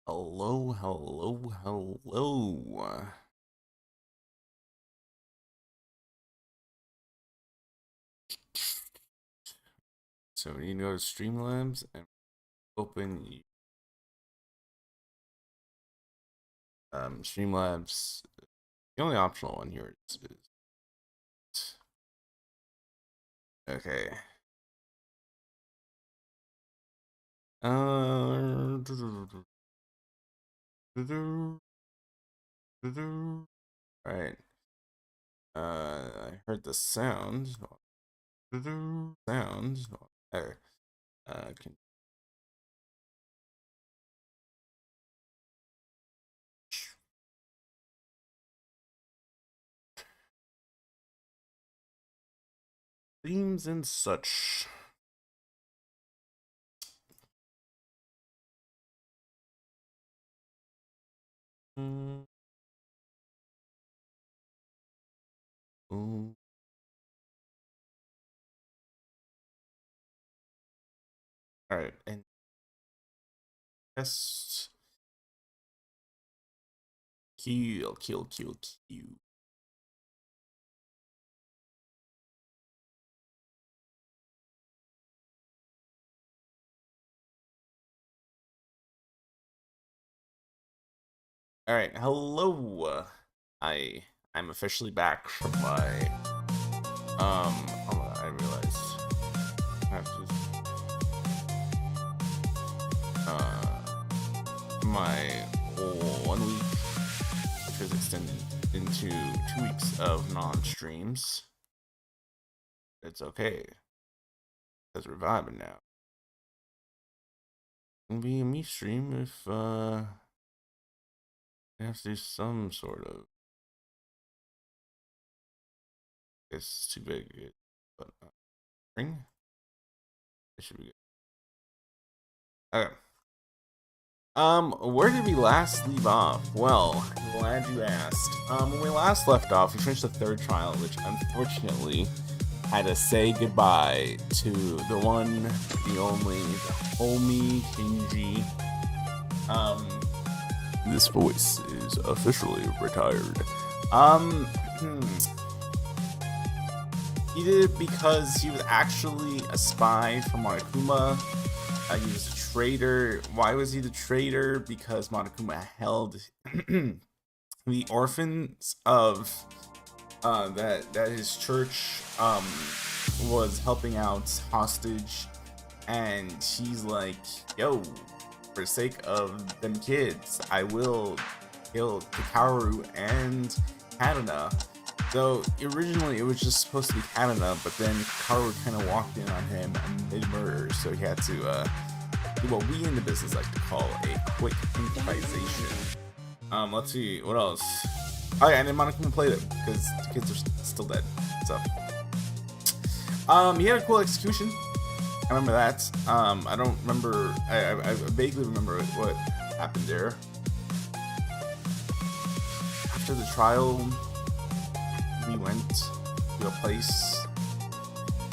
Hello, hello, hello. So we need to go to Streamlabs and open Streamlabs. The only optional one here is okay. Uh, right. I heard the sound. Sound. There. Can themes and such. Mm, mm. All right, and yes. Kill. All right, hello. I I'm officially back from my hold on, I realized I have to my 1 week, which was extended into 2 weeks of non-streams. It's okay because we're vibing now. It'll be a me stream if I have to do some sort of. It's too big, but ring. It should be good. Okay. Where did we last leave off? Well, I'm glad you asked. When we last left off, we finished the third trial, which unfortunately had to say goodbye to the one, the only, the homie Kinji. Um, this voice is officially retired. Hmm. He did it because he was actually a spy for Monokuma. He was a traitor. Why was he the traitor? Because Monokuma held the orphans of that his church was helping out hostage, and he's like, "Yo, for the sake of them kids, I will kill Kikaru and Kanana." So originally it was just supposed to be Kanana, but then Kikaru kind of walked in on him mid-murder, so he had to do what we in the business like to call a quick improvisation. Let's see what else. Oh yeah, and then Monokuma played it because the kids are still dead. So, he had a cool execution. I remember that. I don't remember. I vaguely remember what happened there. After the trial, we went to a place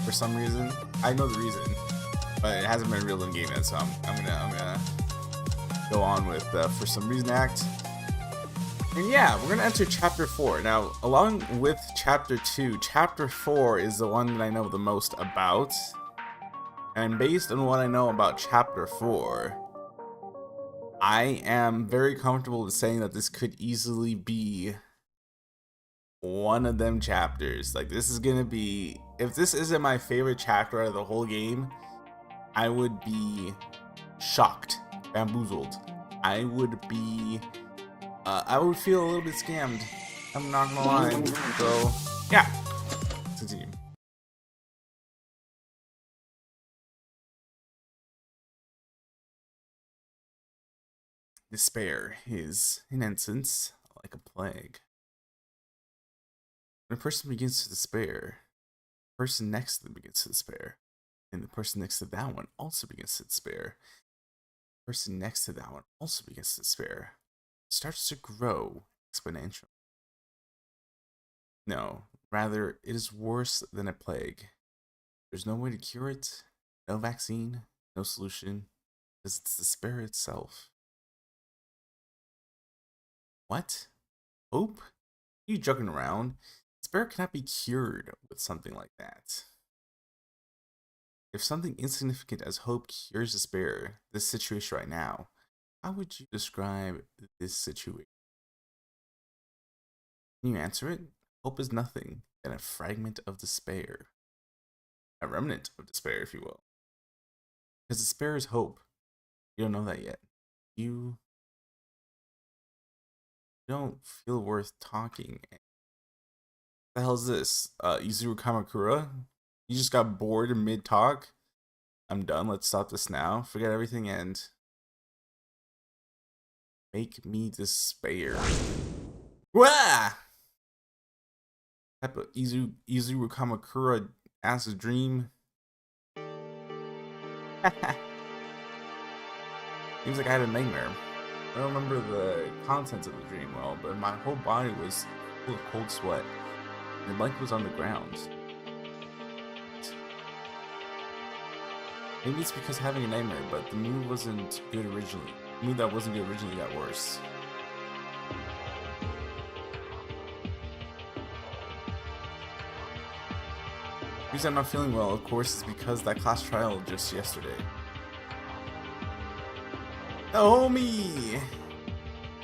for some reason. I know the reason, but it hasn't been revealed in game yet. So I'm gonna go on with for some reason act. And yeah, we're gonna enter chapter 4. Now, along with chapter 2, chapter 4 is the one that I know the most about. And based on what I know about chapter 4, I am very comfortable with saying that this could easily be one of them chapters. Like, this is gonna be, if this isn't my favorite chapter out of the whole game, I would be shocked, bamboozled. I would be I would feel a little bit scammed. I'm not gonna lie. So, yeah. Continue. Despair is, in essence, like a plague. When a person begins to despair, the person next to them begins to despair. And the person next to that one also begins to despair. The person next to that one also begins to despair. It starts to grow exponentially. No, rather, it is worse than a plague. There's no way to cure it, no vaccine, no solution, because it's despair itself. What? Hope? Are you joking around? Despair cannot be cured with something like that. If something insignificant as hope cures despair, this situation right now, how would you describe this situation? Can you answer it? Hope is nothing than a fragment of despair. A remnant of despair, if you will. Because despair is hope. You don't know that yet. You don't feel worth talking. What the hell is this? Izuru Kamakura? You just got bored in mid-talk? I'm done. Let's stop this now. Forget everything and make me despair. Wah! Type of Izuru Kamakura as a dream. Seems like I had a nightmare. I don't remember the contents of the dream well, but my whole body was full of cold sweat. The blanket was on the ground. Maybe it's because having a nightmare, but the mood wasn't good originally. The mood that wasn't good originally got worse. The reason I'm not feeling well, of course, is because that class trial just yesterday. Homie!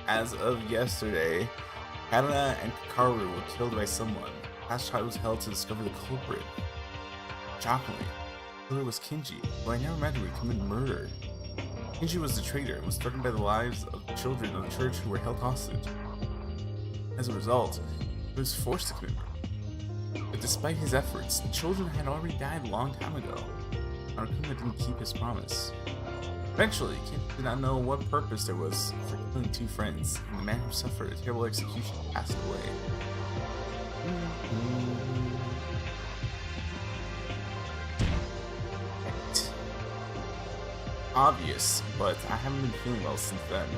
As of yesterday, Katana and Kakaru were killed by someone. The class trial was held to discover the culprit. Shockingly, the killer was Kinji, who I never imagined would commit murder. Kinji was the traitor and was threatened by the lives of the children of the church who were held hostage. As a result, he was forced to commit murder. But despite his efforts, the children had already died a long time ago. Monokuma didn't keep his promise. Eventually, Kinji did not know what purpose there was for killing two friends, and the man who suffered a terrible execution passed away. Right. Obvious, but I haven't been feeling well since then.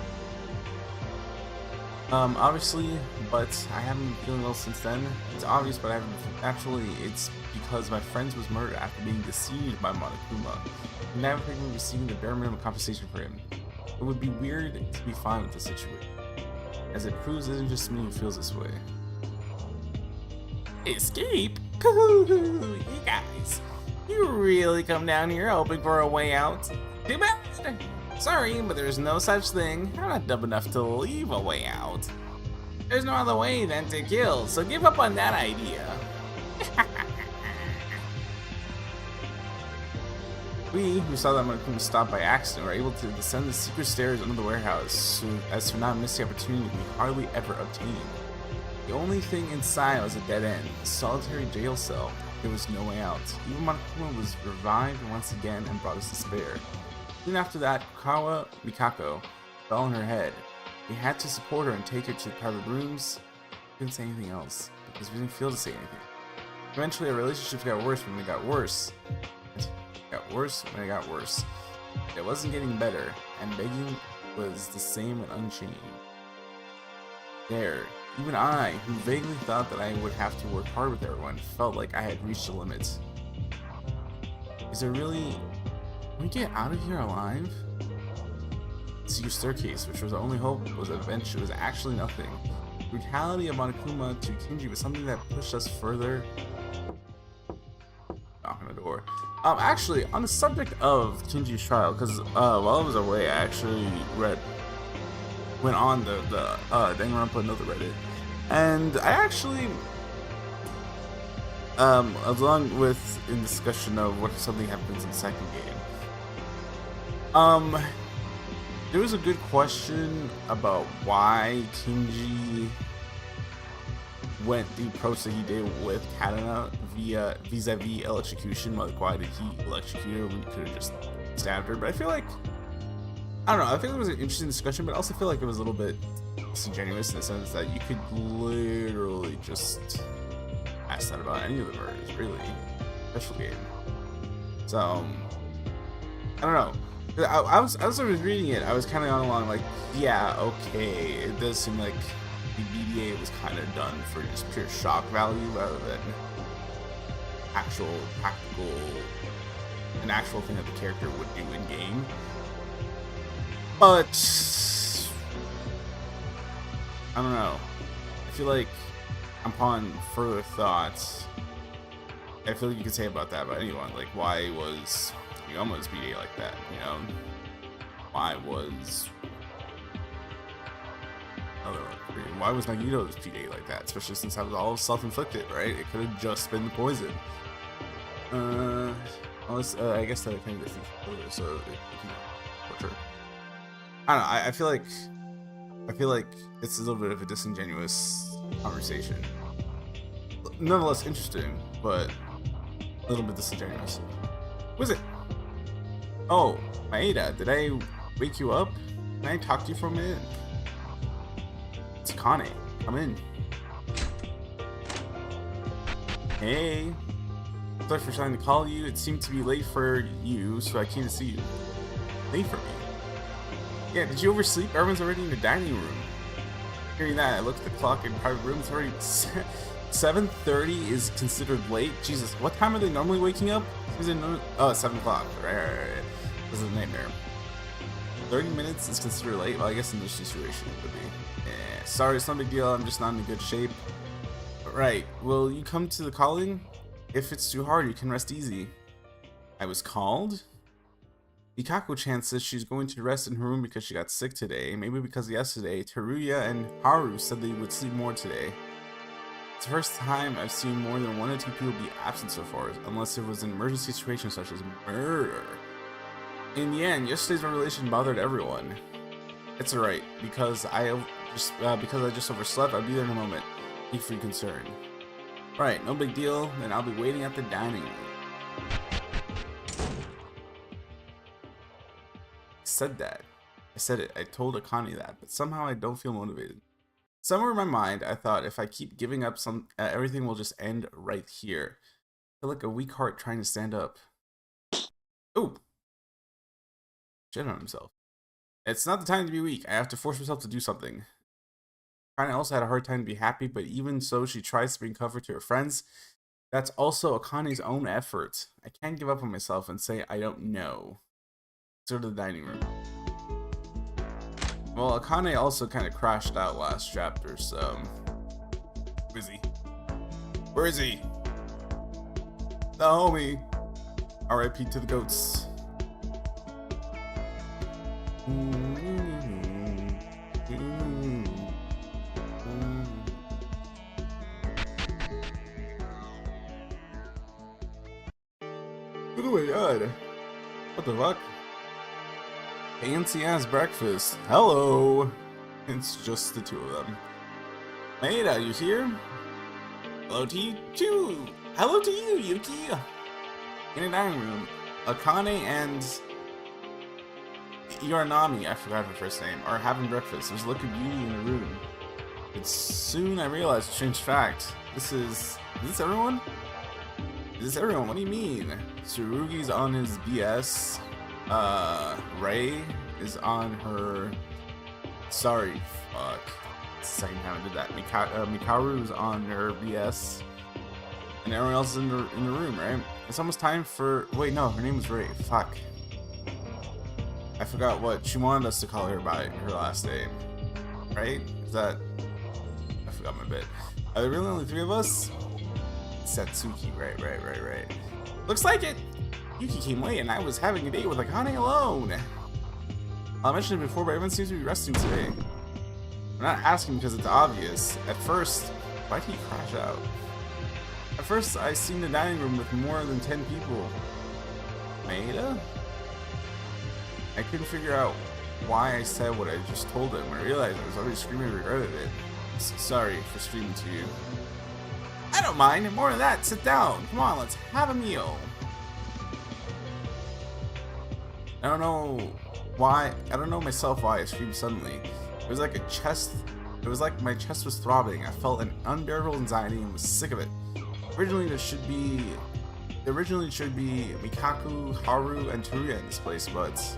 Obviously, but I haven't been feeling well since then. It's obvious, but I haven't. Actually, it's because my friend was murdered after being deceived by Monokuma. And never thinking receiving the bare minimum compensation for him. It would be weird to be fine with the situation, as it proves it isn't just me who feels this way. Escape? You guys, you really come down here hoping for a way out? Too bad. Sorry, but there's no such thing. I'm not dumb enough to leave a way out. There's no other way than to kill, so give up on that idea. We, who saw that Monokuma stop by accident, were able to descend the secret stairs under the warehouse as to not miss the opportunity we hardly ever obtained. The only thing inside was a dead end, a solitary jail cell. There was no way out. Even Monokuma was revived once again and brought us despair. Soon after that, Kawa Mikako fell on her head. We had to support her and take her to the private rooms. We couldn't say anything else, because we didn't feel to say anything. Eventually, our relationships got worse when it got worse. It got worse when it got worse. It wasn't getting better, and begging was the same and unchanged. There, even I, who vaguely thought that I would have to work hard with everyone, felt like I had reached the limit. Is there really... Can we get out of here alive? The secret staircase, which was the only hope, was eventually actually nothing. The brutality of Monokuma to Kinji was something that pushed us further. Knock on the door. Actually, on the subject of Kinji's trial, because while I was away, I actually went on the Danganronpa another Reddit, and I actually, along with in discussion of what if something happens in the second game. There was a good question about why Kinji went the approach that he did with Katana vis-a-vis electrocution. Like, why did he electrocute her when he could have just stabbed her? But I feel like, I don't know, I think it was an interesting discussion, but I also feel like it was a little bit disingenuous in the sense that you could literally just ask that about any of the murders, really, especially game. So, I don't know. I was reading it, I was kind of going along like, yeah, okay, it does seem like the BDA was kind of done for just pure shock value rather than an actual thing that the character would do in game. But I don't know. I feel like upon further thoughts, I feel like you could say about that about anyone. Like, why was Yomo's BA like that? You know, why was Magito's PA like that? Especially since that was all self-inflicted, right? It could have just been the poison. Unless I guess that kind of defeats it, so it can torture. I don't know. I feel like it's a little bit of a disingenuous conversation. Nonetheless interesting, but a little bit disingenuous. Who is it? Oh, Maeda, did I wake you up? Can I talk to you for a minute? It's Akane. Come in. Hey. Sorry for trying to call you. It seemed to be late for you, so I came to see you. Late for me? Yeah, did you oversleep? Everyone's already in the dining room. Hearing that, I looked at the clock in private room. It's already 7:30 is considered late. Jesus, what time are they normally waking up? Oh, 7 o'clock. Right. This is a nightmare. 30 minutes is considered late. Well, I guess in this situation it would be. Yeah, sorry, it's no big deal. I'm just not in good shape. Right. Will you come to the calling? If it's too hard, you can rest easy. I was called? Mikako-chan says she's going to rest in her room because she got sick today. Maybe because yesterday, Teruya and Haru said they would sleep more today. It's the first time I've seen more than 1 or 2 people be absent so far, unless it was an emergency situation such as murder. In the end, yesterday's revelation bothered everyone. It's alright, because I just overslept. I'll be there in a moment. Thank you for your concern. Right, no big deal. Then I'll be waiting at the dining room. I said it. I told Akane that, but somehow I don't feel motivated. Somewhere in my mind, I thought if I keep giving up, everything will just end right here. I feel like a weak heart trying to stand up. Ooh. Shit on himself. It's not the time to be weak. I have to force myself to do something. Akane also had a hard time to be happy, but even so, she tries to bring comfort to her friends. That's also Akane's own effort. I can't give up on myself and say I don't know. Let's go to the dining room. Well, Akane also kind of crashed out last chapter, so... Where is he? Where is he? The homie! R.I.P. to the goats. Oh my god. What the fuck? Fancy ass breakfast. Hello. It's just the two of them. Maeda, you here? Hello to you too. Hello to you, Yuki. In the dining room, Akane and Yoranami, I forgot her first name, are having breakfast. There's a look of beauty in the room. But soon I realized a strange fact. Is this everyone? Is this everyone? What do you mean? Tsurugi's on his BS. Rei is on her. Sorry, fuck. It's the second time I did that. Mikaru's on her BS. And everyone else is in the room, right? It's almost time for. Wait, no, her name was Rei. Fuck. I forgot what she wanted us to call her by her last name. Right? Is that. I forgot my bit. Are there really only 3 of us? Satsuki, right. Looks like it! Yuki came late and I was having a date with Akane alone. I mentioned it before, but everyone seems to be resting today. I'm not asking because it's obvious. At first, why did he crash out? At first, I seen the dining room with more than 10 people. Maeda? I couldn't figure out why I said what I just told him. When I realized I was already screaming and regretted it. Sorry for screaming to you. I don't mind. More than that, sit down. Come on, let's have a meal. I don't know myself why I screamed suddenly. It was like my chest was throbbing. I felt an unbearable anxiety and was sick of it. Originally it should be Mikaku, Haru, and Teruya in this place, but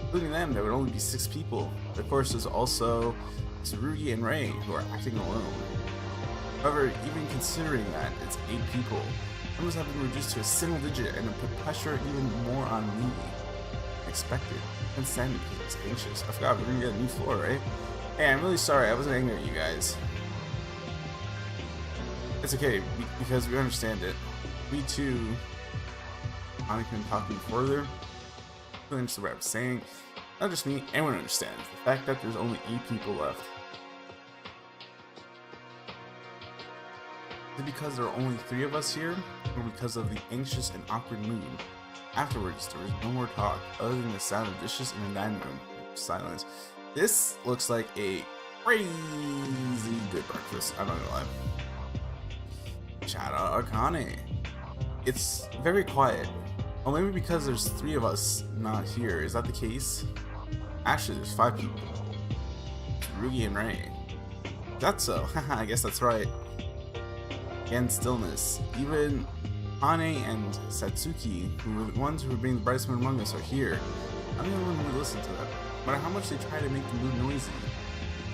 including them, there would only be 6 people. Of course, there's also Tsurugi and Rei, who are acting alone. However, even considering that, it's 8 people. Numbers have been reduced to a single digit, and it put pressure even more on me. Expected. And Sandy was anxious. I forgot we're gonna get a new floor, right? Hey, I'm really sorry. I wasn't angry at you guys. It's okay, because we understand it. We too, Anakin talking further, really understood what I was saying. Not just me, everyone understands the fact that there's only 8 people left. Is it because there are only 3 of us here, or because of the anxious and awkward mood? Afterwards, there was no more talk, other than the sound of dishes in the dining room. Silence. This looks like a crazy good breakfast, I'm not gonna lie. Shout out Akane. It's very quiet. Well, maybe because there's 3 of us not here. Is that the case? Actually, there's 5 people. Rugi and Ray. That's so. Haha, I guess that's right. Again, stillness. Even Hane and Satsuki, who were the ones who were being the brightest one among us, are here. I'm the only one who would listen to them. No matter how much they try to make the mood noisy,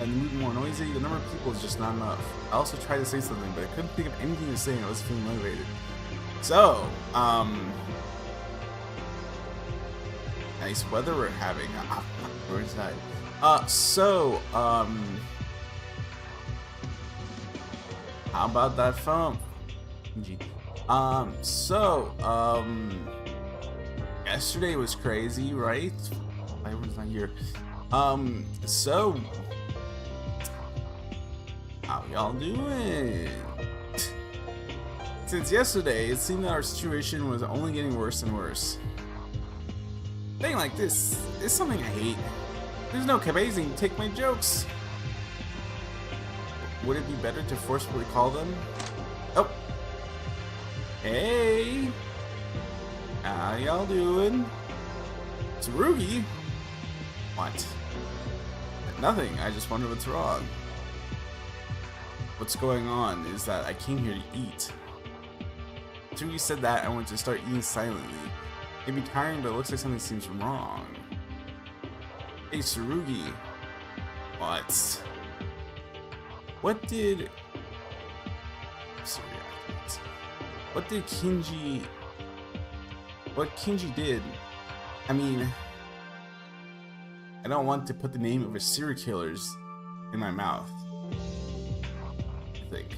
and the mood more noisy, the number of people is just not enough. I also tried to say something, but I couldn't think of anything to say and I was feeling motivated. So, nice weather we're having. We're inside. How about that phone? Yesterday was crazy, right? Everyone's not here. How y'all doing? Since yesterday, it seemed that our situation was only getting worse and worse. Thing like this is something I hate. There's no amazing to take my jokes. Would it be better to forcefully call them? Oh. Hey. How y'all doing? Tsurugi? What? Nothing. I just wonder what's wrong. What's going on is that I came here to eat. Tsurugi said that I want to start eating silently. It'd be tiring, but it looks like something seems wrong. Hey, Tsurugi. What? What did Kinji... What Kinji did? I mean... I don't want to put the name of a serial killers in my mouth. I think.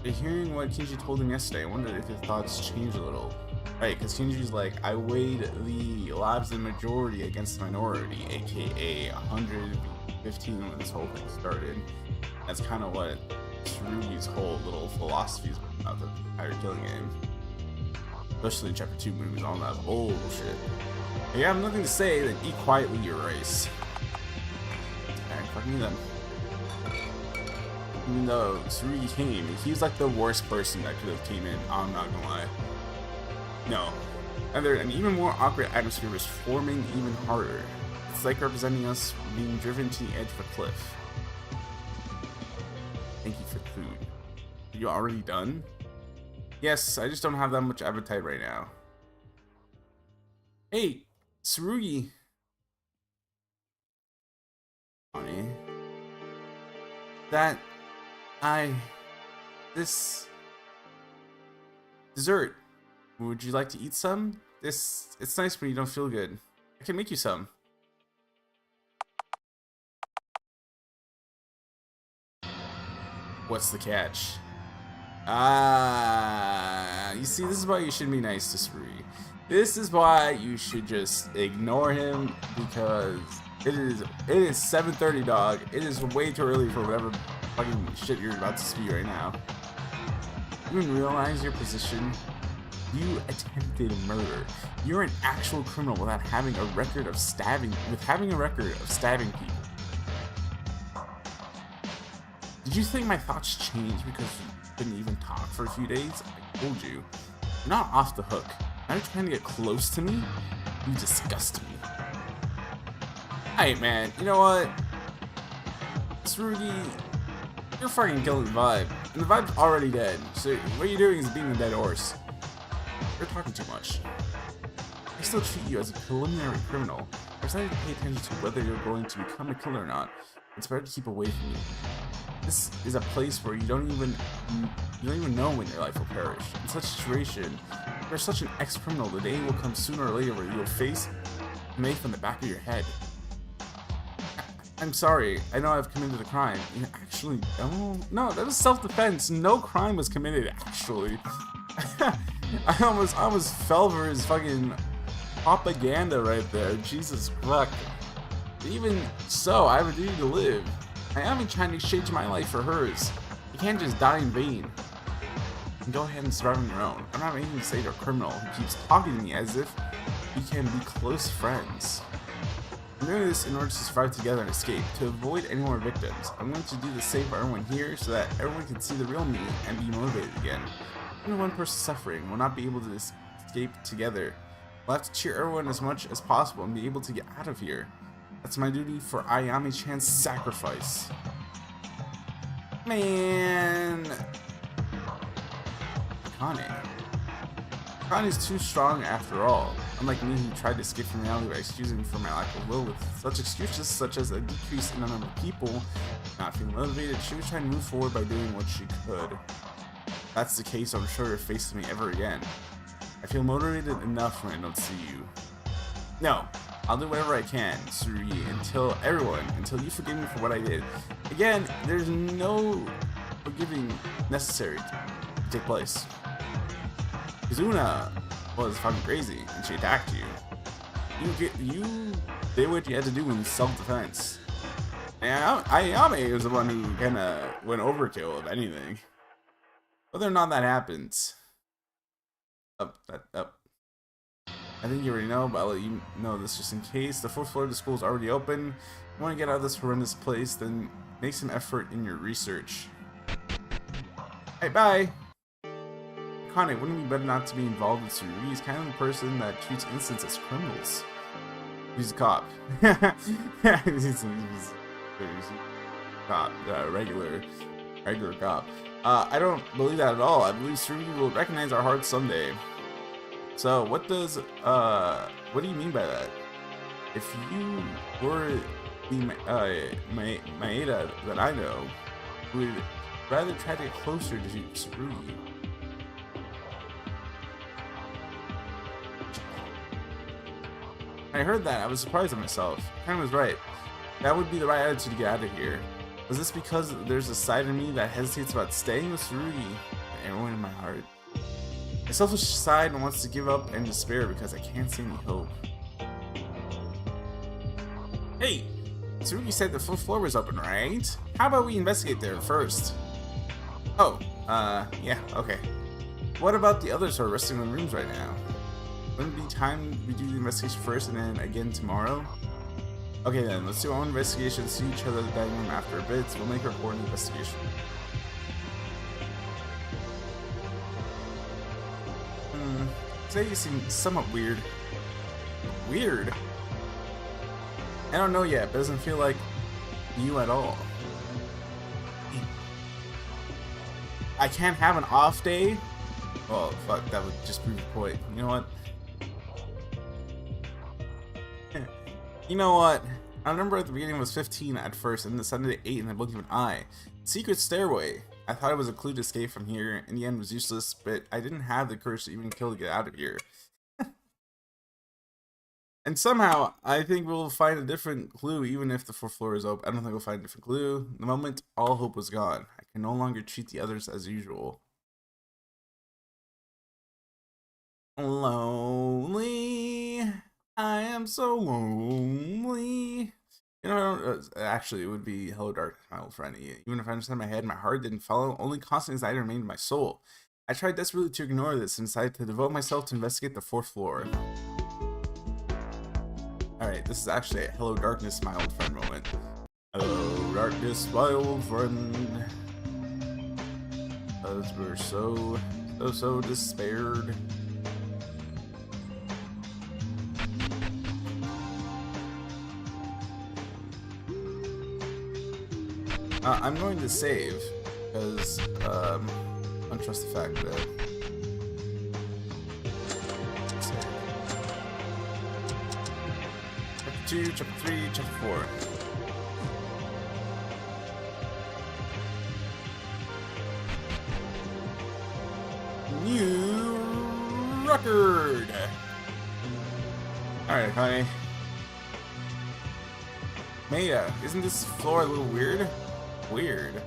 But hearing what Kinji told him yesterday, I wondered if his thoughts changed a little. Right, because Kinji's like, I weighed the lives of the majority against the minority, aka 115 when this whole thing started. That's kind of what Tsurugi's whole little philosophy is about the entire killing game. Especially in Chapter 2 movies, all that bullshit. If you have nothing to say, then eat quietly your rice. Alright, fuck me then. Even though Tsurugi came, he was like the worst person that could have came in, I'm not gonna lie. No. And an even more awkward atmosphere was forming even harder. It's like representing us being driven to the edge of a cliff. Thank you for the food. Are you already done? Yes, I just don't have that much appetite right now. Hey, Tsurugi. Honey. This dessert. Would you like to eat some? It's nice when you don't feel good. I can make you some. What's the catch? You see, this is why you shouldn't be nice to Tsurugi. This is why you should just ignore him, because it is 7:30, dog. It is way too early for whatever fucking shit you're about to speak right now. You even realize your position? You attempted murder. You're an actual criminal without having a record of stabbing. People. Did you think my thoughts changed because you couldn't even talk for a few days? I told you. You're not off the hook. Now you're trying to get close to me? You disgust me. Hey man, you know what? Tsurugi, you're fucking killing the vibe. And the vibe's already dead. So what you're doing is beating a dead horse. You're talking too much. I still treat you as a preliminary criminal. I decided to pay attention to whether you're going to become a killer or not. It's better to keep away from me. This is a place where you don't even know when your life will perish. In such a situation, you're such an ex-criminal, the day will come sooner or later where you will face a knife in the back of your head. I'm sorry. I know I've committed a crime. Actually, oh, no, that was self-defense. No crime was committed, actually. I almost fell for his fucking propaganda right there. Jesus fuck. Even so, I have a duty to live. I am trying to exchange my life for hers. You can't just die in vain. And go ahead and survive on your own. I'm not aiming to say to a criminal who keeps talking to me as if we can be close friends. I'm doing this in order to survive together and escape, to avoid any more victims. I'm going to do the same for everyone here so that everyone can see the real me and be motivated again. Only one person suffering will not be able to escape together. We'll have to cheer everyone as much as possible and be able to get out of here. That's my duty for Ayame-chan's sacrifice. Man. Kane's too strong after all. Unlike me, who tried to escape from reality by excusing me for my lack of will with such excuses such as a decrease in the number of people not feeling motivated, she was trying to move forward by doing what she could. If that's the case, I'm sure you'll face me ever again. I feel motivated enough when I don't see you. No, I'll do whatever I can, Tsurugi, until you forgive me for what I did. Again, there's no forgiving necessary to take place. Kizuna was fucking crazy, and she attacked you. You did what you had to do in self-defense. And Ayame was the one who kinda went overkill, if anything. Whether or not that happens. Up. I think you already know, but I'll let you know this just in case. The 4th floor of the school is already open. If you want to get out of this horrendous place, then make some effort in your research. Hey, bye! Kane, wouldn't it be better not to be involved with Tsurugi? He's kind of the person that treats innocents as criminals. He's a cop. he's a cop. Regular cop. I don't believe that at all. I believe Tsurugi will recognize our hearts someday. So, what do you mean by that? If you were the Maeda that I know, would rather try to get closer to Tsurugi. When I heard that, I was surprised at myself. Ken was right. That would be the right attitude to get out of here. Was this because there's a side of me that hesitates about staying with Tsurugi and everyone in my heart? A selfish side wants to give up and despair because I can't see any hope. Hey! Tsurugi said the 4th floor was open, right? How about we investigate there first? Oh, yeah, okay. What about the others who are resting in the rooms right now? Wouldn't it be time we do the investigation first and then again tomorrow? Okay then, let's do our own investigation, see each other in the dining room after a bit, so we'll make a report on the investigation. Today you seem somewhat weird. Weird? I don't know yet, but it doesn't feel like you at all. I can't have an off day? Well, fuck, that would just prove the point. You know what? You know what? I remember at the beginning it was 15 at first, and then suddenly 8 in the blink of an eye. Secret stairway. I thought it was a clue to escape from here. In the end, it was useless, but I didn't have the courage to even kill to get out of here. And somehow, I think we'll find a different clue, even if the 4th floor is open. I don't think we'll find a different clue. The moment all hope was gone, I can no longer treat the others as usual. Lonely. I am so lonely. You know, actually, it would be Hello Dark, my old friend. Even if I understand my head, my heart didn't follow. Only constant anxiety remained in my soul. I tried desperately to ignore this and decided to devote myself to investigate the 4th floor. Alright, this is actually a Hello Darkness, my old friend moment. Hello Darkness, my old friend. Because we're so despaired. I'm going to save, because, untrust the fact that... Save. Chapter 2, Chapter 3, Chapter 4. New record! Alright, honey. Maya, isn't this floor a little weird? Weird.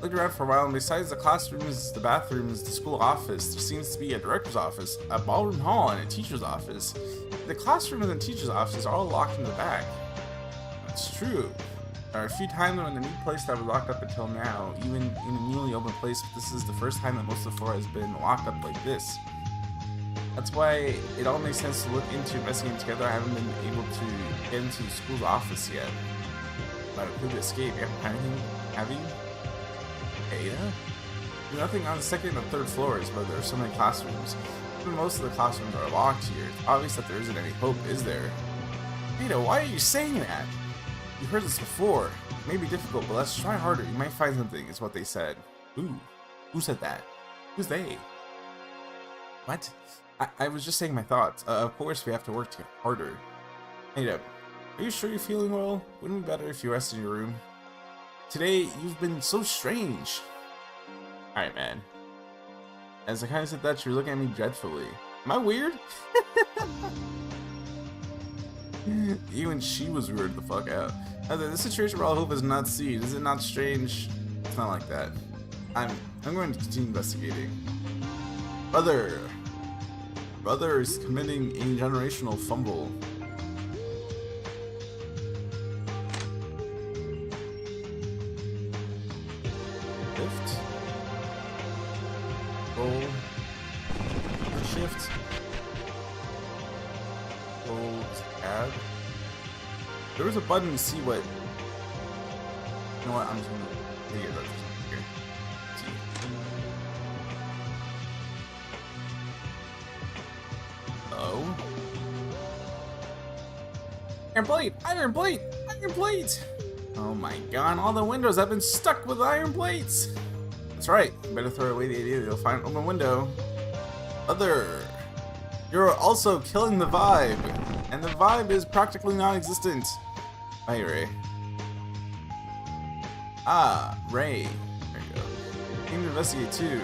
Looked around for a while, and besides the classrooms, the bathrooms, the school office, there seems to be a director's office, a ballroom hall, and a teacher's office. The classrooms and teacher's offices are all locked in the back. That's true. There are a few times when the new place that was locked up until now, even in a newly open place, but this is the first time that most of the floor has been locked up like this. That's why it all makes sense to look into investigating together. I haven't been able to get into the school's office yet. But a good escape. You have anything? Have you? Ada? There's nothing on the second and third floors, but there are so many classrooms. Even most of the classrooms are locked here. It's obvious that there isn't any hope, is there? Ada, why are you saying that? You've heard this before. It may be difficult, but let's try harder. You might find something, is what they said. Ooh. Who said that? Who's they? What? I was just saying my thoughts. Of course we have to work to get harder. Ada, are you sure you're feeling well? Wouldn't it be better if you rested in your room? Today, you've been so strange. Alright, man. As I kind of said that, you're looking at me dreadfully. Am I weird? Even she was weirded the fuck out. This situation where all hope is not seen. Is it not strange? It's not like that. I'm going to continue investigating. Brother is committing a generational fumble. Shift. Roll. Shift. Roll. Tab. There was a button to see what. You know what? I'm just gonna figure that here. See. Oh. Iron plate! Iron plate! Iron plate! Oh my god, all the windows have been stuck with iron plates! That's right, better throw away the idea that you'll find an open window. You're also killing the vibe, and the vibe is practically non-existent. Bye, Ray. Ah, Ray. There you go. Came to investigate too.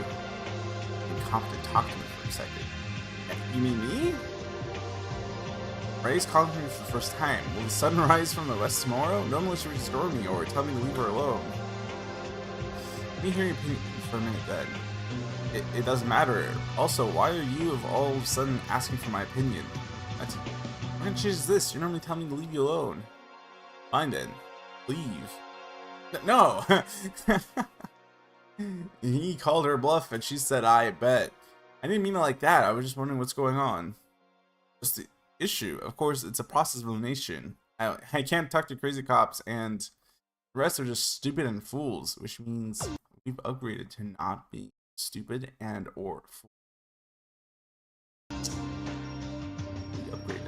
Incompetent, talk to me for a second. You mean me? Ray's calling me for the first time. Will the sun rise from the west tomorrow? Normally she would just ignore me or tell me to leave her alone. Let me hear your opinion for a minute then. It doesn't matter. Also, why are you all of a sudden asking for my opinion? We're gonna change this. You're normally telling me to leave you alone. Fine then. Leave. No! He called her bluff and she said, I bet. I didn't mean it like that. I was just wondering what's going on. Just the issue. Of course, it's a process of elimination. I can't talk to crazy cops, and the rest are just stupid and fools, which means we've upgraded to not being stupid and or fool. We upgraded.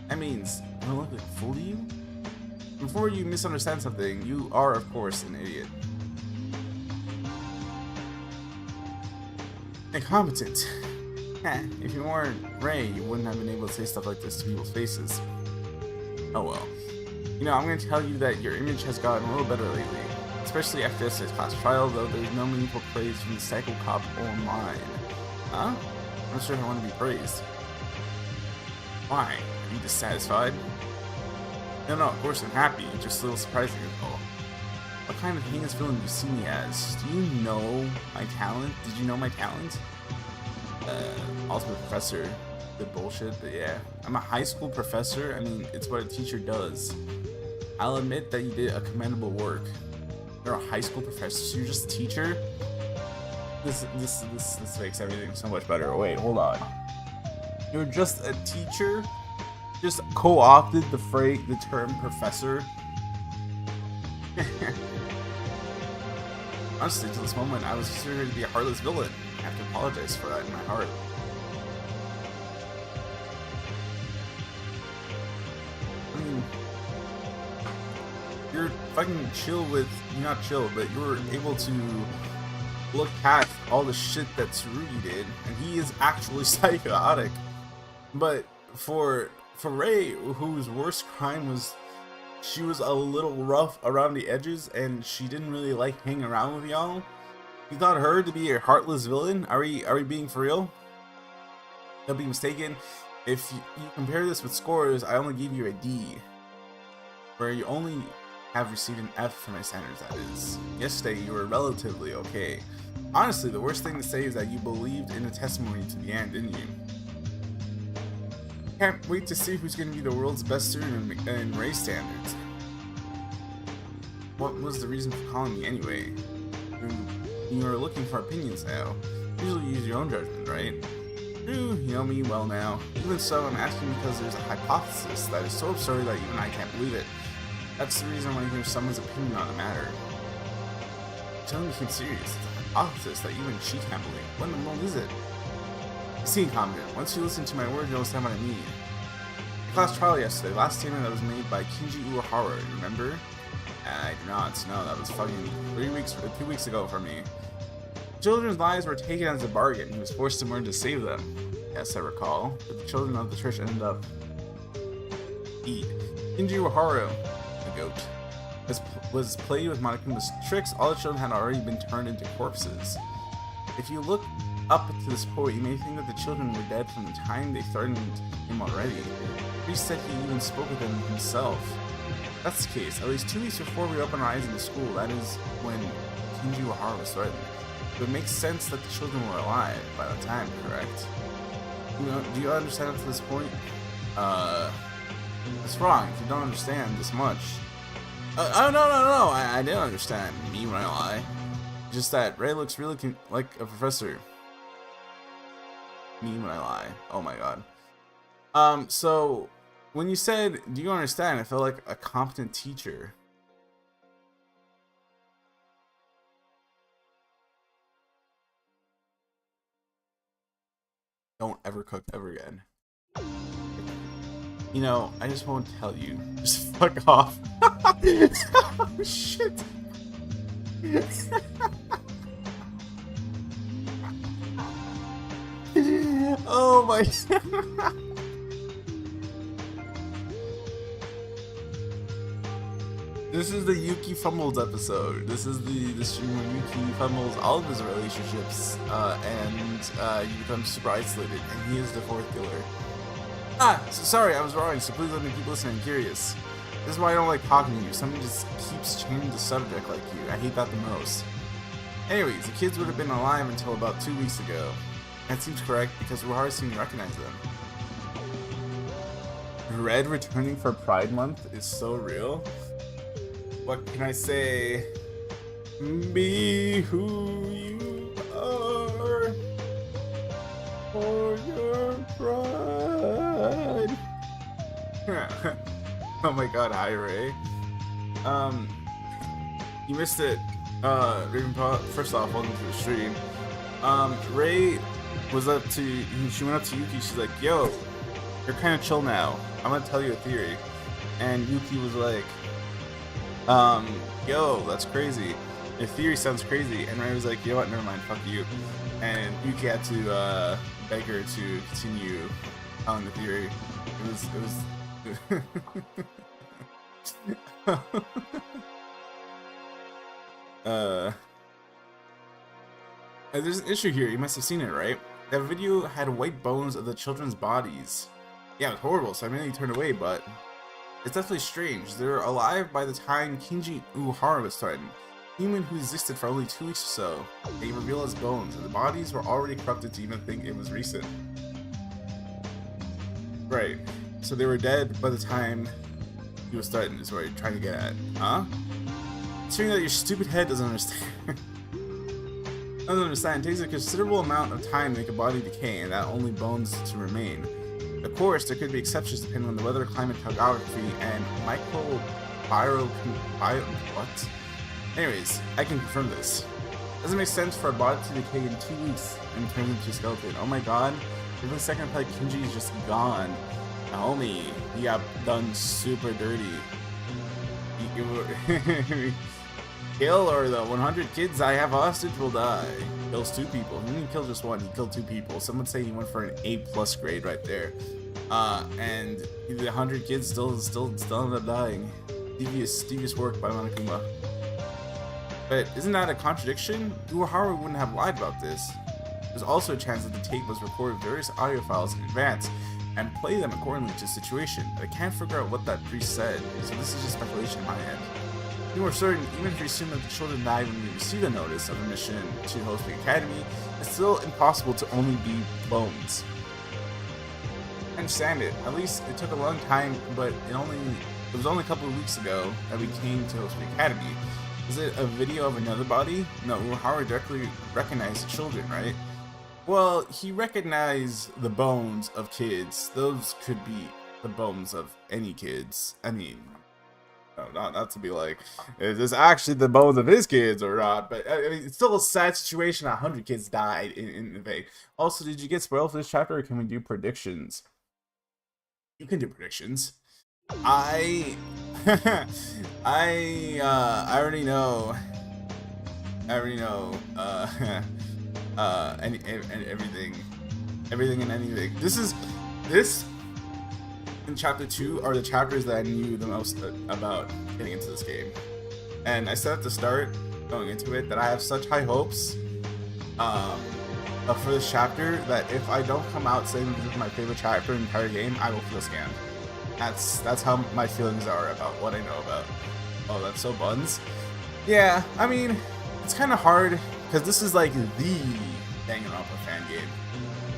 That means I don't look like a fool to you? Before you misunderstand something, you are, of course, an idiot. Incompetent. If you weren't Ray, you wouldn't have been able to say stuff like this to people's faces. Oh well. You know, I'm going to tell you that your image has gotten a little better lately. Especially after yesterday's class trial, though there's no meaningful praise from the Psycho Cop or mine. Huh? I'm not sure if I want to be praised. Why? Are you dissatisfied? No, of course I'm happy. Just a little surprising at all. What kind of heinous villain do you see me as? Do you know my talent? Did you know my talent? Ultimate professor. Good bullshit, but yeah. I'm a high school professor. I mean, it's what a teacher does. I'll admit that you did a commendable work. You're a high school professor, so you're just a teacher? This makes everything so much better. Wait, hold on. You're just a teacher? Just co-opted the term professor? Honestly, to this moment, I was considered to be a heartless villain. I have to apologize for that in my heart. I mean, you're fucking chill with, not chill, but you're able to look past all the shit that Tsurugi did, and he is actually psychotic. But for Ray, whose worst crime was she was a little rough around the edges and she didn't really like hanging around with y'all, you thought her to be a heartless villain? Are we being for real? Don't be mistaken. If you compare this with scores, I only gave you a D. where you only have received an F for my standards, that is. Yesterday, you were relatively okay. Honestly, the worst thing to say is that you believed in the testimony to the end, didn't you? Can't wait to see who's going to be the world's best student in race standards. What was the reason for calling me anyway? You are looking for opinions now. Usually use your own judgment, right? You know me well now. Even so, I'm asking because there's a hypothesis that is so absurd that even I can't believe it. That's the reason I want to hear someone's opinion on the matter. Tell me, became serious. It's a hypothesis that even she can't believe. What in the world is it? See, confident. Once you listen to my words, you'll understand what I mean. The class trial yesterday, last statement that was made by Kinji Uehara, remember? I do not. No, that was fucking 2 weeks ago for me. Children's lives were taken as a bargain. He was forced to learn to save them. Yes, I recall. But the children of the church ended up eat. Kinji Uehara, the goat, was played with Monokuma's tricks. All the children had already been turned into corpses. If you look up to this point, you may think that the children were dead from the time they threatened him already. The priest said he even spoke with them himself. If that's the case, at least 2 weeks before we opened our eyes in the school, that is when Kinji Uehara was threatened. It would make sense that the children were alive by that time, correct? Do you understand up to this point? That's wrong if you don't understand this much. Oh, no, I didn't understand. Me when I lie. Just that Ray looks really like a professor. Me when I lie. Oh my god. So when you said, do you understand? I felt like a competent teacher. Don't ever cook ever again. You know, I just won't tell you. Just fuck off. Oh, shit. Oh my god. This is the Yuki Fumbles episode. This is the stream where Yuki fumbles all of his relationships, and he becomes super isolated, and he is the fourth killer. So sorry, I was wrong, so please let me keep listening, I'm curious. This is why I don't like talking to you. Somebody just keeps changing the subject like you. I hate that the most. Anyways, the kids would have been alive until about 2 weeks ago. That seems correct, because Uehara seemed to recognize them. Red returning for Pride Month is so real. What can I say? Be who you are for your pride. Oh my god, hi Ray. You missed it. Ravenpaw, first off, welcome to the stream. Ray was she went up to Yuki, she's like, yo, you're kind of chill now. I'm gonna tell you a theory. And Yuki was like, yo, that's crazy. Your theory sounds crazy. And Ray was like, you know what, never mind, fuck you. And Yuki had to beg her to continue telling the theory. It was there's an issue here. You must have seen it, right? That video had white bones of the children's bodies. Yeah, it was horrible, so I mainly turned away, but it's definitely strange. They were alive by the time Kinji Uehara was threatened. Human who existed for only 2 weeks or so. They reveal as bones, and the bodies were already corrupted to even think it was recent. Right. So they were dead by the time he was threatened, is what you're trying to get at. Huh? Considering that your stupid head doesn't understand. It takes a considerable amount of time to make a body decay, and that only bones to remain. Of course, there could be exceptions depending on the weather, climate, topography, and what? Anyways, I can confirm this. Doesn't make sense for a body to decay in 2 weeks and turn into a skeleton. Oh my god, every second I play Kinji is just gone. Now, homie, he got done super dirty. Kill or the 100 kids I have hostage will die. Kills 2 people. He didn't kill just 1, he killed 2 people. Some would say he went for an A+ grade right there. And the 100 kids still ended up dying. Devious work by Monokuma. But isn't that a contradiction? Uehara wouldn't have lied about this. There's also a chance that the tape was recorded with various audio files in advance, and play them accordingly to the situation. I can't figure out what that priest said, so this is just speculation on my end. We were certain, even if we assume that the children died when we received a notice of admission to Host Peak Academy, it's still impossible to only be bones. I understand it. At least it took a long time, but it was only a couple of weeks ago that we came to Host Peak Academy. Is it a video of another body? No, Howard directly recognized the children, right? Well, he recognized the bones of kids. Those could be the bones of any kids. I mean, no, not to be like, is this actually the bones of his kids or not? But I mean, it's still a sad situation. 100 kids died in the Bay. Also, did you get spoiled for this chapter, or can we do predictions? You can do predictions. I already know. Everything and anything. This in chapter 2 are the chapters that I knew the most about getting into this game, and I said at the start going into it that I have such high hopes for this chapter that if I don't come out saying this is my favorite chapter in the entire game, I will feel scammed. That's how my feelings are about what I know about. Oh, that's so buns. Yeah, I mean, it's kind of hard because this is like the Danganronpa fan game.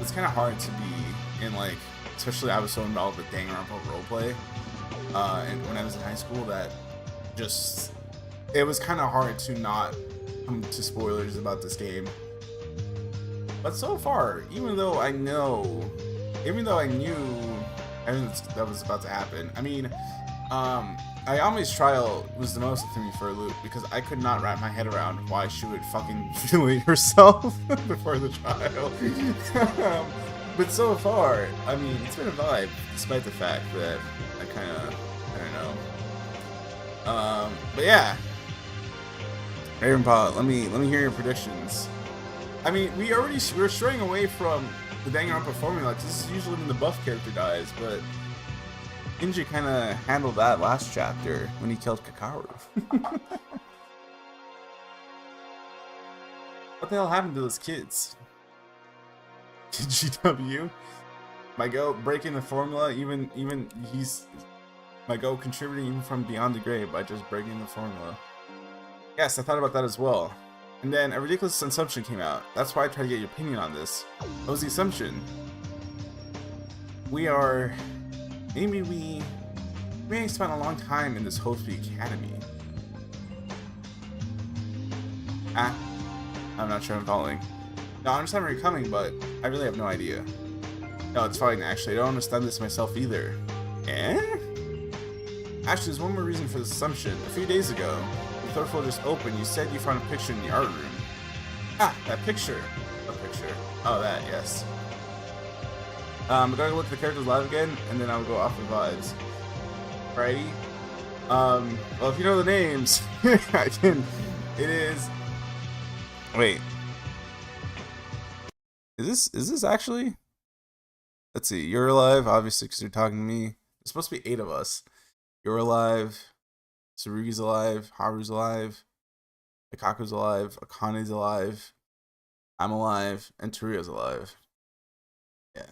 It's kind of hard to be in, like, especially I was so involved with Danganronpa roleplay, and when I was in high school, that just it was kind of hard to not come to spoilers about this game. But so far, even though I knew everything that was about to happen, I mean, Ayami's trial was the most that threw me for a loop because I could not wrap my head around why she would fucking mutilate herself before the trial. But so far, I mean, it's been a vibe, despite the fact that I don't know. But yeah, Ravenpaw, let me hear your predictions. I mean, we're straying away from the Danganronpa formula because this is usually when the buff character dies, but Shinji kind of handled that last chapter when he killed Kakaru. What the hell happened to those kids? GW? Mygo breaking the formula, even he's Mygo contributing even from beyond the grave by just breaking the formula. Yes, I thought about that as well. And then a ridiculous assumption came out. That's why I tried to get your opinion on this. What was the assumption? Maybe we spent a long time in this Host Peak Academy. I'm not sure I'm following. No, I understand where you're coming, but I really have no idea. No, it's fine, actually. I don't understand this myself either. Actually, there's one more reason for this assumption. A few days ago, when the third floor just opened, you said you found a picture in the art room. That picture. What picture? Oh, that, yes. I'm gonna look at the characters live again, and then I'll go off the vibes. Alrighty. Well, if you know the names, I can. It is. Wait. Is this actually? Let's see. You're alive, obviously, because you're talking to me. There's supposed to be 8 of us. You're alive. Tsurugi's alive. Haru's alive. Ikaku's alive. Akane's alive. I'm alive, and Teruya's alive. Yeah.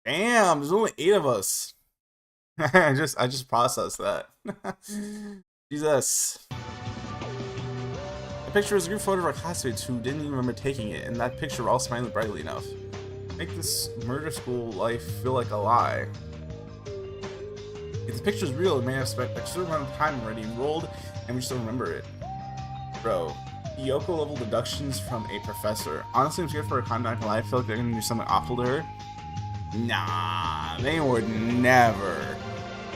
Damn, there's only 8 of us. I just processed that. Jesus. The picture is a group photo of our classmates who didn't even remember taking it, and that picture we're all smiling brightly enough. Make this murder school life feel like a lie. If the picture's real, it may have spent a certain amount of time already enrolled, and we just don't remember it. Bro, Yoko level deductions from a professor. Honestly, I'm scared for her contact in life. I feel like they're gonna do something awful to her. Nah, they would never.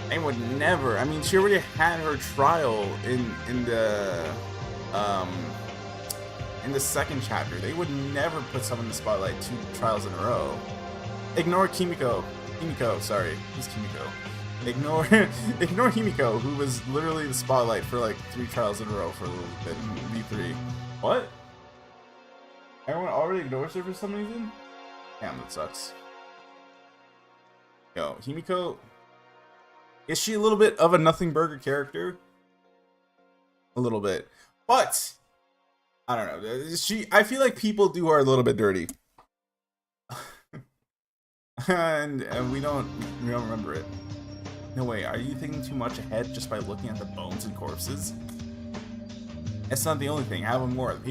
They would never. I mean, she already had her trial in the second chapter. They would never put someone in the spotlight 2 trials in a row. Ignore Kimiko. Sorry, he's Kimiko. Ignore Himiko, who was literally the spotlight for like 3 trials in a row for a little bit in V3. What? Everyone already ignores her for some reason? Damn, that sucks. Yo, Himiko, is she a little bit of a nothing burger character? A little bit. But I don't know. I feel like people do her a little bit dirty. and we don't remember it. No way, are you thinking too much ahead just by looking at the bones and corpses? It's not the only thing. I have one more. The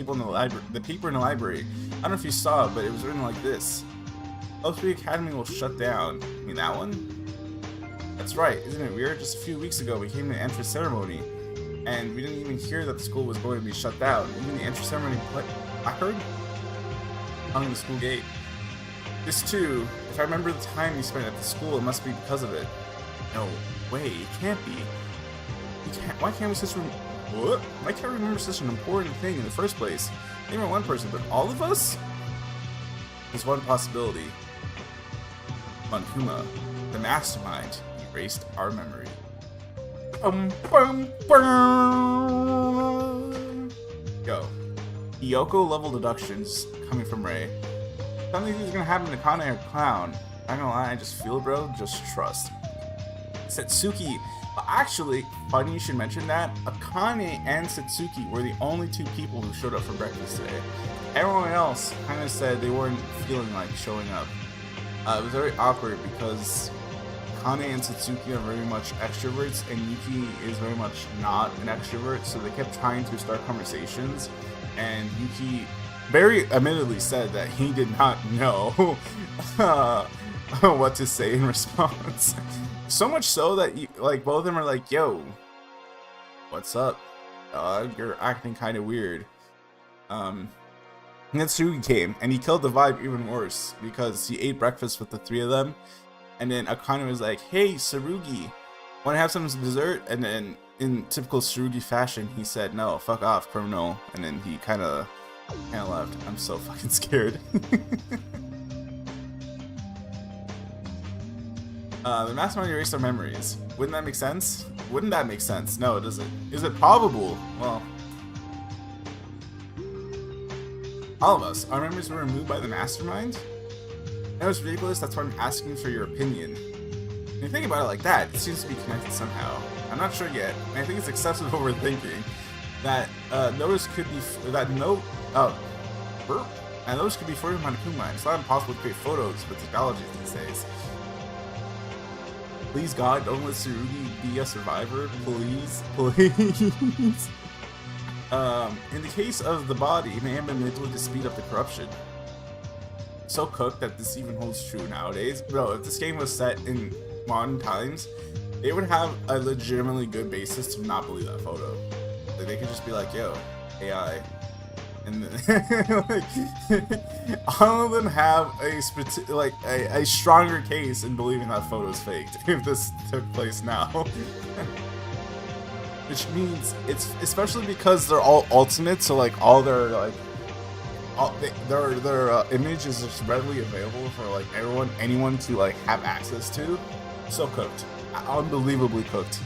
paper in the library. I don't know if you saw it, but it was written like this: Elftree Academy will shut down. You mean that one? That's right. Isn't it weird? Just a few weeks ago, we came to the entrance ceremony, and we didn't even hear that the school was going to be shut down. Even the entrance ceremony placard hung the school gate. This too. If I remember the time you spent at the school, it must be because of it. No way. It can't be. Why can't we such what? Why can't I remember such an important thing in the first place? Not even one person, but all of us? There's one possibility. Monokuma, the mastermind, erased our memory. Yo. Hiyoko level deductions coming from Ray. Something is gonna happen to Akane or Clown. Not gonna lie, I just feel, bro. Just trust. Satsuki. Actually, funny you should mention that. Akane and Satsuki were the only two people who showed up for breakfast today. Everyone else kind of said they weren't feeling like showing up. It was very awkward because Akane and Satsuki are very much extroverts and Yuki is very much not an extrovert, so they kept trying to start conversations, and Yuki very admittedly said that he did not know what to say in response. So much so that like both of them are like, "Yo, what's up? You're acting kind of weird." And then Tsurugi came, and he killed the vibe even worse because he ate breakfast with the three of them, and then Akane was like, "Hey, Tsurugi, want to have some dessert?" And then in typical Tsurugi fashion, he said, "No, fuck off, criminal," and then he kind of left. I'm so fucking scared. The mastermind erased our memories. Wouldn't that make sense? Wouldn't that make sense? No, it doesn't. Is it probable? Well, all of us. Our memories were removed by the mastermind? That was ridiculous, that's why I'm asking for your opinion. When you think about it like that, it seems to be connected somehow. I'm not sure yet, and I think it's excessive overthinking. That those could be and those could be photos of Monokuma. It's not impossible to create photos with technology these days. Please God, don't let Tsurugi be a survivor. Please, please. In the case of the body, it may have been manipulated to speed up the corruption. So cooked that this even holds true nowadays. Bro, if this game was set in modern times, they would have a legitimately good basis to not believe that photo. Like, they could just be like, "Yo, AI." And then, all of them have a stronger case in believing that photo is faked if this took place now. Which means it's especially because they're all ultimate, so like all their their image is just readily available for like anyone to like have access to. So cooked, unbelievably cooked.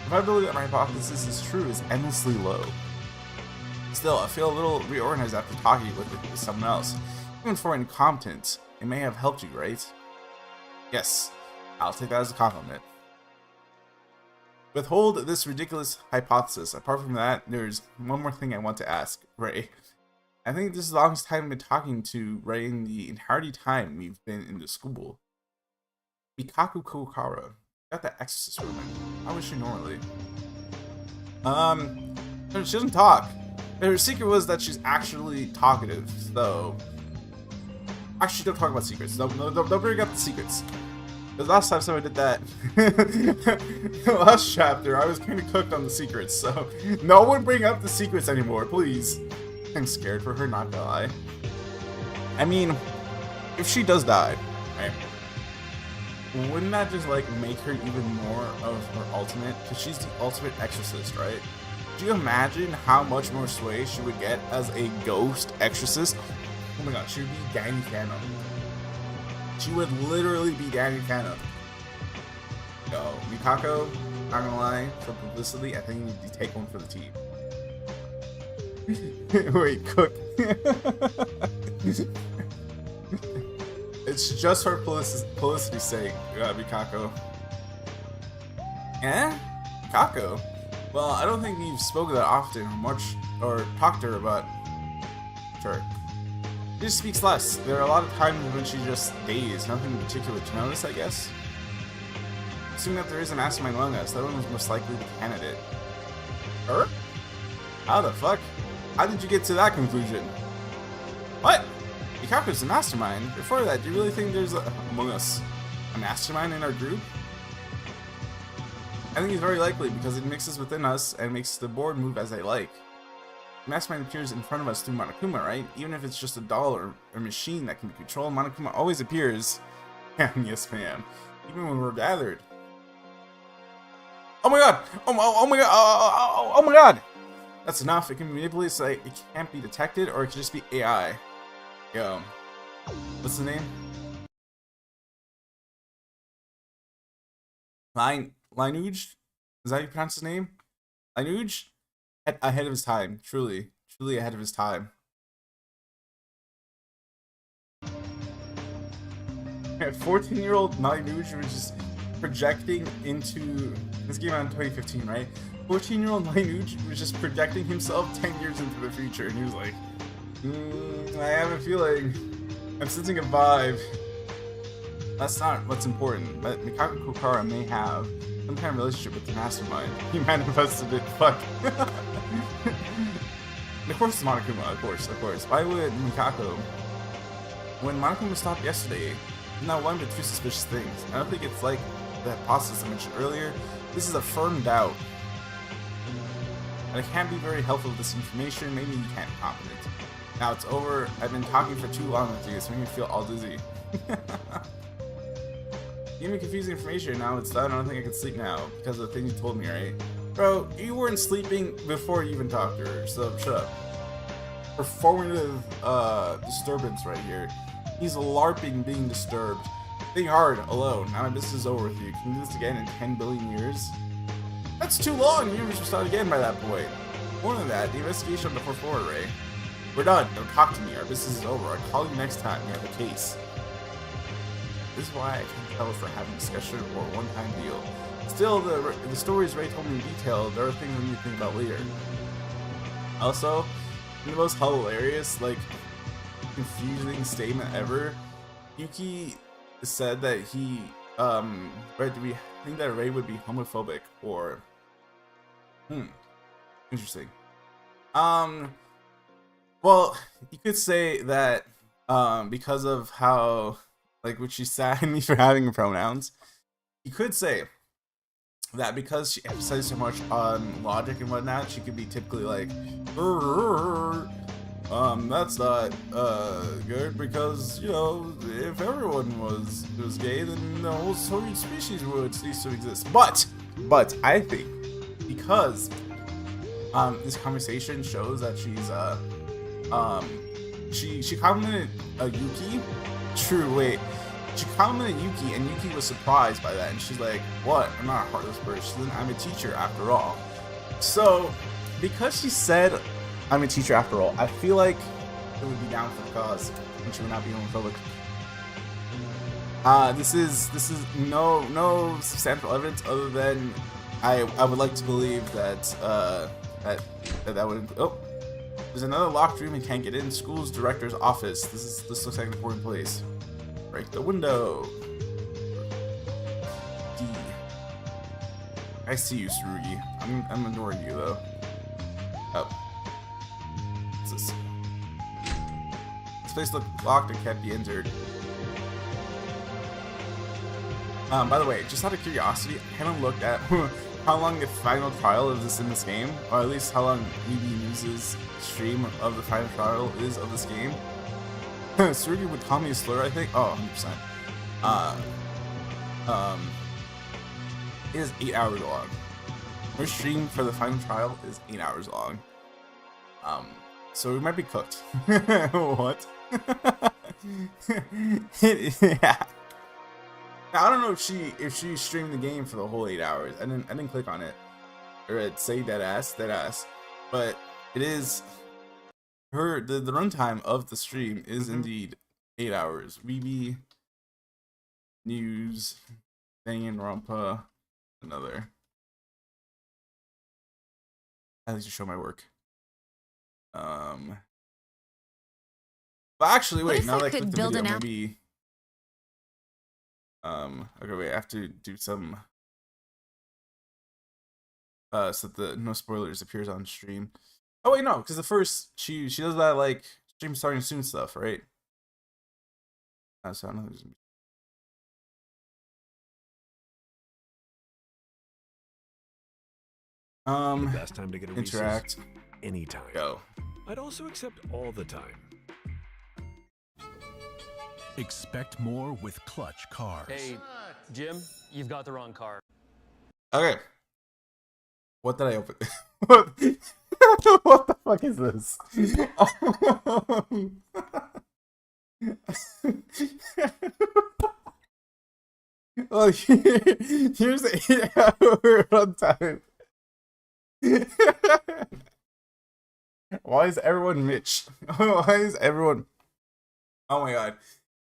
If I believe that my hypothesis is true, is endlessly low. Still, I feel a little reorganized after talking with someone else. Even for incompetence, it may have helped you, right? Yes, I'll take that as a compliment. Withhold this ridiculous hypothesis. Apart from that, there's one more thing I want to ask, Ray. I think this is the longest time I've been talking to Ray in the entirety time we've been in the school. Mikaku Kokara. Got that exorcist woman. How is she normally? She doesn't talk. Her secret was that she's actually talkative, so... Actually, don't talk about secrets. Don't bring up the secrets. Because last time someone did that... last chapter, I was kind of cooked on the secrets, so... No one bring up the secrets anymore, please. I'm scared for her, not gonna lie. I mean, if she does die, right? Wouldn't that just, like, make her even more of her ultimate? Because she's the ultimate exorcist, right? Do you imagine how much more sway she would get as a ghost exorcist? Oh my god, she would be Danny Phantom. She would literally be Danny Phantom. Yo, Mikako, not gonna lie, for publicity, I think you need to take one for the team. Wait, cook. It's just for publicity's sake, Mikako. Eh? Mikako? Well, I don't think we've spoken that often or much, or talked to her about... Sure. She just speaks less. There are a lot of times when she just stays. Nothing in particular to notice, I guess. Assuming that there is a mastermind among us, that one was most likely the candidate. Her? How the fuck? How did you get to that conclusion? What? Mikaku's the mastermind. Before that, do you really think there's among us a mastermind in our group? I think it's very likely because it mixes within us and makes the board move as they like. The mastermind appears in front of us through Monokuma, right? Even if it's just a doll or a machine that can be controlled, Monokuma always appears. Yes, ma'am. Even when we're gathered. Oh my god! Oh my god! Oh my god! That's enough. It can be manipulated so it can't be detected, or it could just be AI. Yo. What's the name? Lineage? Is that how you pronounce his name? Lineage? Ahead of his time. Truly. Truly ahead of his time. 14-year-old Lineage was just projecting into... This came out in 2015, right? 14-year-old Lineage was just projecting himself 10 years into the future, and he was like, I have a feeling. I'm sensing a vibe. That's not what's important, but Mikaku Kokara may have some kind of relationship with the mastermind. He manifested it. Fuck. And of course it's Monokuma, of course. Why would Mikaku? When Monokuma stopped yesterday, not one but two suspicious things. I don't think it's like that process I mentioned earlier. This is a firm doubt. And it can't be very helpful with this information. Maybe you can't be confident. Now it's over. I've been talking for too long with you. It's making me feel all dizzy. You gave me confusing information. Now it's done. I don't think I can sleep now because of the thing you told me, right? Bro, you weren't sleeping before you even talked to her, so shut up. Performative disturbance right here. He's LARPing being disturbed. Think hard, alone. Now my business is over with you. Can you do this again in 10 billion years? That's too long! You should start again by that point. More than that, the investigation of the 4-4 array. We're done. Don't talk to me. Our business is over. I'll call you next time we have a case. This is why I can't tell if we're having a discussion or a one-time deal. Still, the stories Ray told me in detail, there are things we need to think about later. Also, the most hilarious, confusing statement ever, Yuki said that he, think that Ray would be homophobic, or, interesting. Well, you could say that, because of how, which she sad me for having pronouns, you could say that because she emphasized so much on logic and whatnot, she could be typically like, that's not good because, you know, if everyone was gay, then the whole species would cease to exist. But I think because this conversation shows that she complimented Yuki. True, wait. She complimented Yuki, and Yuki was surprised by that, and she's like, what? I'm not a heartless person, I'm a teacher after all. So, because she said, I'm a teacher after all, I feel like it would be down for the cause, and she would not be homophobic. This is no substantial evidence other than I would like to believe that that would, oh, there's another locked room and can't get in. School's director's office. This looks like an important place. Break the window. D. I see you, Tsurugi. I'm ignoring you though. Oh. What's this? This place looked locked and can't be entered. By the way, just out of curiosity, I haven't looked at how long the final trial is in this game, or at least how long EB News' stream of the final trial is of this game. Tsurugi would call me a slur, I think. Oh, 100%. It is 8 hours long. Our stream for the final trial is 8 hours long. So we might be cooked. What? Yeah. Now, I don't know if she streamed the game for the whole 8 hours. I didn't click on it, or it say dead ass, but it is her the runtime of the stream is indeed 8 hours. VB News, Danganronpa, another. I like to show my work. But actually, What wait. if Now I that I could click the build video, an maybe. Okay, wait. I have to do some. So that the no spoilers appears on stream. Oh wait, no, because the first she does that like stream starting soon stuff, right? So I don't know. There's gonna be... The best time to get a interact. Reese's? Anytime. Go. I'd also accept all the time. Expect more with Clutch cars. Hey, Jim, you've got the wrong car. Okay. What did I open? What the fuck is this? Oh, here's the 8-hour runtime. Why is everyone Mitch? Why is everyone? Oh my god!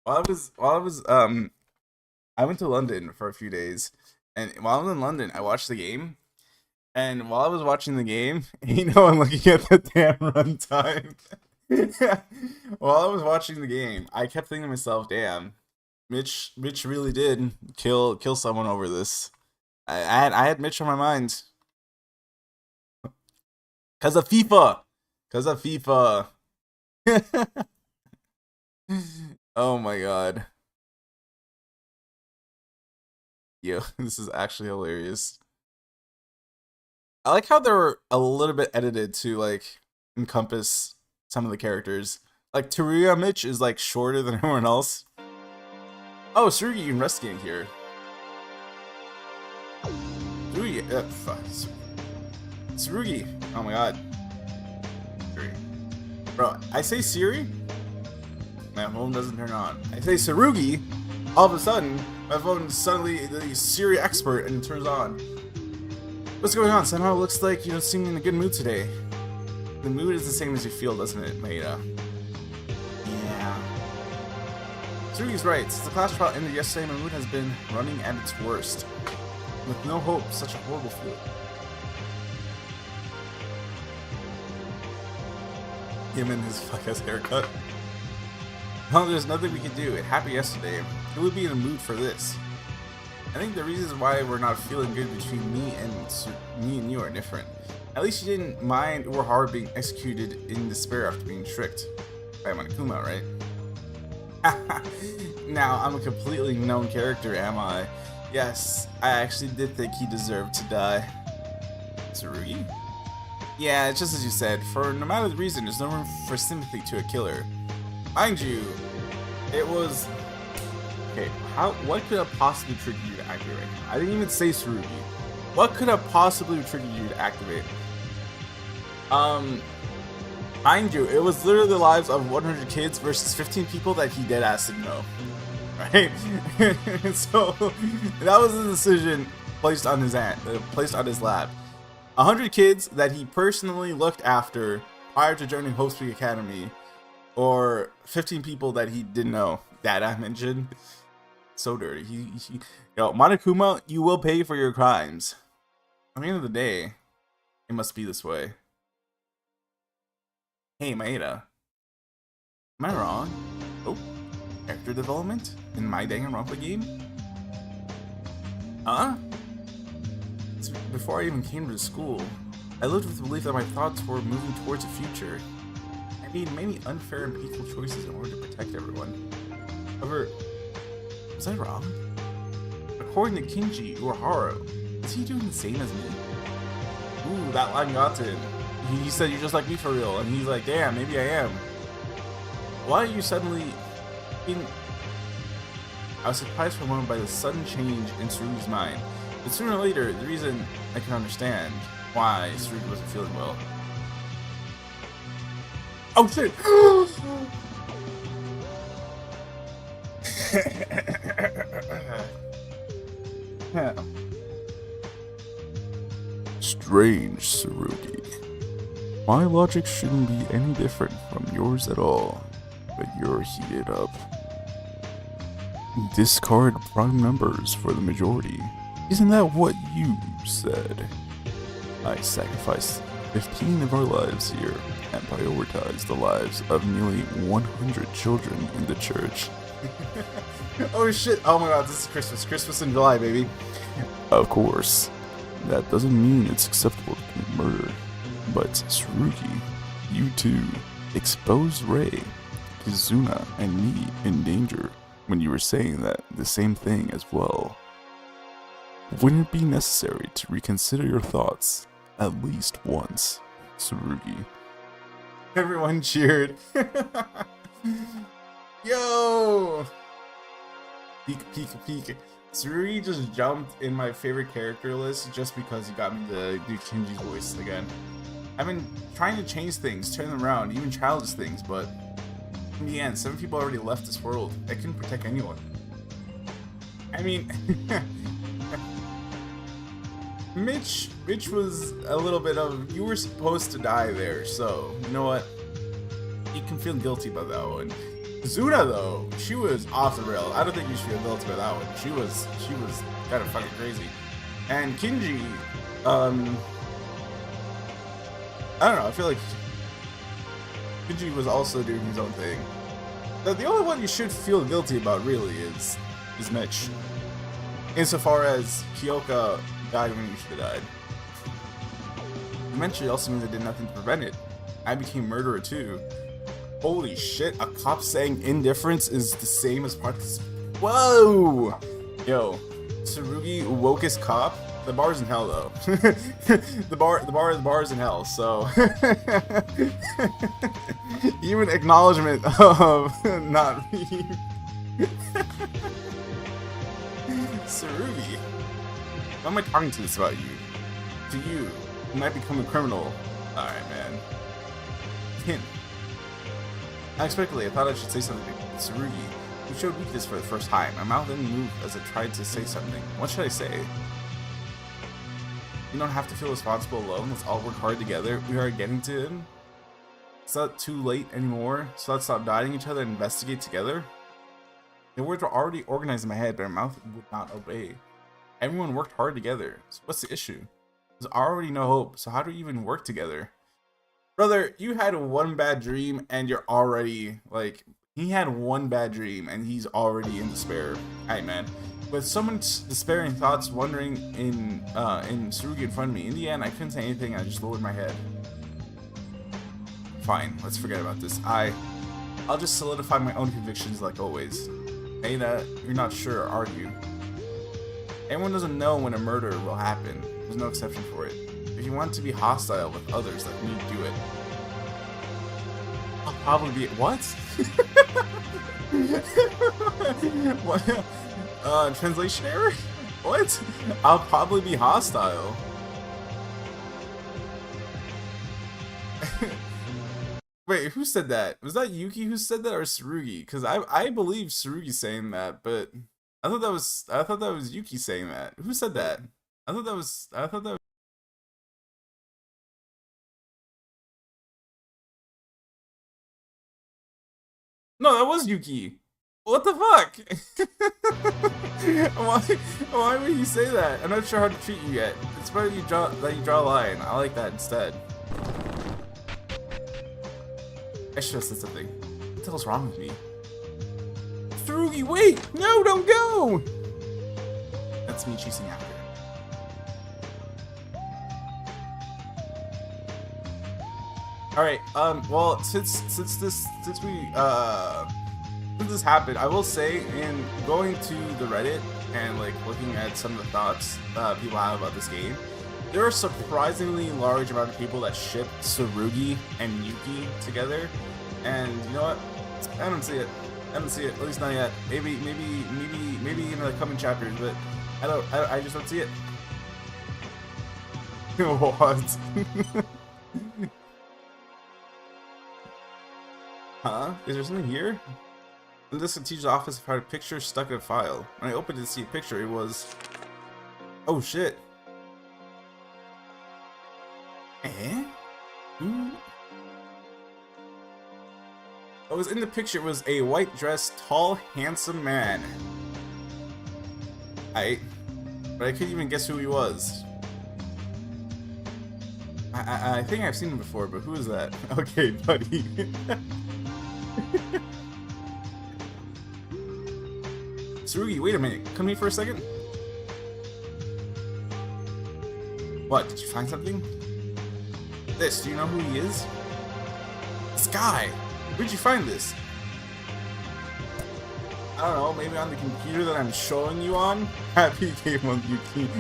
While I was I went to London for a few days, and while I was in London, I watched the game. And while I was watching the game, I'm looking at the damn runtime. While I was watching the game, I kept thinking to myself, "Damn, Mitch really did kill someone over this." I had Mitch on my mind. Cause of FIFA. Oh my god. Yo, this is actually hilarious. I like how they're a little bit edited to like encompass some of the characters. Like Teruya Mitch is like shorter than everyone else. Oh, Tsurugi investigating here. Tsurugi, fuck. Tsurugi. Oh my god. Siri. Bro, I say Siri, my phone doesn't turn on. I say Tsurugi, all of a sudden, my phone suddenly the Siri expert and it turns on. What's going on? Somehow it looks like you don't seem in a good mood today. The mood is the same as you feel, doesn't it, Maeda? Yeah. Tsurugi's right. Since the class trial ended yesterday, my mood has been running at its worst. With no hope, such a horrible fool. Him and his fuck-ass haircut. Well, there's nothing we can do. It happened yesterday. Who would be in the mood for this? I think the reasons why we're not feeling good between me and you are different. At least you didn't mind Urahara being executed in despair after being tricked by Monokuma, right? Now, I'm a completely known character, am I? Yes, I actually did think he deserved to die. Tsurugi? Yeah, it's just as you said. For no matter the reason, there's no room for sympathy to a killer. Mind you, it was... Okay, what could have possibly triggered you to activate right now? I didn't even say Tsurugi. What could have possibly triggered you to activate? Mind you, it was literally the lives of 100 kids versus 15 people that he deadass didn't know. Right? So, that was a decision placed on his lap. 100 kids that he personally looked after prior to joining Hope Speak Academy, or 15 people that he didn't know that I mentioned. So dirty. Yo, Monokuma, you will pay for your crimes. At the end of the day, it must be this way. Hey, Maeda. Am I wrong? Oh, character development in my Danganronpa game? Huh? Before I even came to school, I lived with the belief that my thoughts were moving towards a future. I made many unfair and painful choices in order to protect everyone. However, was I wrong? According to Kinji Urahara, is he doing the same as me? Ooh, that line got to him. He said, "You're just like me for real," and he's like, "Damn, maybe I am." Why are you suddenly... I was surprised for a moment by the sudden change in Tsurugi's mind. But sooner or later, the reason I can understand why Tsurugi wasn't feeling well. Oh shit! Strange, Tsurugi. My logic shouldn't be any different from yours at all, but you're heated up. Discard prime numbers for the majority. Isn't that what you said? I sacrificed 15 of our lives here, and prioritize the lives of nearly 100 children in the church. Oh shit! Oh my god, this is Christmas. Christmas in July, baby. Of course, that doesn't mean it's acceptable to commit murder, but Tsurugi, you too exposed Rei, Kizuna, and me in danger when you were saying that the same thing as well. Wouldn't it be necessary to reconsider your thoughts at least once, Tsurugi? Everyone cheered. Yo! Peek, peek, peek. Tsurugi just jumped in my favorite character list just because he got me to do Shinji's voice again. I've been trying to change things, turn them around, even challenge things, but in the end, 7 people already left this world. I couldn't protect anyone. I mean, Mitch was a little bit of, you were supposed to die there, so you know what? You can feel guilty about that one. Zuna though, she was off the rail. I don't think you should feel guilty about that one. She was kind of fucking crazy. And Kinji, I don't know. I feel like Kinji was also doing his own thing. The only one you should feel guilty about really is Mitch. Insofar as Kyoka died when he should have died. Eventually also means I did nothing to prevent it. I became murderer too. Holy shit, a cop saying indifference is the same as participation. Whoa! Yo, Tsurugi wokest cop? The bar's in hell though. the bar's in hell, so even acknowledgement of not being Tsurugi. Why am I talking to this about you? To you, who might become a criminal. Alright, man. Hint. Unexpectedly, I thought I should say something to Tsurugi, who showed weakness for the first time. My mouth didn't move as I tried to say something. What should I say? You don't have to feel responsible alone. Let's all work hard together. We are getting to him. It's not too late anymore, so let's stop dieting each other and investigate together. The words were already organized in my head, but my mouth would not obey. Everyone worked hard together. So what's the issue? There's already no hope, so how do we even work together? Brother, you had one bad dream and you're already, like, he had one bad dream and he's already in despair. Alright, man. With so much despairing thoughts wandering in Tsurugi in front of me, in the end, I couldn't say anything. I just lowered my head. Fine, let's forget about this. I'll just solidify my own convictions like always. Ada, you're not sure, are you? Everyone doesn't know when a murder will happen. There's no exception for it. If you want to be hostile with others, let me do it. I'll probably be what? What? Translation error? What? I'll probably be hostile. Wait, who said that? Was that Yuki who said that or Tsurugi? Because I believe Tsurugi's saying that, but I thought that was Yuki saying that. Who said that? I thought that was No, that was Yuki. What the fuck? why would you say that? I'm not sure how to treat you yet. It's better you draw a line. I like that instead. I should have said something. What the hell's wrong with me? Tsurugi, wait! No, don't go! That's me chasing after. Alright, well, since this happened, I will say, in going to the Reddit and, like, looking at some of the thoughts people have about this game, there are a surprisingly large amount of people that ship Tsurugi and Yuki together, and you know what? I don't see it. At least not yet. Maybe in the coming chapters, but I just don't see it. What? Huh? Is there something here? In this teacher's office, I found a picture stuck in a file. When I opened it to see a picture, it was... Oh shit. Eh? Who? What was in the picture was a white dress, tall, handsome man. But I couldn't even guess who he was. I think I've seen him before, but who is that? Okay, buddy. Tsurugi, wait a minute. Come here for a second. What? Did you find something? This, do you know who he is? This guy! Where'd you find this? I don't know, maybe on the computer that I'm showing you on? Happy Game on YouTube.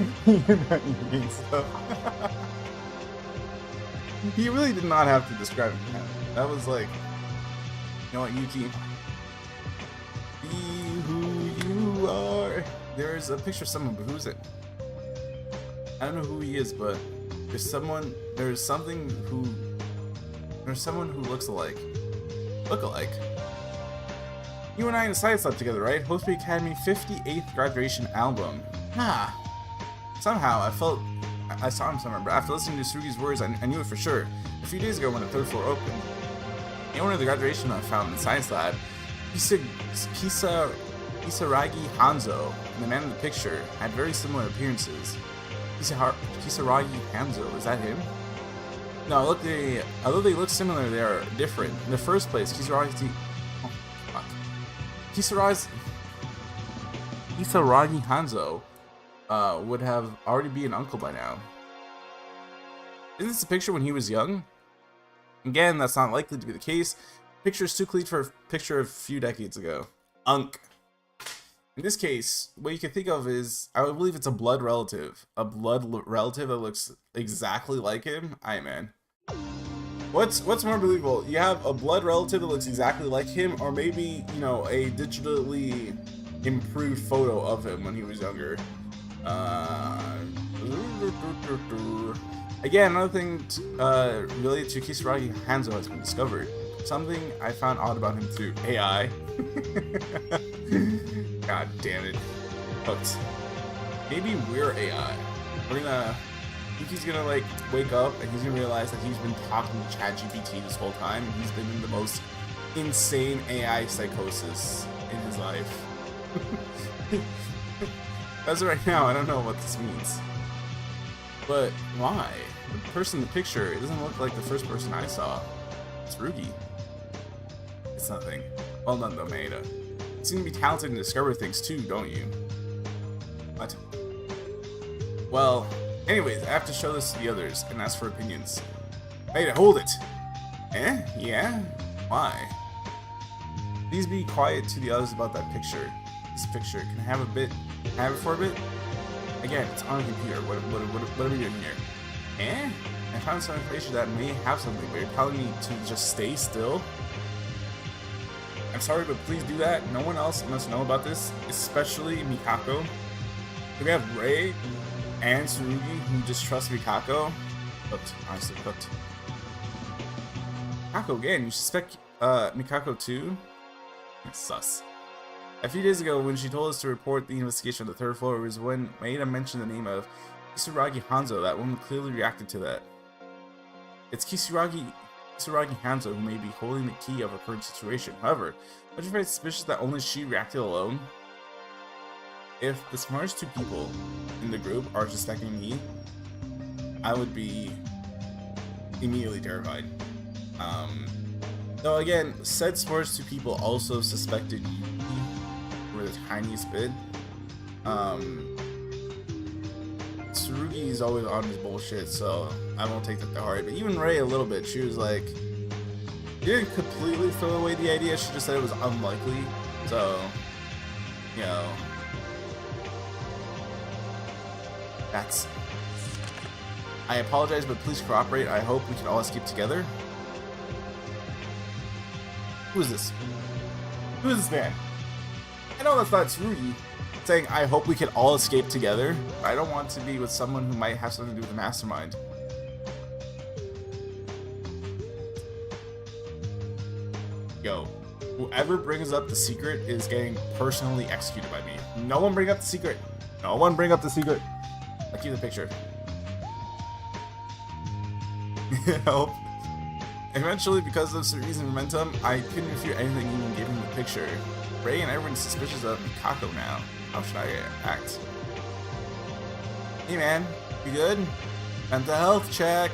Stuff. He really did not have to describe it. That was like, you know what, Yuki? Be who you are. There's a picture of someone, but who's it? I don't know who he is, but there's someone who looks alike. Look alike. You and I in Science Lab together, right? Hope Academy 58th graduation album. Ah. Somehow, I saw him somewhere, but after listening to Tsurugi's words, I knew it for sure. A few days ago when the third floor opened, the owner of the graduation I found in the Science Lab, Kisaragi Hanzo, and the man in the picture, had very similar appearances. Kisaragi Hanzo, is that him? No, look, although they look similar, they are different. In the first place, Kisaragi Hanzo would have already be an uncle by now. Isn't this a picture when he was young? Again, that's not likely to be the case. Picture is too clean for a picture of a few decades ago. Unk. In this case, what you can think of is, I believe it's a blood relative. A blood relative that looks exactly like him? Aye, man. What's more believable? You have a blood relative that looks exactly like him, or maybe, you know, a digitally improved photo of him when he was younger. Again, another thing related to Kisaragi Hanzo has been discovered. Something I found odd about him too. AI. God damn it. Hooked. Maybe we're AI. Yuki's gonna like wake up and he's gonna realize that he's been talking to ChatGPT this whole time and he's been in the most insane AI psychosis in his life. As of right now, I don't know what this means. But why? The person in the picture, it doesn't look like the first person I saw. It's Rugi. It's nothing. Well done though, Maeda. You seem to be talented and discover things too, don't you? What? Well, anyways, I have to show this to the others and ask for opinions. Maeda, hold it! Eh? Yeah? Why? Please be quiet to the others about that picture. This picture. Can I have it for a bit? Again, it's on a computer. What are we doing here? Eh? I found some information that may have something, but you're telling me to just stay still? I'm sorry, but please do that. No one else must know about this, especially Mikako. We have Rei and Tsurugi who distrust Mikako. Cooked. Honestly cooked. Mikako again. You suspect Mikako too? It's sus. A few days ago, when she told us to report the investigation on the third floor, was when Maeda mentioned the name of Kisaragi Hanzo. That woman clearly reacted to that. It's Kisaragi Hanzo who may be holding the key of her current situation. However, don't you find it suspicious that only she reacted alone? If the smartest two people in the group are suspecting me, I would be immediately terrified. Though again, said smartest two people also suspected Yuki for the tiniest bit. Tsurugi is always on his bullshit, so I won't take that to heart. But even Rei a little bit, she was like, she didn't completely throw away the idea, she just said it was unlikely. So, you know, that's... I apologize, but please cooperate. I hope we can all escape together. Who is this? Who is this man? I know that's not Tsurugi saying, I hope we can all escape together. I don't want to be with someone who might have something to do with the mastermind. Yo, whoever brings up the secret is getting personally executed by me. No one bring up the secret. No one bring up the secret. I'll keep the picture. Help. Eventually, because of Tsurugi's momentum, I couldn't refute anything even gave him the picture. Rei and everyone's suspicious of Mikako now. How should I act? Hey man, you good? Mental health check.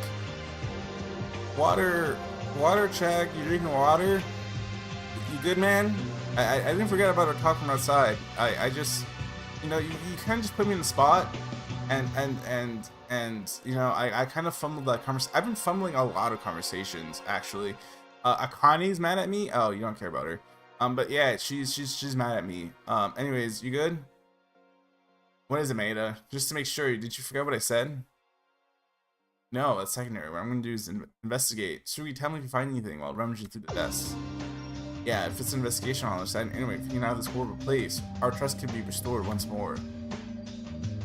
Water check. You drinking water? You good, man? I didn't forget about our talk from outside. I just, you know, you kind of just put me in the spot, and you know, I kind of fumbled that conversation. I've been fumbling a lot of conversations actually. Akane's mad at me. Oh, you don't care about her. But yeah, she's mad at me. Anyways, you good? What is it, Maeda? Just to make sure, did you forget what I said? No, that's secondary. What I'm gonna do is investigate. Tsurugi, tell me if you find anything while rummaging through the desks. Yeah, if it's an investigation on our side. Anyway, if you can have this horrible place, our trust can be restored once more.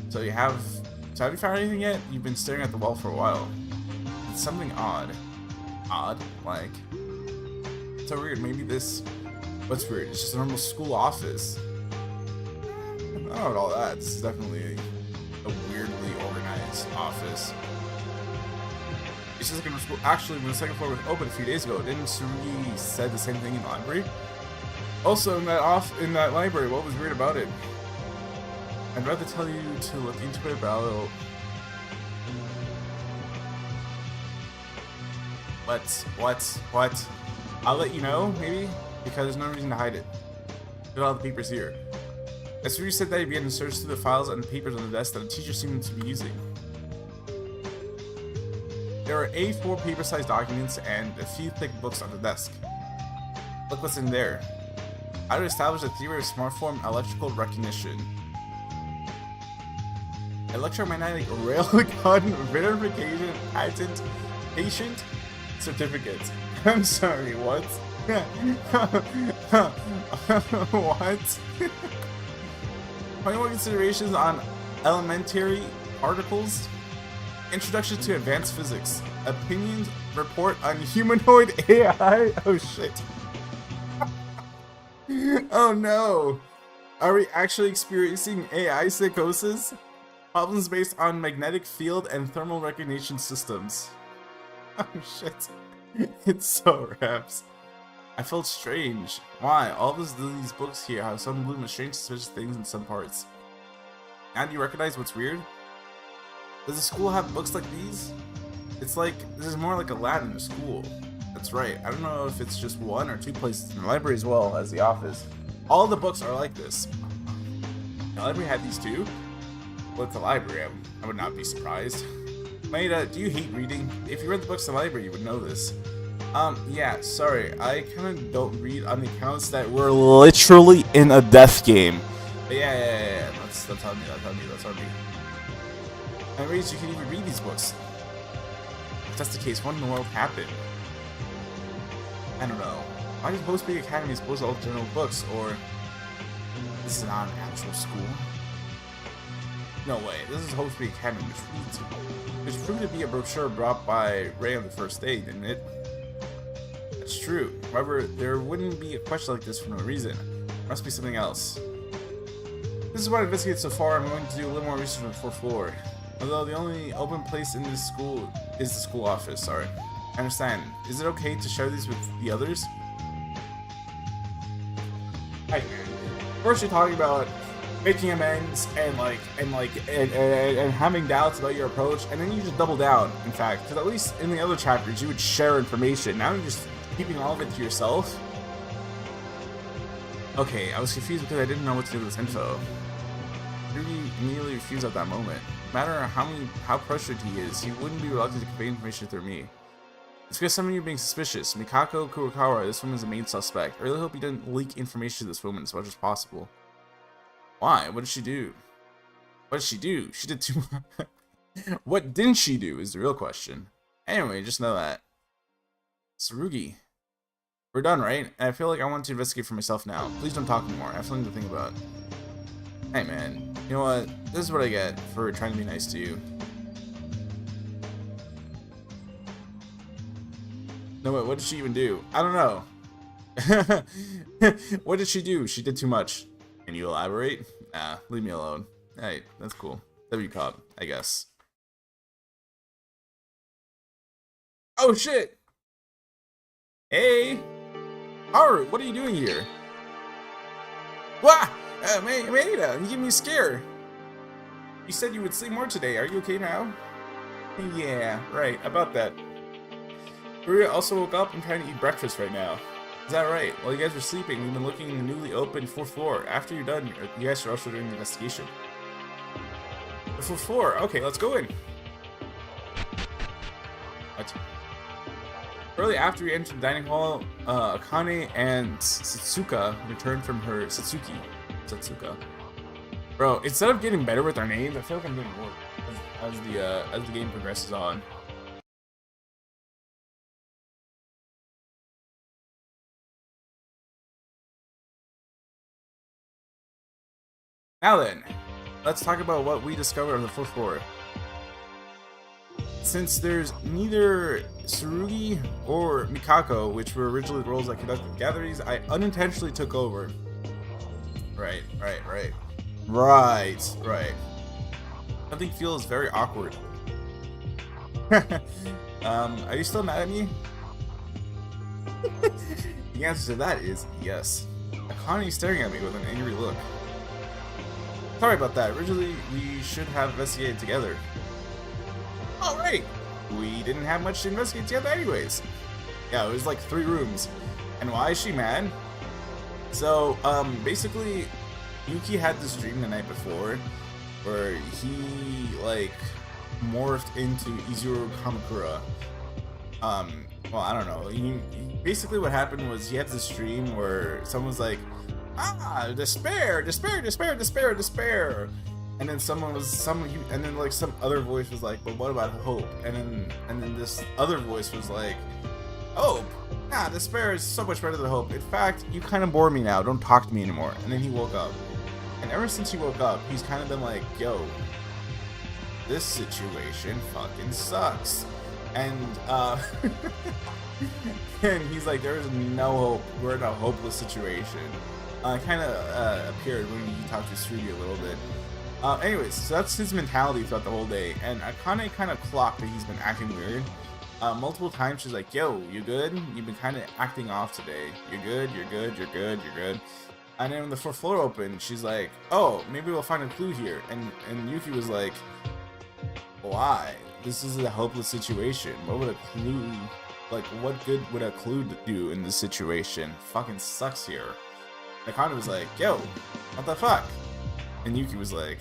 So have you found anything yet? You've been staring at the wall for a while. It's something odd. Odd? Like, it's so weird. Maybe this, what's weird? It's just a normal school office. I don't know about all that. This is definitely a weirdly organized office. It's just like a school. Actually, when the second floor was open a few days ago, didn't Tsurugi said the same thing in the library? Also, in that library, what was weird about it? I'd rather tell you to look into it, but What? I'll let you know, maybe? Because there's no reason to hide it. Look at all the papers here. As Tsurugi said that he began to search through the files and the papers on the desk that the teacher seemed to be using. There are A4 paper-sized documents and a few thick books on the desk. Look what's in there. How to establish a theory of smartphone electrical recognition. Electromagnetic railgun verification patient certificate. I'm sorry, what? What? 21 considerations on elementary particles. Introduction to advanced physics. Opinions report on humanoid AI. Oh shit. Oh no. Are we actually experiencing AI psychosis? Problems based on magnetic field and thermal recognition systems. Oh shit. It's so raps. I felt strange. Why? All these books here have some bloom of strange suspicious things in some parts. Now do you recognize what's weird? Does the school have books like these? It's like, this is more like a lab in a school. That's right. I don't know if it's just one or two places in the library as well as the office. All the books are like this. The library had these too? Well, it's a library. I would not be surprised. Maeda, do you hate reading? If you read the books in the library, you would know this. Yeah, sorry. I kind of don't read on the accounts that we're literally in a death game. But yeah. That's on me. Anyways, you can even read these books. If that's the case, what in the world happened? I don't know. Why does Host Big Academy expose all general books, or this is not an actual school? No way, this is Host Big Academy, which proved to be a brochure brought by Ray on the first day, didn't it? That's true. However, there wouldn't be a question like this for no reason. There must be something else. This is what I've investigated so far. I'm going to do a little more research on the 4th floor. Although the only open place in this school is the school office, sorry. I understand. Is it okay to share these with the others? Hey, first you're talking about making amends and having doubts about your approach, and then you just double down, in fact. Because at least in the other chapters you would share information. Now you're just keeping all of it to yourself. Okay, I was confused because I didn't know what to do with this info. Ruby immediately refused at that moment. No matter how pressured he is, he wouldn't be reluctant to convey information through me. It's because some of you are being suspicious. Mikako Kurokawa, this woman's the main suspect. I really hope you didn't leak information to this woman as much as possible. Why? What did she do? What did she do? She did too much. What didn't she do is the real question. Anyway, just know that. Tsurugi. We're done, right? And I feel like I want to investigate for myself now. Please don't talk anymore. I have something to think about. Hey man, you know what? This is what I get for trying to be nice to you. No, wait, what did she even do? I don't know. What did she do? She did too much. Can you elaborate? Nah, leave me alone. Hey, that's cool. W cop, I guess. Oh shit! Hey! Haru, what are you doing here? Wah! Maeda, you gave me a scare. You said you would sleep more today. Are you okay now? Yeah, right, about that. Furuya also woke up and trying to eat breakfast right now. Is that right? While you guys were sleeping, we've been looking in the newly opened 4th floor. After you're done, you guys are also doing the investigation. The 4th floor. Okay, let's go in. What? Early after we entered the dining hall, Akane and Satsuka returned from her Satsuka. Bro, instead of getting better with our names, I feel like I'm getting worse as the game progresses on. Now then, let's talk about what we discovered on the 4th floor. Since there's neither Tsurugi or Mikako, which were originally the roles that conducted gatherings, I unintentionally took over. Right. Something feels very awkward. Are you still mad at me? The answer to that is yes. Akane is staring at me with an angry look. Sorry about that. Originally, we should have investigated together. Alright! We didn't have much to investigate together anyways. Yeah, it was like 3 rooms. And why is she mad? So, basically, Yuki had this dream the night before where he, like, morphed into Izuru Kamakura. Well, I don't know. Basically what happened was he had this dream where someone's like, despair. And then and then like some other voice was like, but what about hope? And then this other voice was like, hope? Nah, despair is so much better than hope. In fact, you kind of bore me now. Don't talk to me anymore. And then he woke up. And ever since he woke up, he's kind of been like, yo, this situation fucking sucks. And and he's like, there is no hope. We're in a hopeless situation. Kind of appeared when he talked to Tsurugi a little bit. Anyways, so that's his mentality throughout the whole day. And Akane kind of clocked that he's been acting weird. Multiple times she's like, yo, you good? You've been kind of acting off today. You're good. And then when the 4th floor opened, she's like, oh, maybe we'll find a clue here. And Yuki was like, why? This is a hopeless situation. What would a clue, like, what good would a clue do in this situation? Fucking sucks here. Akane was like, yo, what the fuck? And Yuki was like,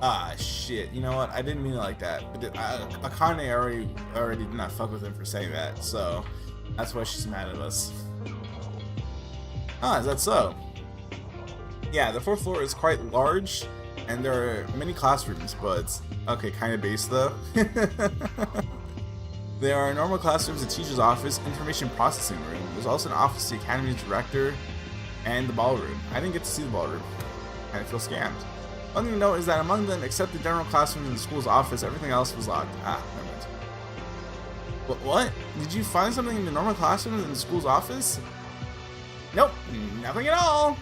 ah, shit, you know what? I didn't mean it like that. But Akane already did not fuck with him for saying that, so that's why she's mad at us. Ah, is that so? Yeah, the 4th floor is quite large, and there are many classrooms, but okay, kind of base though. There are normal classrooms, a teacher's office, information processing room. There's also an office of the academy's director, and the ballroom. I didn't get to see the ballroom. I feel scammed. One thing to note is that among them, except the general classrooms in the school's office, everything else was locked. Ah, never mind. But what? Did you find something in the normal classrooms in the school's office? Nope, nothing at all.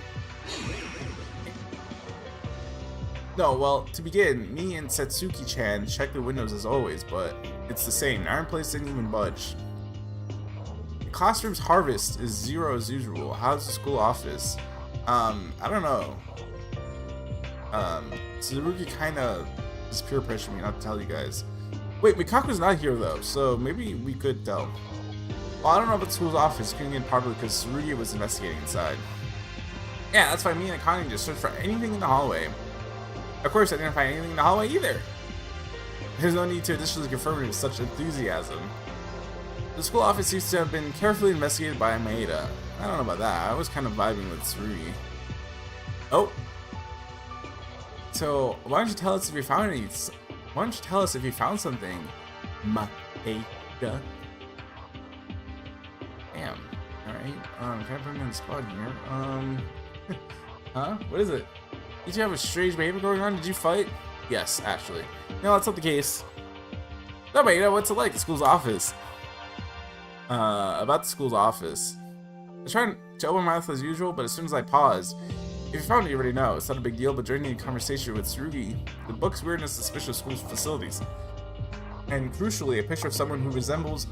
No, well, to begin, me and Satsuki-chan checked the windows as always, but it's the same. Iron Place didn't even budge. The classroom's harvest is 0 as usual. How's the school office? I don't know. Tsurugi kind of just peer pressure me not to tell you guys. Wait, Mikako's not here though, so maybe we could tell. Well, I don't know about the school's office. Couldn't get probably because Tsurugi was investigating inside. Yeah, that's why me and Akane just searched for anything in the hallway. Of course, I didn't find anything in the hallway either. There's no need to additionally confirm it with such enthusiasm. The school office seems to have been carefully investigated by Maeda. I don't know about that. I was kind of vibing with Tsurugi. Oh. So, why don't you tell us if you found any? Why don't you tell us if you found something, Maeda? Damn. Alright. Can I put me on the spot here? Huh? What is it? Did you have a strange behavior going on? Did you fight? Yes, actually. No, that's not the case. No, Maeda, what's it like? The school's office. About the school's office. I was trying to open my mouth as usual, but as soon as I paused, if you found it, you already know. It's not a big deal, but during the conversation with Tsurugi, the book's weirdness suspicious school facilities. And crucially, a picture of someone who resembles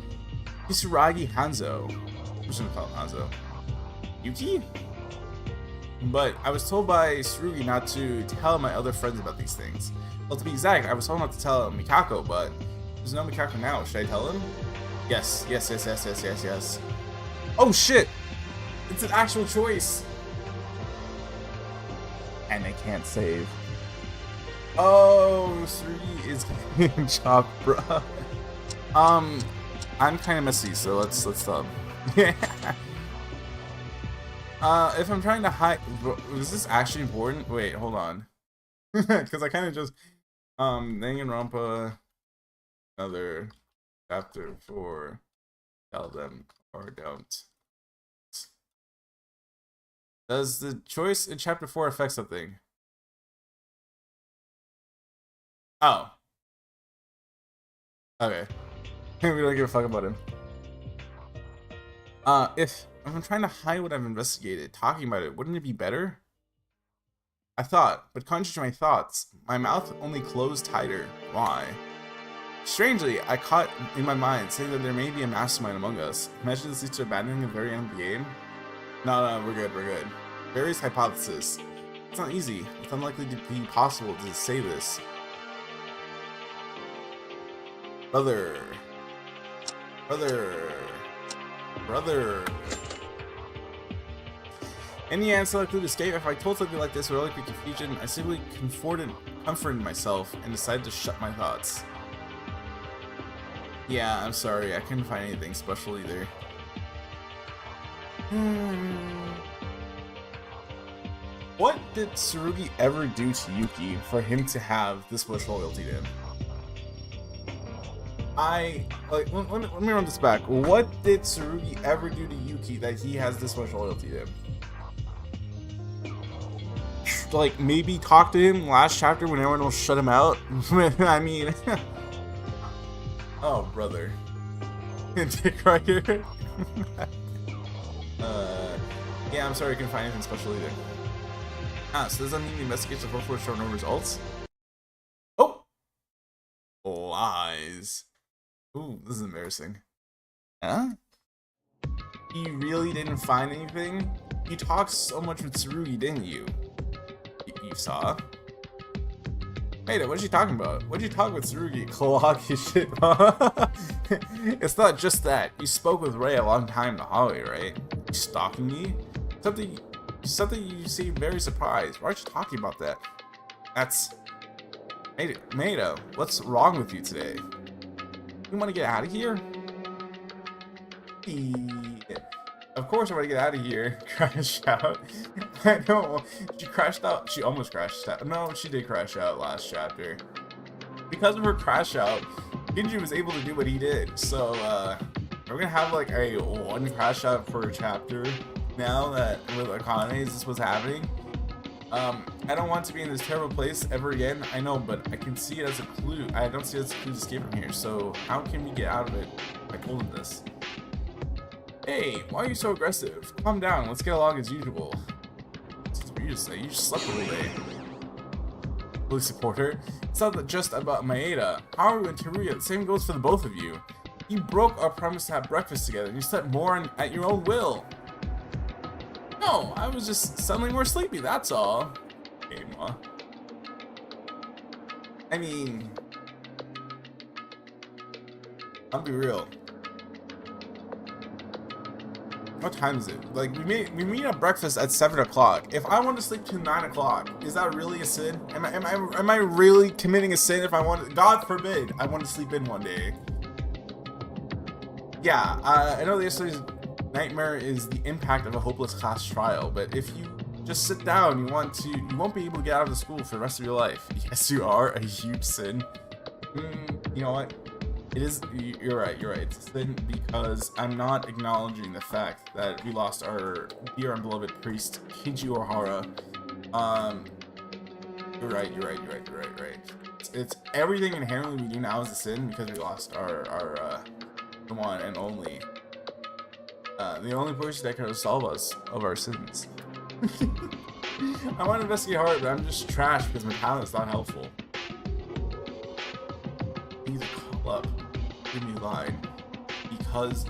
Hisuragi Hanzo. I'm just gonna call him Hanzo. Yuki? But I was told by Tsurugi not to tell my other friends about these things. Well, to be exact, I was told not to tell Mikako, but there's no Mikako now. Should I tell him? Yes, yes, yes, yes, yes, yes, yes. Oh shit! It's an actual choice. And they can't save. Oh, Tsurugi is getting chopped, bro. I'm kind of messy, so let's stop. Yeah. If I'm trying to hide, is this actually important? Wait, hold on. Because I kind of just, Danganronpa, another chapter 4, tell them or don't. Does the choice in chapter 4 affect something? Oh. Okay. We don't give a fuck about him. If I'm trying to hide what I've investigated, talking about it, wouldn't it be better? I thought, but contrary to my thoughts, my mouth only closed tighter. Why? Strangely, I caught in my mind saying that there may be a mastermind among us. Imagine this leads to abandoning the very end of the game. No, we're good, we're good. Various hypotheses. It's not easy. It's unlikely to be possible to say this. Brother. Any answer could escape. If I told something like this would only be confusion, I simply comforted myself and decided to shut my thoughts. Yeah, I'm sorry, I couldn't find anything special either. What did Tsurugi ever do to Yuki for him to have this much loyalty to him? Let me run this back. What did Tsurugi ever do to Yuki that he has this much loyalty to him? Like, maybe talk to him last chapter when everyone will shut him out? I mean... oh, brother. Dick Rider. Yeah, I'm sorry I couldn't find anything special either. Ah, so does that mean the investigation of 4 showed no results? Oh! Lies. Ooh, this is embarrassing. Huh? You really didn't find anything? You talked so much with Tsurugi, didn't you? You saw? Hey, what are you talking about? What did you talk with Tsurugi? Clock his shit. It's not just that. You spoke with Ray a long time in the hallway, right? You stalking me? Something you seem very surprised. Why aren't you talking about that? That's... Maeda, what's wrong with you today? You want to get out of here? Yeah. Of course I want to get out of here. Crash out. I know. She crashed out. She almost crashed out. No, she did crash out last chapter. Because of her crash out, Genji was able to do what he did. So, we're gonna have like a 1 crash out per chapter now that with Akane this was happening. I don't want to be in this terrible place ever again. I know, but I can see it as a clue. I don't see it as a clue to escape from here. So how can we get out of it? I told him this. Hey, why are you so aggressive? Calm down. Let's get along as usual. It's weird to say. You just slept all day. Fully support her. It's not just about Maeda. Haru and Teruya, the same goes for the both of you. You broke our promise to have breakfast together, and you slept more at your own will. No, I was just suddenly more sleepy, that's all. Okay, Ma. I mean... I'll be real. What time is it? Like, we meet at breakfast at 7 o'clock. If I want to sleep till 9 o'clock, is that really a sin? Am I really committing a sin if I want... God forbid I want to sleep in one day. Yeah, I know yesterday's nightmare is the impact of a hopeless class trial, but if you just sit down, you won't be able to get out of the school for the rest of your life. Yes, you are. A huge sin. You know what? It is. You're right. It's a sin because I'm not acknowledging the fact that we lost our dear and beloved priest, Keiichi Ohara. You're right. It's everything inherently we do now is a sin because we lost our the one and only. The only person that can absolve us of our sins. I want to investigate hard, but I'm just trash because my talent's not helpful. Need to call up, give me a line, because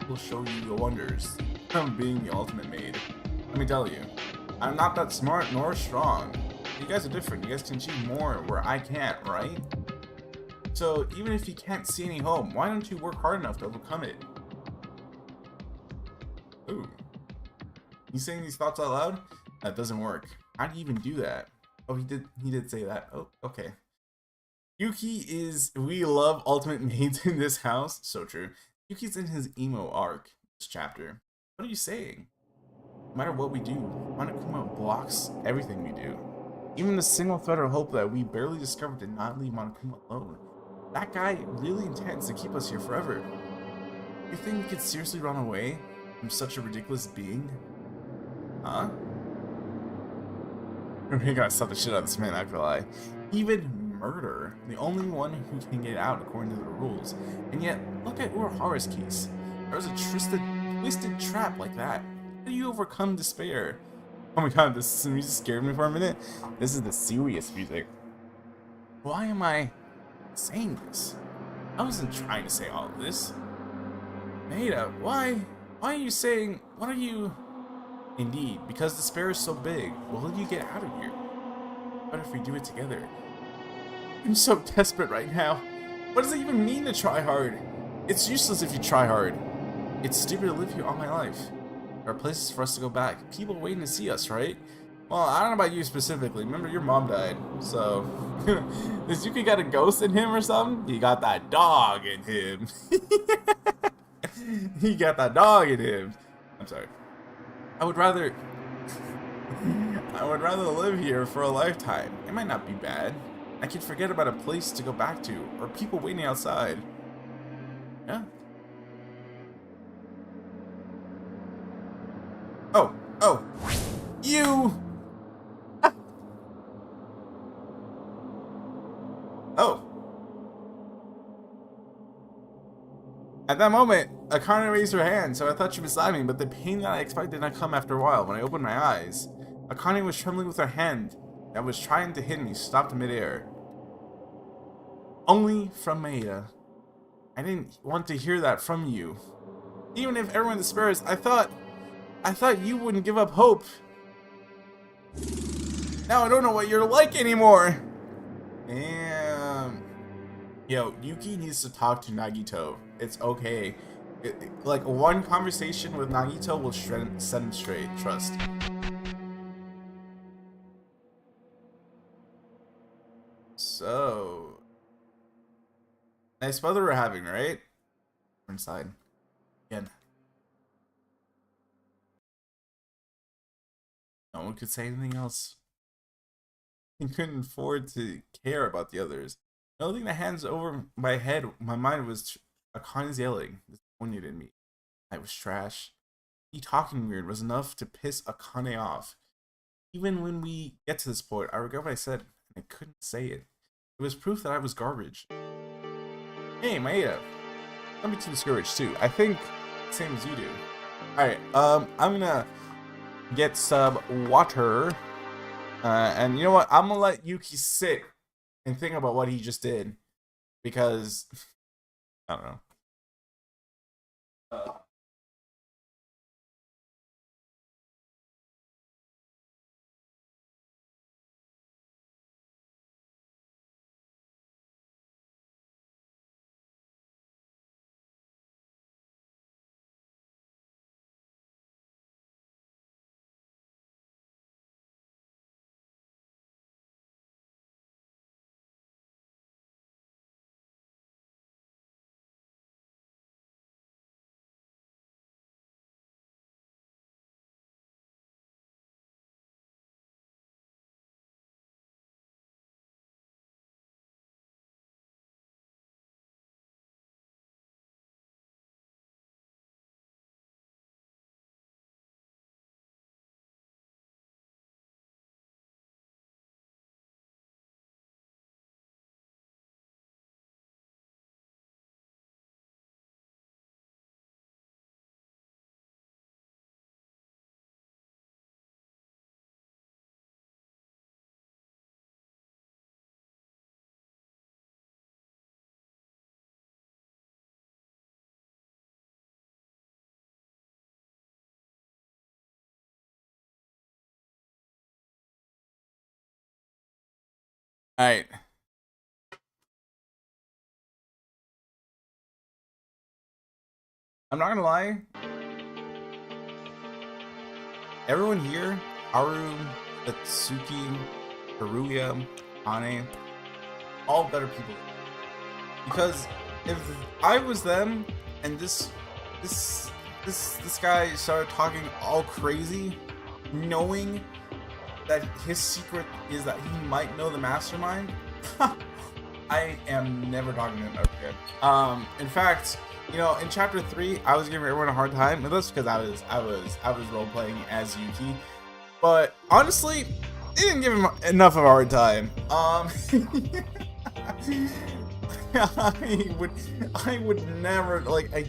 we'll show you the wonders of being the ultimate maid. Let me tell you, I'm not that smart nor strong. You guys are different. You guys can achieve more where I can't, right? So even if you can't see any hope, why don't you work hard enough to overcome it? Ooh. You saying these thoughts out loud? That doesn't work. How do you even do that? Oh, he did say that. Oh, okay. Yuki is, we love ultimate maids in this house. So true. Yuki's in his emo arc, this chapter. What are you saying? No matter what we do, Monokuma blocks everything we do. Even the single thread of hope that we barely discovered did not leave Monokuma alone. That guy really intends to keep us here forever. You think we could seriously run away from such a ridiculous being? Huh? We gotta stop the shit out of this man, not gonna lie. Even murder, the only one who can get out according to the rules. And yet, look at Urahara's case. There was a twisted trap like that. How do you overcome despair? Oh my god, this music scared me for a minute. This is the serious music. Why am I saying this? I wasn't trying to say all of this. Maeda, why are you saying, what are you... Indeed, because despair is so big, will you get out of here? What if we do it together? I'm so desperate right now. What does it even mean to try hard? It's useless if you try hard. It's stupid to live here all my life. There are places for us to go back. People waiting to see us, right? Well, I don't know about you specifically. Remember, your mom died. So, does Yuki got a ghost in him or something? He got that dog in him. He got that dog in him. I'm sorry. I would rather live here for a lifetime. It might not be bad. I can forget about a place to go back to, or people waiting outside. Yeah. Oh, you. Oh. At that moment, Akane raised her hand, so I thought she was beside me, but the pain that I expected did not come after a while. When I opened my eyes, Akane was trembling with her hand that was trying to hit me, stopped midair. Only from Maeda. I didn't want to hear that from you. Even if everyone despairs, I thought you wouldn't give up hope. Now I don't know what you're like anymore. Damn. Yo, Yuki needs to talk to Nagito. It's okay. Like, one conversation with Nagito will set him straight. Trust. So... nice weather we're having, right? Inside. Again. No one could say anything else. He couldn't afford to care about the others. The only thing that hands over my head, my mind was Akane's yelling. Disappointed in me. I was trash. He talking weird was enough to piss Akane off. Even when we get to this point, I regret what I said, and I couldn't say it. It was proof that I was garbage. Hey, Maeda. Don't be too discouraged too. I think same as you do. Alright, I'm gonna get some water. And you know what? I'm gonna let Yuki sit and think about what he just did. Because I don't know. Alright. I'm not gonna lie. Everyone here, Haru, Atsuki, Haruya, Ane, all better people. Because if I was them and this guy started talking all crazy, knowing that his secret is that he might know the mastermind, I am never talking to him ever again. In fact, you know, in chapter 3, I was giving everyone a hard time, and that's because I was role playing as Yuki. But honestly, they didn't give him enough of a hard time. I would never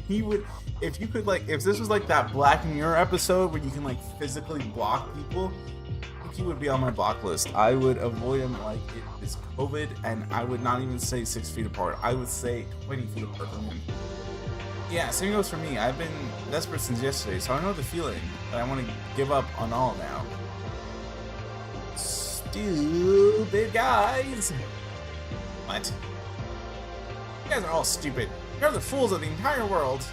he would, if you could if this was like that Black Mirror episode where you can like physically block people, he would be on my block list. I would avoid him like it is COVID, and I would not even say 6 feet apart. I would say 20 feet apart from him. Yeah, same goes for me. I've been desperate since yesterday, so I know the feeling that I want to give up on all now. Stupid guys. What? You guys are all stupid. You're the fools of the entire world.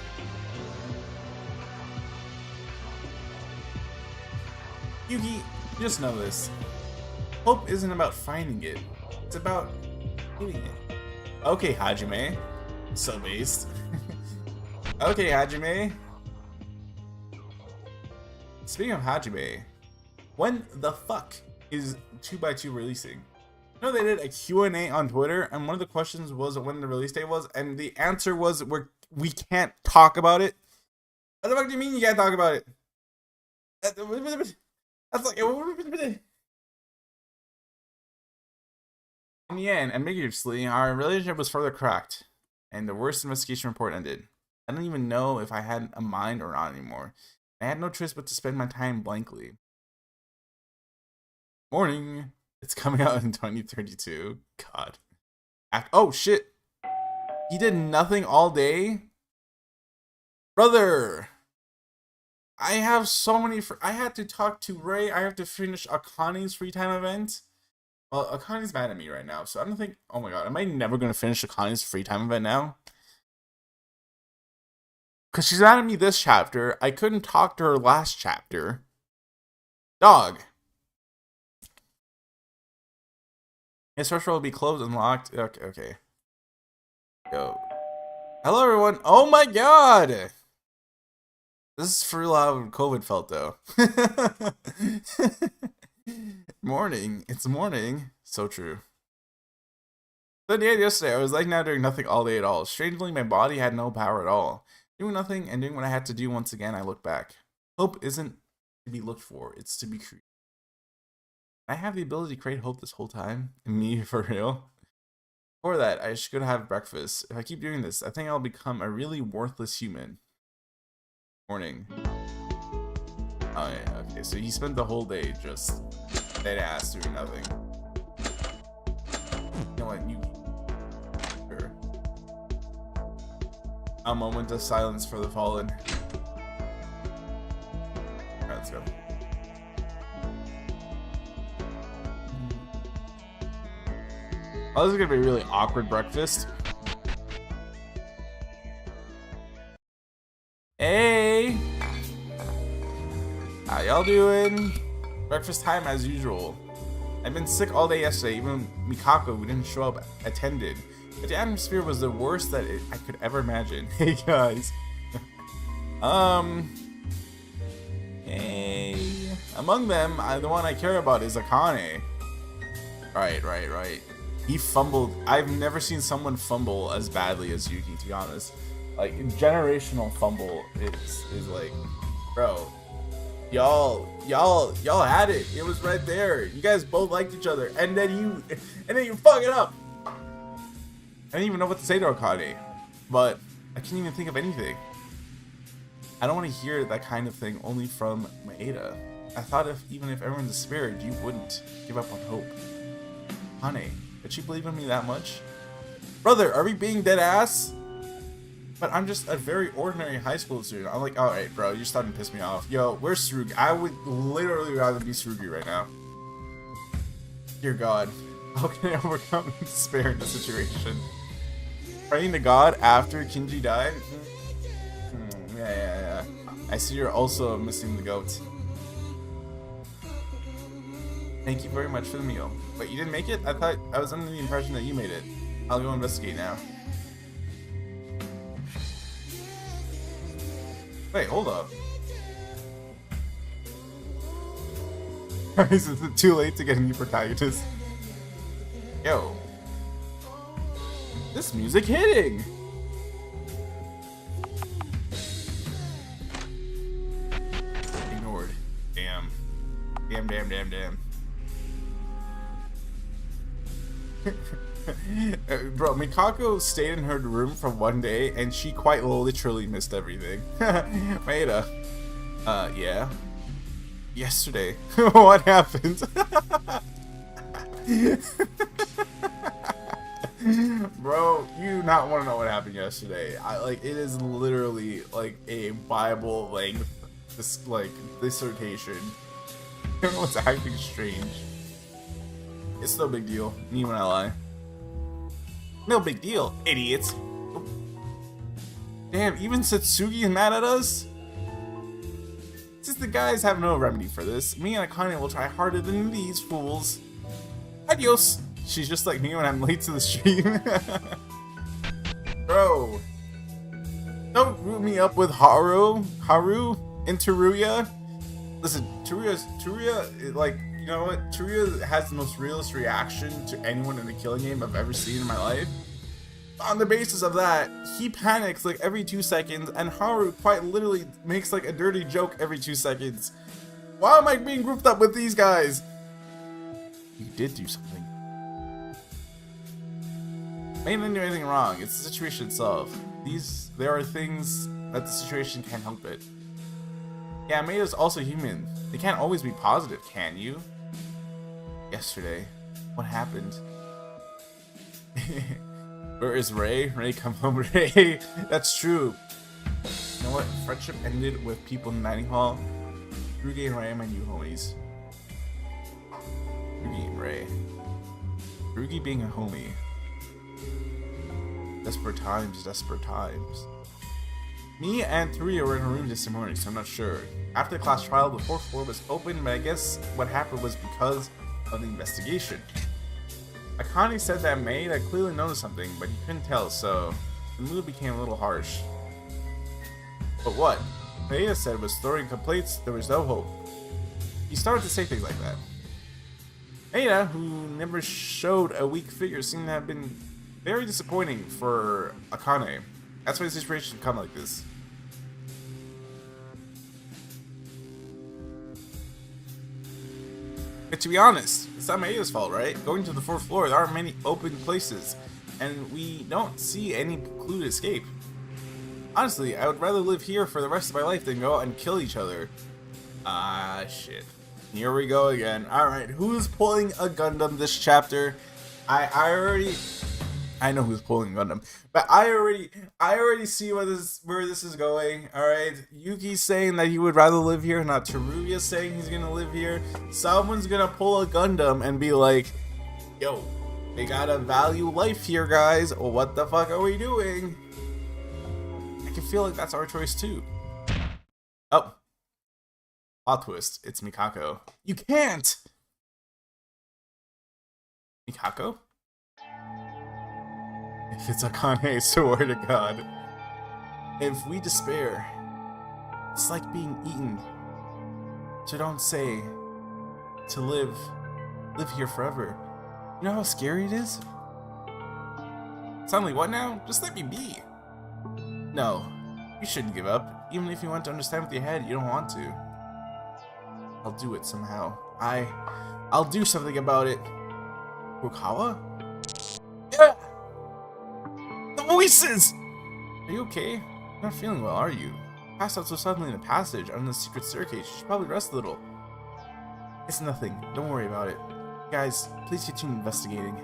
Yuki, just know this. Hope isn't about finding it. It's about getting it. Okay, Hajime. So based. Okay, Hajime. Speaking of Hajime, when the fuck is 2x2 releasing? You know, they did a Q&A on Twitter, and one of the questions was when the release date was, and the answer was we can't talk about it. What the fuck do you mean you can't talk about it? That's like... In the end, ambiguously, our relationship was further cracked, and the worst investigation report ended. I don't even know if I had a mind or not anymore. I had no choice but to spend my time blankly. Morning. It's coming out in 2032. God. Oh, shit. He did nothing all day? Brother. I have so many... I had to talk to Ray. I have to finish Akane's free time event. Well, Akane's mad at me right now, so I don't think... Oh my god, am I never going to finish Akane's free time event now? Because she's mad at me this chapter. I couldn't talk to her last chapter. Dog. His restaurant will be closed and locked. Okay. Yo. Hello, everyone. Oh my god! This is for real how COVID felt, though. Morning. It's morning. So true. The day yesterday, I was like now doing nothing all day at all. Strangely, my body had no power at all. Doing nothing and doing what I had to do once again, I look back. Hope isn't to be looked for, it's to be created. I have the ability to create hope this whole time. Me, for real. For that, I should go have breakfast. If I keep doing this, I think I'll become a really worthless human. Morning. Oh yeah, okay, so he spent the whole day just dead ass doing nothing. You know what, you... Sure. A moment of silence for the fallen. Alright, let's go. Oh, this is gonna be a really awkward breakfast. Hey! How y'all doing? Breakfast time as usual. I've been sick all day yesterday. Even Mikako, who didn't show up, attended. But the atmosphere was the worst that I could ever imagine. Hey guys. Hey. Among them, the one I care about is Akane. Right. He fumbled. I've never seen someone fumble as badly as Yuki, to be honest. Like, generational fumble is like, bro, y'all had it. It was right there. You guys both liked each other, and then you fuck it up. I didn't even know what to say to Akane, but I can't even think of anything. I don't want to hear that kind of thing only from Maeda. I thought even if everyone despaired, you wouldn't give up on hope. Hane, did she believe in me that much? Brother, are we being dead ass? But I'm just a very ordinary high school student. I'm like, alright bro, you're starting to piss me off. Yo, where's Tsurugi? I would literally rather be Tsurugi right now. Dear God, how can I overcome despair in this situation? Praying to God after Kinji died? Yeah. I see you're also missing the goat. Thank you very much for the meal. Wait, you didn't make it? I thought I was under the impression that you made it. I'll go investigate now. Wait, hold up. Is it too late to get a new protagonist? Yo. This music hitting! Ignored. Damn. Damn. Bro, Mikako stayed in her room for one day and she quite literally missed everything. Maeda. Yeah. Yesterday. What happened? Bro, you not want to know what happened yesterday. It is literally like a Bible length dissertation. Everyone's acting strange. It's no big deal. Me when I lie. No big deal, idiots. Damn, even Satsuki is mad at us? Since the guys have no remedy for this, me and Akane will try harder than these fools. Adios! She's just like me when I'm late to the stream. Bro. Don't root me up with Haru and Teruya. Listen, Teruya, like, you know what? Teruya has the most realist reaction to anyone in a killing game I've ever seen in my life. On the basis of that, he panics like every 2 seconds, and Haru quite literally makes like a dirty joke every 2 seconds. Why am I being grouped up with these guys? You did do something. May didn't do anything wrong. It's the situation itself. There are things that the situation can't help it. Yeah, Maeda's also human. They can't always be positive, can you? Yesterday, what happened? Where is Ray? Ray, come home, Ray. That's true. You know what? Friendship ended with people in the dining hall. Rugi and Ray are my new homies. Rugi and Ray. Rugi being a homie. Desperate times, desperate times. Me and Teruya were in a room this morning, so I'm not sure. After the class trial, the 4th floor was open, but I guess what happened was because of the investigation. Akane said that Maeda clearly noticed something, but he couldn't tell, so the mood became a little harsh. But what Maeda said was throwing complaints, there was no hope. He started to say things like that. Maeda, who never showed a weak figure, seemed to have been very disappointing for Akane. That's why the situation come like this. But to be honest, it's not Maeda's fault, right? Going to the 4th floor, there aren't many open places, and we don't see any clue to escape. Honestly, I would rather live here for the rest of my life than go out and kill each other. Ah, shit. Here we go again. Alright, who's pulling a Gundam this chapter? I know who's pulling Gundam, but I already see where this is going. All right, Yuki's saying that he would rather live here. Not Teruya saying he's gonna live here. Someone's gonna pull a Gundam and be like, "Yo, they gotta value life here, guys. What the fuck are we doing?" I can feel like that's our choice too. Oh, plot twist. It's Mikako. You can't. Mikako? If it's Akane, I swear to God. If we despair, it's like being eaten. So don't say to live here forever. You know how scary it is? Suddenly, what now? Just let me be. No, you shouldn't give up. Even if you want to understand with your head, you don't want to. I'll do it somehow. I'll do something about it. Furukawa? Yeah! The voices! Are you okay? You're not feeling well, are you? Passed out so suddenly in the passage under the secret staircase. You should probably rest a little. It's nothing. Don't worry about it. Guys, please continue investigating.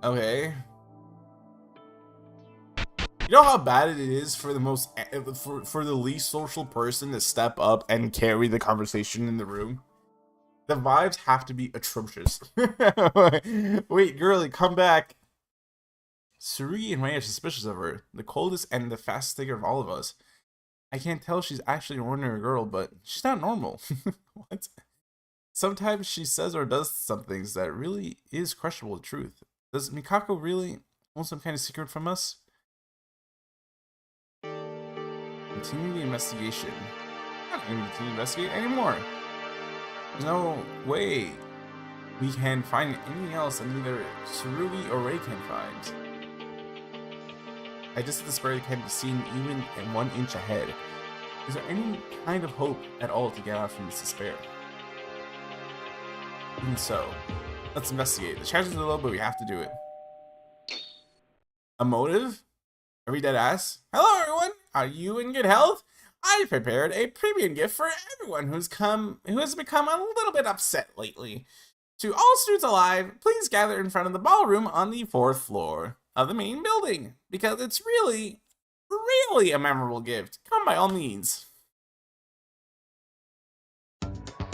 Okay. You know how bad it is for the least social person to step up and carry the conversation in the room? The vibes have to be atrocious. Wait, girly, come back. Tsurugi and Rei are suspicious of her, the coldest and the fastest thinker of all of us. I can't tell she's actually an ordinary girl, but she's not normal. What? Sometimes she says or does some things that really is questionable the truth. Does Mikako really hold some kind of secret from us? Continue the investigation. I'm not going to continue to investigate anymore. There's no way we can find anything else that neither Tsurugi or Rei can find. I just at the spur can be seen even in 1 inch ahead. Is there any kind of hope at all to get out from this despair? Even so, let's investigate. The chances are low, but we have to do it. A motive? Are we dead ass? Hello everyone! Are you in good health? I prepared a premium gift for everyone who has become a little bit upset lately. To all students alive, please gather in front of the ballroom on the 4th floor of the main building, because it's really a memorable gift. Come by all means.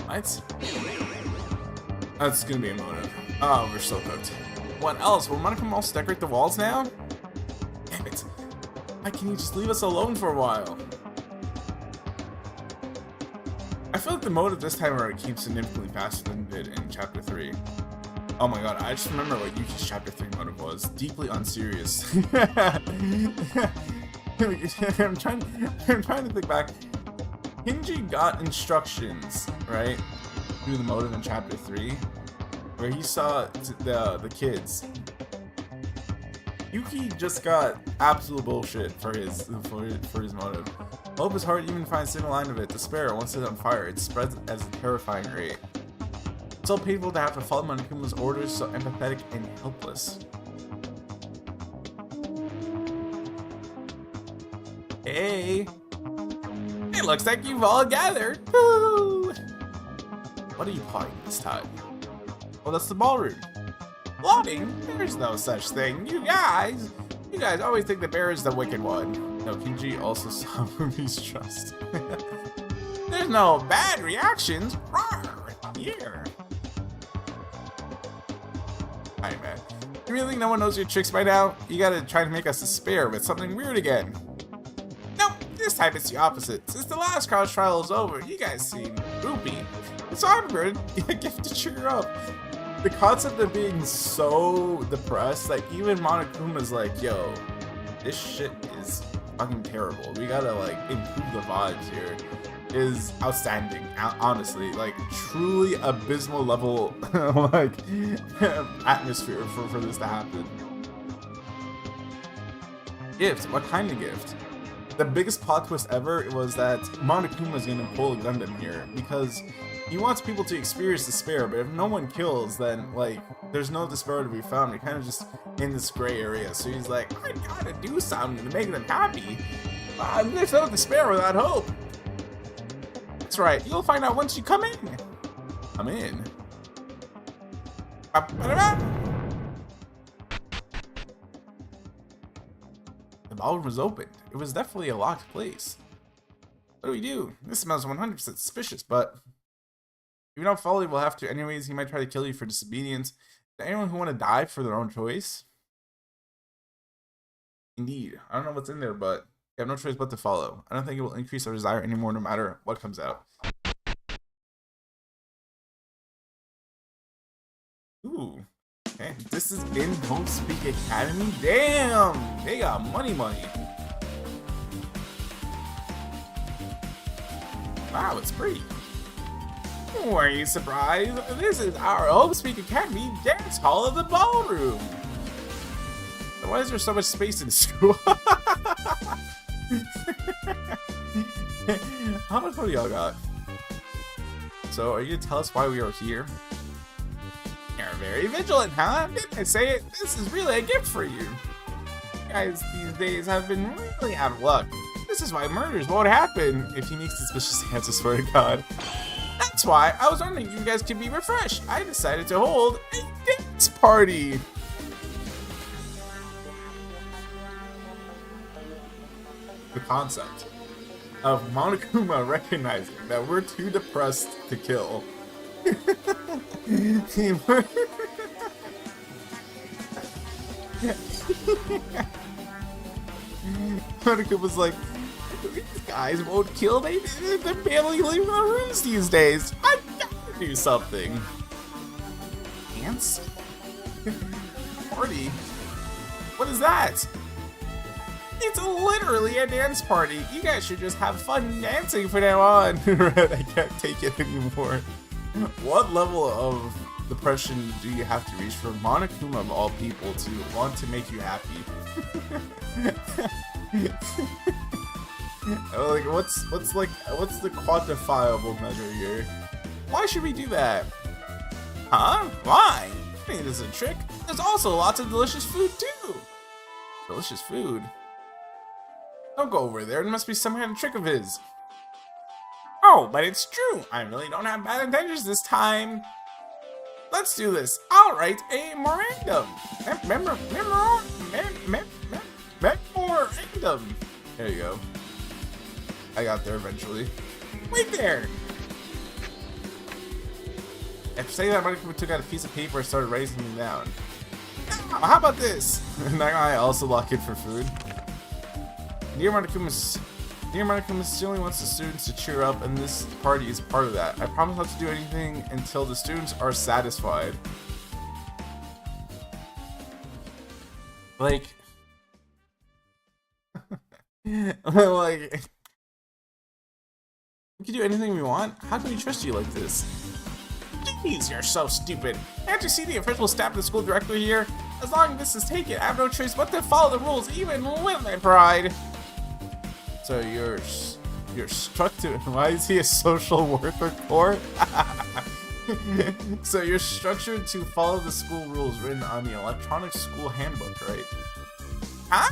What? That's gonna be a motive. Oh, we're so cooked. What else? Will Monokuma also decorate the walls now? Damn it. Why can't you just leave us alone for a while? I feel like the motive this time around came significantly faster than it did in Chapter 3. Oh my god, I just remember what Yuki's Chapter 3 motive was. Deeply unserious. I'm trying to think back. Kinji got instructions, right? Through the motive in Chapter 3, where he saw the kids. Yuki just got absolute bullshit for his motive. Hope is hard to even find a single line of it. Despair, once it's on fire, it spreads as a terrifying rate. It's so painful to have to follow Monokuma's orders, so empathetic and helpless. Hey! It looks like you've all gathered! Woo! What are you plotting this time? Oh, that's the ballroom. Plotting? There's no such thing. You guys always think the bear is the wicked one. No, Kinji also saw Ruby's trust. There's no bad reactions. Rawr, here. Alright, man. You really think no one knows your tricks by now? You gotta try to make us despair with something weird again. Nope, this time it's the opposite. Since the last college trial is over, you guys seem droopy. So I'm going to gift to cheer up. The concept of being so depressed, like even Monokuma's like, yo, this shit is fucking terrible. We gotta like improve the vibes here. Is outstanding, honestly. Like truly abysmal level like atmosphere for this to happen. Gift? What kind of gift? The biggest plot twist ever was that Monokuma's gonna pull a Gundam here because he wants people to experience despair, but if no one kills, then like there's no despair to be found. You're kind of just in this gray area. So he's like, I gotta do something to make them happy. I'm gonna fill despair without hope. That's right. You'll find out once you come in. I'm in. The ballroom was opened. It was definitely a locked place. What do we do? This smells 100% suspicious, but if you don't follow, we'll have to anyways. He might try to kill you for disobedience. Is anyone who want to die for their own choice? Indeed. I don't know what's in there, but we have no choice but to follow. I don't think it will increase our desire anymore no matter what comes out. Ooh. Okay. This is in Hope Speak Academy? Damn! They got money. Wow, it's pretty. Were you surprised? This is our Hope Speak Academy dance hall of the ballroom. Why is there so much space in school? How much money y'all got? So, are you gonna tell us why we are here? You're very vigilant, huh? Didn't I say it? This is really a gift for you. You guys these days have been really out of luck. This is why murders won't happen if he makes suspicious answers, swear to God. That's why I was wondering if you guys could be refreshed. I decided to hold a dance party. The concept of Monokuma recognizing that we're too depressed to kill. Monica was like, these guys won't kill. They're barely leaving the rooms these days. I gotta do something. Dance? Party? What is that? It's literally a dance party. You guys should just have fun dancing from now on. Red, I can't take it anymore. What level of depression do you have to reach for Monokuma of all people to want to make you happy? Like, what's the quantifiable measure here? Why should we do that? Huh? Why? I mean, this is a trick. There's also lots of delicious food too. Delicious food? Don't go over there. It must be some kind of trick of his. Oh, but it's true. I really don't have bad intentions this time. Let's do this. I'll write a memorandum. Memorandum. There you go. I got there eventually. Wait there. After saying that, Monica took out a piece of paper and started writing something down. Now, how about this? And I also lock in for food. Dear Monokuma still wants the students to cheer up, and this party is part of that. I promise not to do anything until the students are satisfied. Like, like, we can do anything we want? How can we trust you like this? Jeez, you're so stupid. Can't you see the official staff of the school director here? As long as this is taken, I have no choice but to follow the rules, even with my pride. So you're struck to. Why is he a social worker core? So you're structured to follow the school rules written on the electronic school handbook, right? Huh?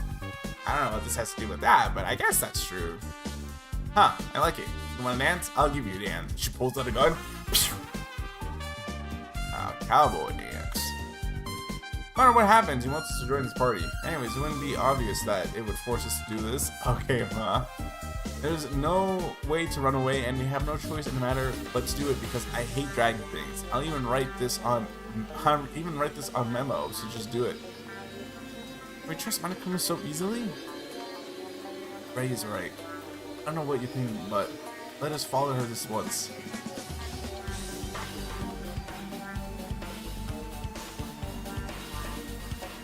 I don't know what this has to do with that, but I guess that's true. Huh? I like it. You want to dance? I'll give you a dance. She pulls out a gun. Cowboy dance. No matter what happens, he wants us to join this party. Anyways, it wouldn't be obvious that it would force us to do this. Okay, there's no way to run away, and we have no choice in the matter. Let's do it because I hate dragging things. I'll even write this on memo. So just do it. We trust Monokuma so easily. Ray is right. I don't know what you think, but let us follow her this once.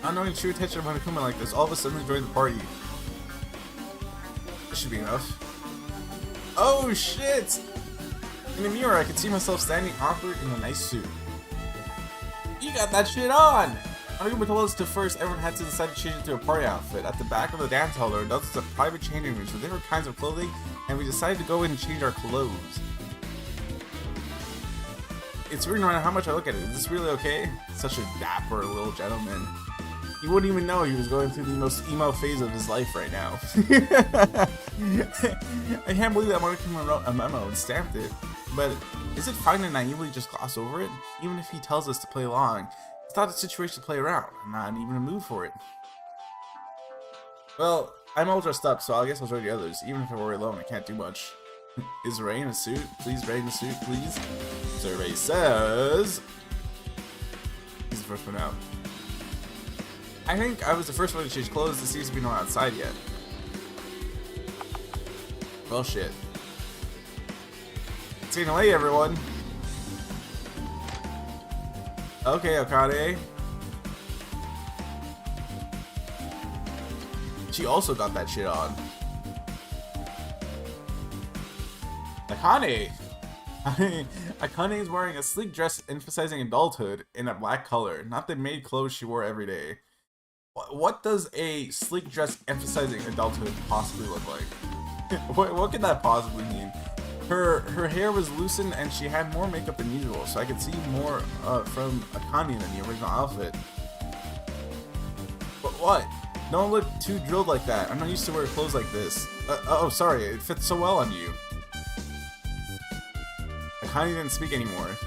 Not knowing true attention of Monokuma like this, all of a sudden join the party. This should be enough. Oh shit! In the mirror, I could see myself standing awkward in a nice suit. You got that shit on! Monokuma told us to first, everyone had to decide to change into a party outfit. At the back of the dance hall, there were dozens of private changing rooms with different kinds of clothing, and we decided to go in and change our clothes. It's weird no matter how much I look at it. Is this really okay? Such a dapper little gentleman. You wouldn't even know he was going through the most emo phase of his life right now. I can't believe that Monokuma wrote a memo and stamped it. But is it fine to naively just gloss over it? Even if he tells us to play along, it's not a situation to play around. I'm not even in a mood for it. Well, I'm all dressed up, so I guess I'll join the others. Even if I were alone, I can't do much. Is Ray in a suit? Please, Ray in a suit, please. So Ray says... He's the first one out. I think I was the first one to change clothes. There seems to be no one outside yet. Well, shit. Take it away, everyone. Okay, Akane. She also got that shit on. Akane! Akane is wearing a sleek dress emphasizing adulthood in a black color, not the maid clothes she wore every day. What does a sleek dress emphasizing adulthood possibly look like? What could that possibly mean? Her hair was loosened and she had more makeup than usual, so I could see more from Akane than the original outfit. But what? Don't look too drilled like that. I'm not used to wearing clothes like this. Oh, sorry. It fits so well on you. Akane didn't speak anymore.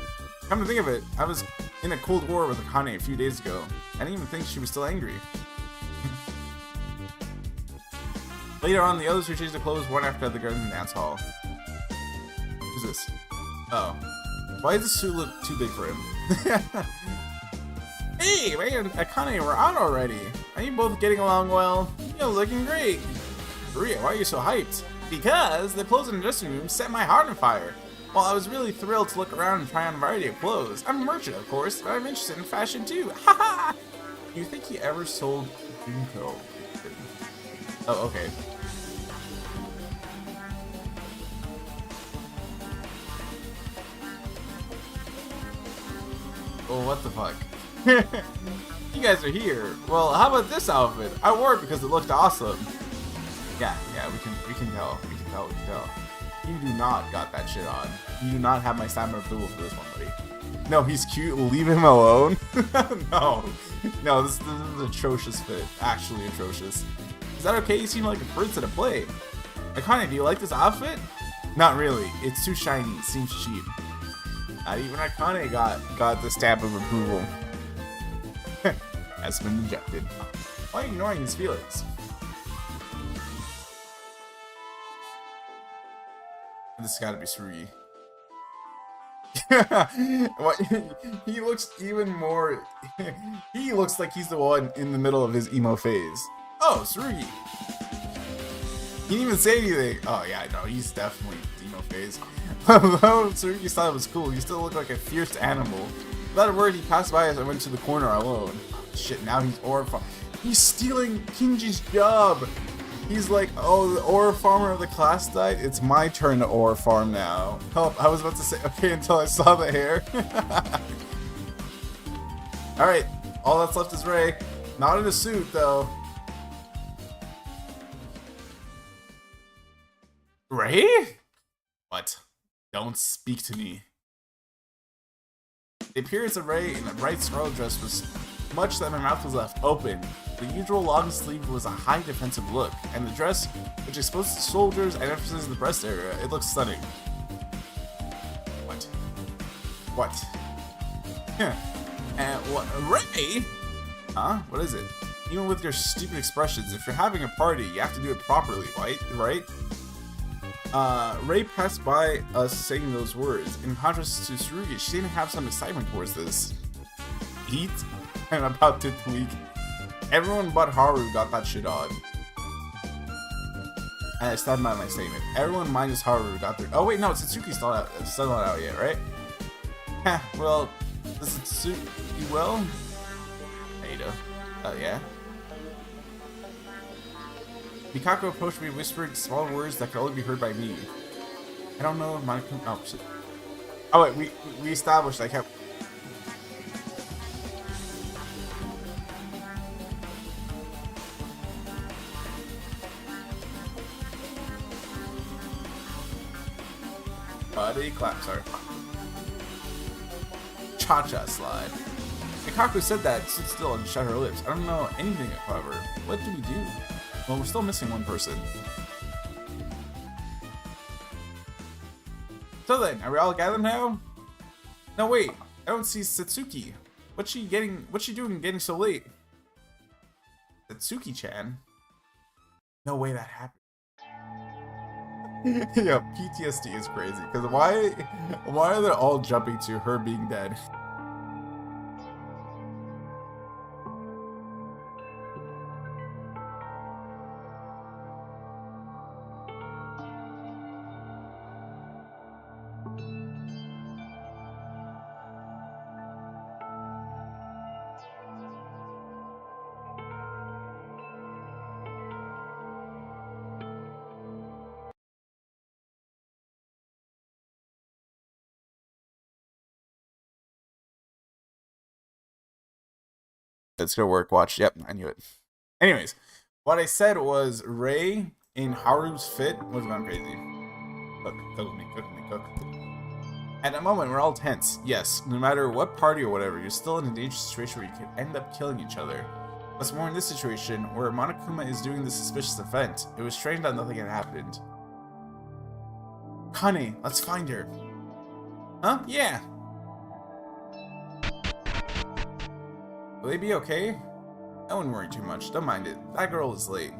Come to think of it, I was in a Cold War with Akane a few days ago. I didn't even think she was still angry. Later on, the others who changed their clothes one after the garden dance hall. Who's this? Oh. Why does this suit look too big for him? Hey, man, Akane, we're out already. you both getting along well? You're looking great. Maria, why are you so hyped? Because the clothes in the dressing room set my heart on fire. Well, I was really thrilled to look around and try on a variety of clothes. I'm a merchant, of course, but I'm interested in fashion too. Haha! Do you think he ever sold Junko? Oh, okay. Oh, what the fuck? You guys are here. Well, how about this outfit? I wore it because it looked awesome. Yeah, we can tell. You do not got that shit on. You do not have my stamina approval for this one, buddy. No, he's cute. Leave him alone. No, this is atrocious fit. Actually atrocious. Is that okay? You seem like a prince at a play. Akane, do you like this outfit? Not really. It's too shiny. It seems cheap. Not even Akane got the stamp of approval. Has been rejected. Why are you ignoring his feelings? This has got to be Tsurugi. What? He looks even more. He looks like he's the one in the middle of his emo phase. Oh, Tsurugi. He didn't even say anything. Oh yeah, no, he's definitely emo phase. Although Tsurugi thought it was cool, he still looked like a fierce animal. Without a word, he passed by as I went to the corner alone. Shit, now he's ore farmer. He's stealing Kinji's job. He's like, oh, the ore farmer of the class died. It's my turn to ore farm now. Help! I was about to say okay until I saw the hair. All right, all that's left is Ray. Not in a suit though. Ray? What? Don't speak to me. The appearance of Ray in a bright scarlet dress was much that my mouth was left open. The usual long sleeve was a high defensive look, and the dress, which exposed the shoulders and emphasizes the breast area, it looked stunning. What? What? And what? Ray? Huh? What is it? Even with your stupid expressions, if you're having a party, you have to do it properly, right? Ray passed by us saying those words. In contrast to Tsurugi, she didn't have some excitement towards this. Eat? I'm about to tweak. Everyone but Haru got that shit on. And I stand by my statement. Everyone minus Haru got their. Oh wait, no, Satsuki's still not out yet, right? Heh, well, does Satsuki well? Ada. Oh yeah. Mikako approached me, whispering small words that could only be heard by me. I don't know if Monokuma. Oh shit. Oh wait, we established I kept. Body clap, sorry. Cha-cha slide. Mikako said that, stood still and shut her lips. I don't know anything, however. What do we do? Well, we're still missing one person. So then, are we all gathered now? No, wait. I don't see Satsuki. What's she doing getting so late? Satsuki-chan? No way that happened. Yeah, PTSD is crazy. Because why are they all jumping to her being dead? It's gonna work, watch. Yep, I knew it. Anyways, what I said was Ray in Haru's fit was going crazy. Cook. At that moment, we're all tense. Yes, no matter what party or whatever, you're still in a dangerous situation where you could end up killing each other. What's more, in this situation, where Monokuma is doing this suspicious event, it was strange that nothing had happened. Kane, let's find her. Huh? Yeah. Will they be okay? I wouldn't worry too much. Don't mind it. That girl is late.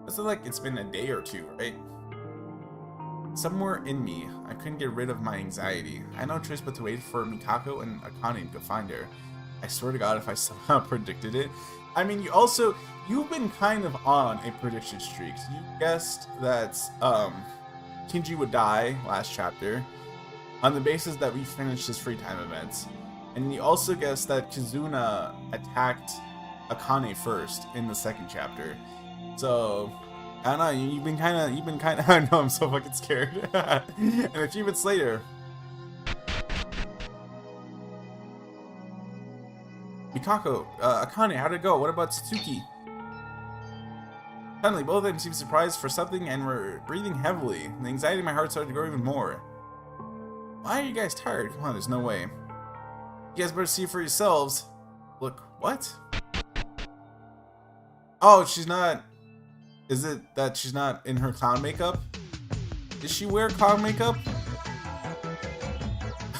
It's like it's been a day or two, right? Somewhere in me, I couldn't get rid of my anxiety. I had no choice but to wait for Mikako and Akane to find her. I swear to God, if I somehow predicted it, I mean, you've been kind of on a prediction streak. You guessed that Kinji would die last chapter on the basis that we finished his free time events. And you also guessed that Kizuna attacked Akane first in the second chapter. So, I don't know, you've been kind of, I know, I'm so fucking scared. And a few minutes later, Mikako, Akane, how'd it go? What about Satsuki? Suddenly, both of them seemed surprised for something and were breathing heavily. The anxiety in my heart started to grow even more. Why are you guys tired? Come on, there's no way. You guys better see for yourselves. Look, what? Oh, she's not... Is it that she's not in her clown makeup? Does she wear clown makeup?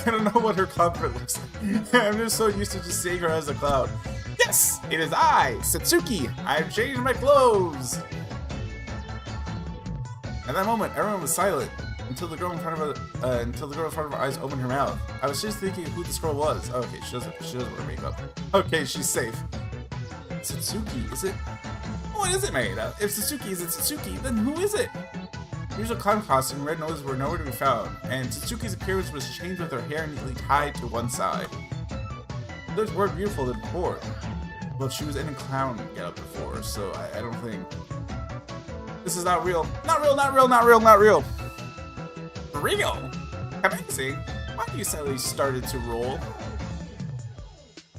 I don't know what her clown print looks like. I'm just so used to just seeing her as a clown. Yes! It is I, Satsuki! I've changed my clothes! At that moment, everyone was silent until the girl in front of her eyes opened her mouth. I was just thinking who this girl was. Oh, okay, she doesn't wear makeup. Okay, she's safe. Satsuki, is it? What is it made of? If Satsuki isn't Satsuki, then who is it? Her usual clown costume and red nose were nowhere to be found, and Satsuki's appearance was changed with her hair neatly tied to one side. She looked more beautiful than before, but she was in a clown getup before, so I don't think... This is not real. Not real, not real, not real, not real. Real? Amazing. Why do you suddenly started to roll?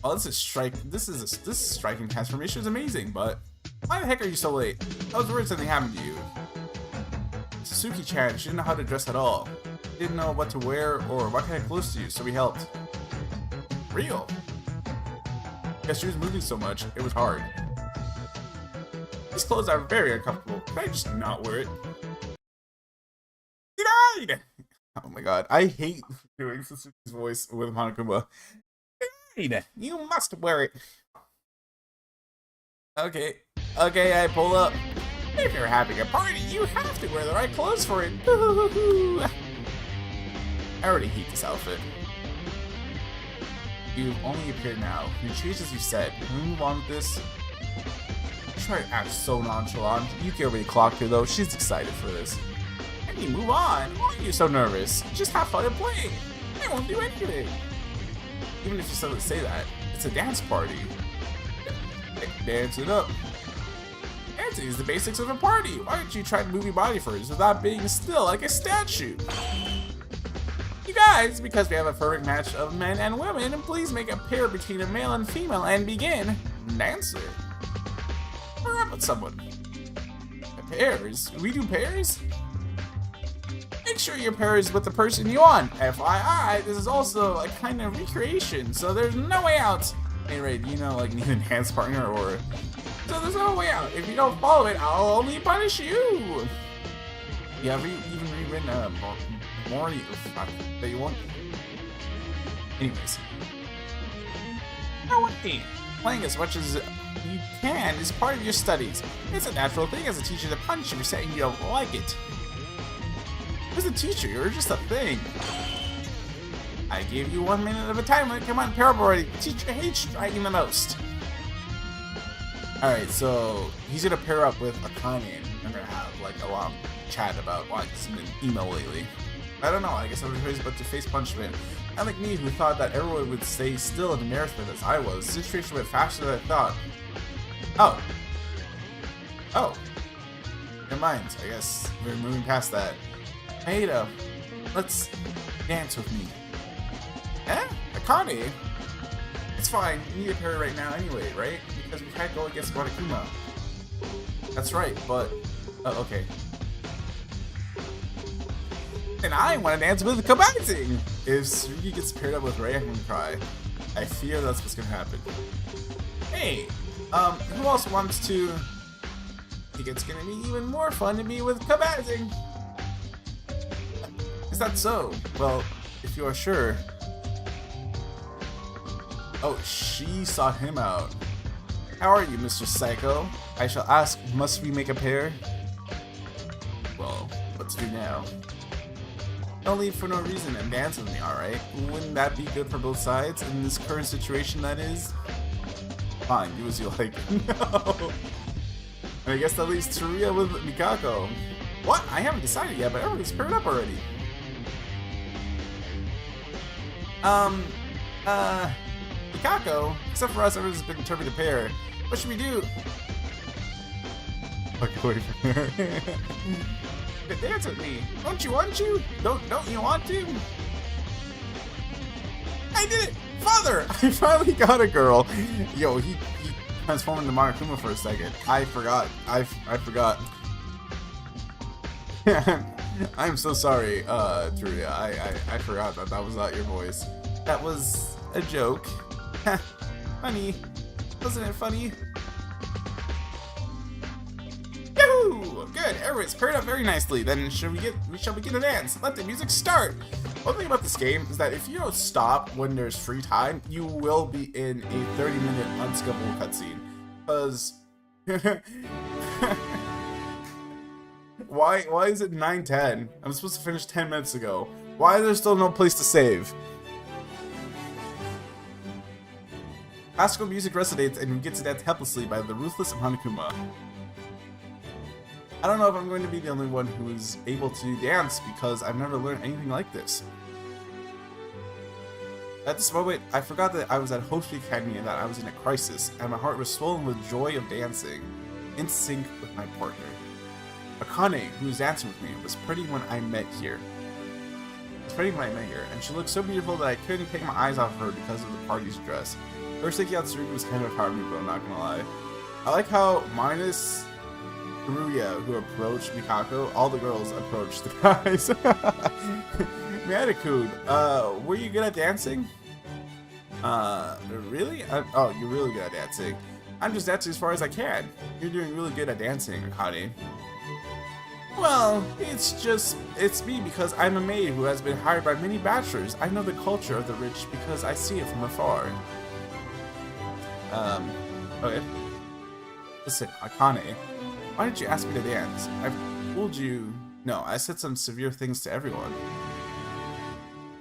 Oh, this striking transformation is amazing, but why the heck are you so late? I was worried something happened to you. Satsuki-chan, she didn't know how to dress at all. She didn't know what to wear or what kind of clothes to use, so we helped. Real? Because she was moving so much, it was hard. These clothes are very uncomfortable. Can I just not wear it? He died! Oh my god, I hate doing Satsuki's voice with Monokuma. He died! You must wear it! Okay, I pull up. If you're having a party, you have to wear the right clothes for it. I already hate this outfit. You've only appeared now. You changed as you said. Can we move on with this? Try to act so nonchalant. Yuki already clocked her though. She's excited for this. Can you move on? Why are you so nervous? Just have fun and play. I won't do anything. Even if you suddenly say that, it's a dance party. Dance it up. Dancing is the basics of a party. Why don't you try to move your body first without being still like a statue? You guys, because we have a perfect match of men and women, please make a pair between a male and female and begin dancing. We're up with someone. Pairs? We do pairs? Make sure your pair is with the person you want. FYI, this is also a kind of recreation, so there's no way out. Hey Ray, do you know, like, need a dance partner or... So there's no way out. If you don't follow it, I'll only punish you. You have even rewritten more that you want. Anyways. No way. Playing as much as you can is part of your studies. It's a natural thing as a teacher to punish you for saying you don't like it. Who's a teacher? You're just a thing. I gave you 1 minute of a time limit. Come on, pair up already. The teacher hates striking the most. Alright, so he's gonna pair up with Akane and they're gonna have like a long chat about why he's been emo lately. I don't know, I guess everybody's about to face punishment. Unlike me, who thought that everyone would stay still in embarrassment as I was, the situation went faster than I thought. Oh. Never mind, I guess we're moving past that. Maeda, let's dance with me. Eh? Akane? It's fine, you need a pair right now anyway, right? Because we can't go against Monokuma. That's right, but... Oh, okay. And I want to dance with Kabazi! If Tsurugi gets paired up with Ray, I'm gonna cry. I fear that's what's gonna happen. Hey! Who else wants to... I think it's gonna be even more fun to be with Kabazi! Is that so? Well, if you are sure... Oh, she sought him out. How are you, Mr. Psycho? I shall ask, must we make a pair? Well, what to do now? Don't leave for no reason and dance with me, alright? Wouldn't that be good for both sides in this current situation, that is? Fine, do as you like. No. And I guess that leaves Teruya with Mikako. What? I haven't decided yet, but everybody's paired up already. Mikako, except for us, everyone's been determined to pair. What should we do? Fuck away from her. But dance with me. Don't you want to? Don't you want to? I did it! Father! I finally got a girl. Yo, he transformed into Monokuma for a second. I forgot. I forgot. I'm so sorry, Teruya. I forgot that was not your voice. That was a joke. Funny. Wasn't it funny? Yahoo! Good. Everyone's paired up very nicely. Then we shall begin to dance. Let the music start. One thing about this game is that if you don't stop when there's free time, you will be in a 30-minute unskippable cutscene. Because why is it 9:10? I'm supposed to finish 10 minutes ago. Why is there still no place to save? Classical music resonates and we get to dance helplessly by the ruthless Monokuma. I don't know if I'm going to be the only one who is able to dance because I've never learned anything like this. At this moment, I forgot that I was at Hoshi Academy and that I was in a crisis, and my heart was swollen with joy of dancing, in sync with my partner. Akane, who was dancing with me, was pretty when I met here. And she looked so beautiful that I couldn't take my eyes off of her because of the party's dress. First thinking out Tsurugi was kind of a power move, but I'm not gonna lie. I like how minus Teruya, who approached Mikako, all the girls approached the guys. Miata-kun, were you good at dancing? Really? Oh, you're really good at dancing. I'm just dancing as far as I can. You're doing really good at dancing, Akane. Well, it's me because I'm a maid who has been hired by many bachelors. I know the culture of the rich because I see it from afar. Okay. Listen, Akane, why did you ask me to dance? I've told you... No, I said some severe things to everyone.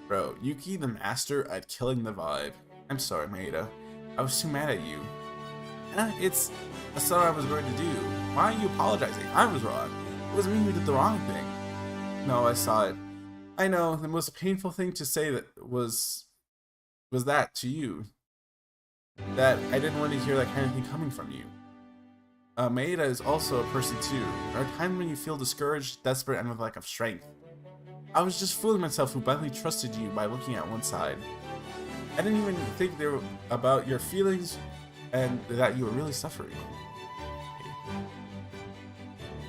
Bro, Yuki the master at killing the vibe. I'm sorry, Maeda. I was too mad at you. That's what I was going to do. Why are you apologizing? I was wrong. It was me who did the wrong thing. No, I saw it. I know, the most painful thing to say that was that to you. That I didn't want to hear that kind of thing coming from you. Maeda is also a person too. There are times when you feel discouraged, desperate, and with lack of strength. I was just fooling myself who blindly trusted you by looking at one side. I didn't even think they were about your feelings and that you were really suffering.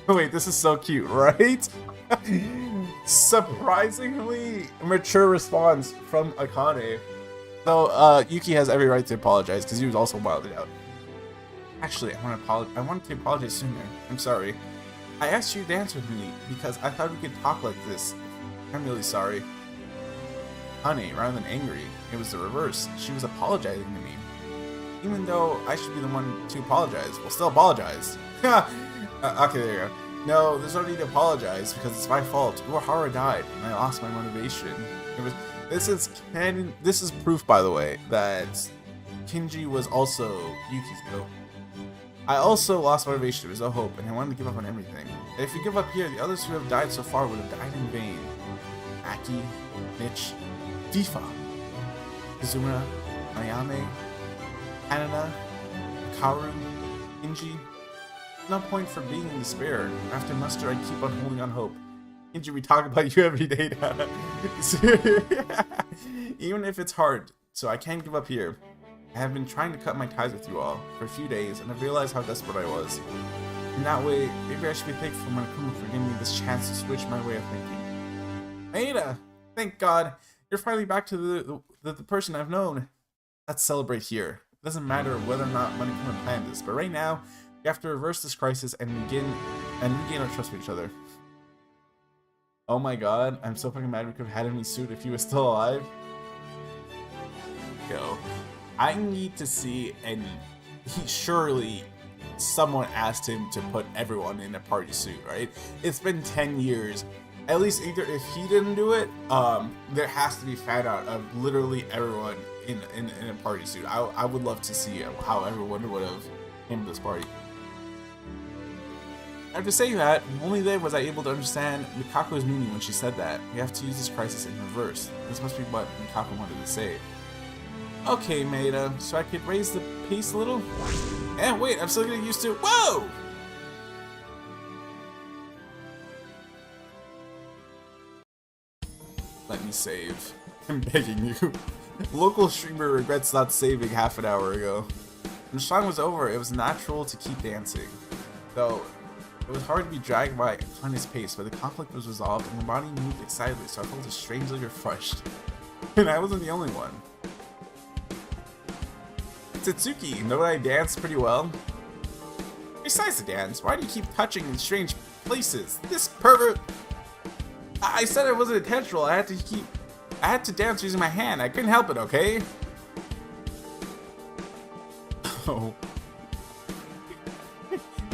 Oh wait, this is so cute, right? Surprisingly mature response from Akane. So, Yuki has every right to apologize because he was also wilded out. Actually, I wanted to apologize sooner. I'm sorry. I asked you to dance with me because I thought we could talk like this. I'm really sorry. Honey, rather than angry, it was the reverse. She was apologizing to me. Even though I should be the one to apologize. Well, still apologize. Okay, there you go. No, there's no need to apologize because it's my fault. Uehara died and I lost my motivation. This is proof, by the way, that Kinji was also Yuki's goat. I also lost motivation, there was no hope, and I wanted to give up on everything. If we give up here, the others who have died so far would have died in vain. Aki, Mitch, Tifa, Kazuma, Ayame, Hanada, Kaoru, Kinji. No point for being in despair. After muster, I keep on holding on hope. Kinji, we talk about you every day now. Even if it's hard, so I can't give up here. I have been trying to cut my ties with you all for a few days, and I've realized how desperate I was. In that way, maybe I should be thankful for Monokuma for giving me this chance to switch my way of thinking. Maeda! Thank God! You're finally back to the person I've known. Let's celebrate here. It doesn't matter whether or not Monokuma planned this, but right now, we have to reverse this crisis and regain our trust for each other. Oh my God, I'm so fucking mad we could have had him in suit if he was still alive. Yo. I need to see, and surely someone asked him to put everyone in a party suit, right? It's been 10 years. At least either if he didn't do it, there has to be fan art of literally everyone in a party suit. I would love to see how everyone would have handled this party. After saying that, only then was I able to understand Mikako's meaning when she said that. We have to use this crisis in reverse. This must be what Mikako wanted to say. Okay, Maeda, so I could raise the pace a little? And wait, I'm still getting used to— Whoa! Let me save. I'm begging you. Local streamer regrets not saving half an hour ago. When the song was over, it was natural to keep dancing. Though, it was hard to be dragged by Akane's pace, but the conflict was resolved and the body moved excitedly, so I felt strangely refreshed. And I wasn't the only one. Satsuki, know that I dance pretty well? Besides the dance, why do you keep touching in strange places? This pervert— I said it wasn't intentional. I had to dance using my hand. I couldn't help it, okay? Oh.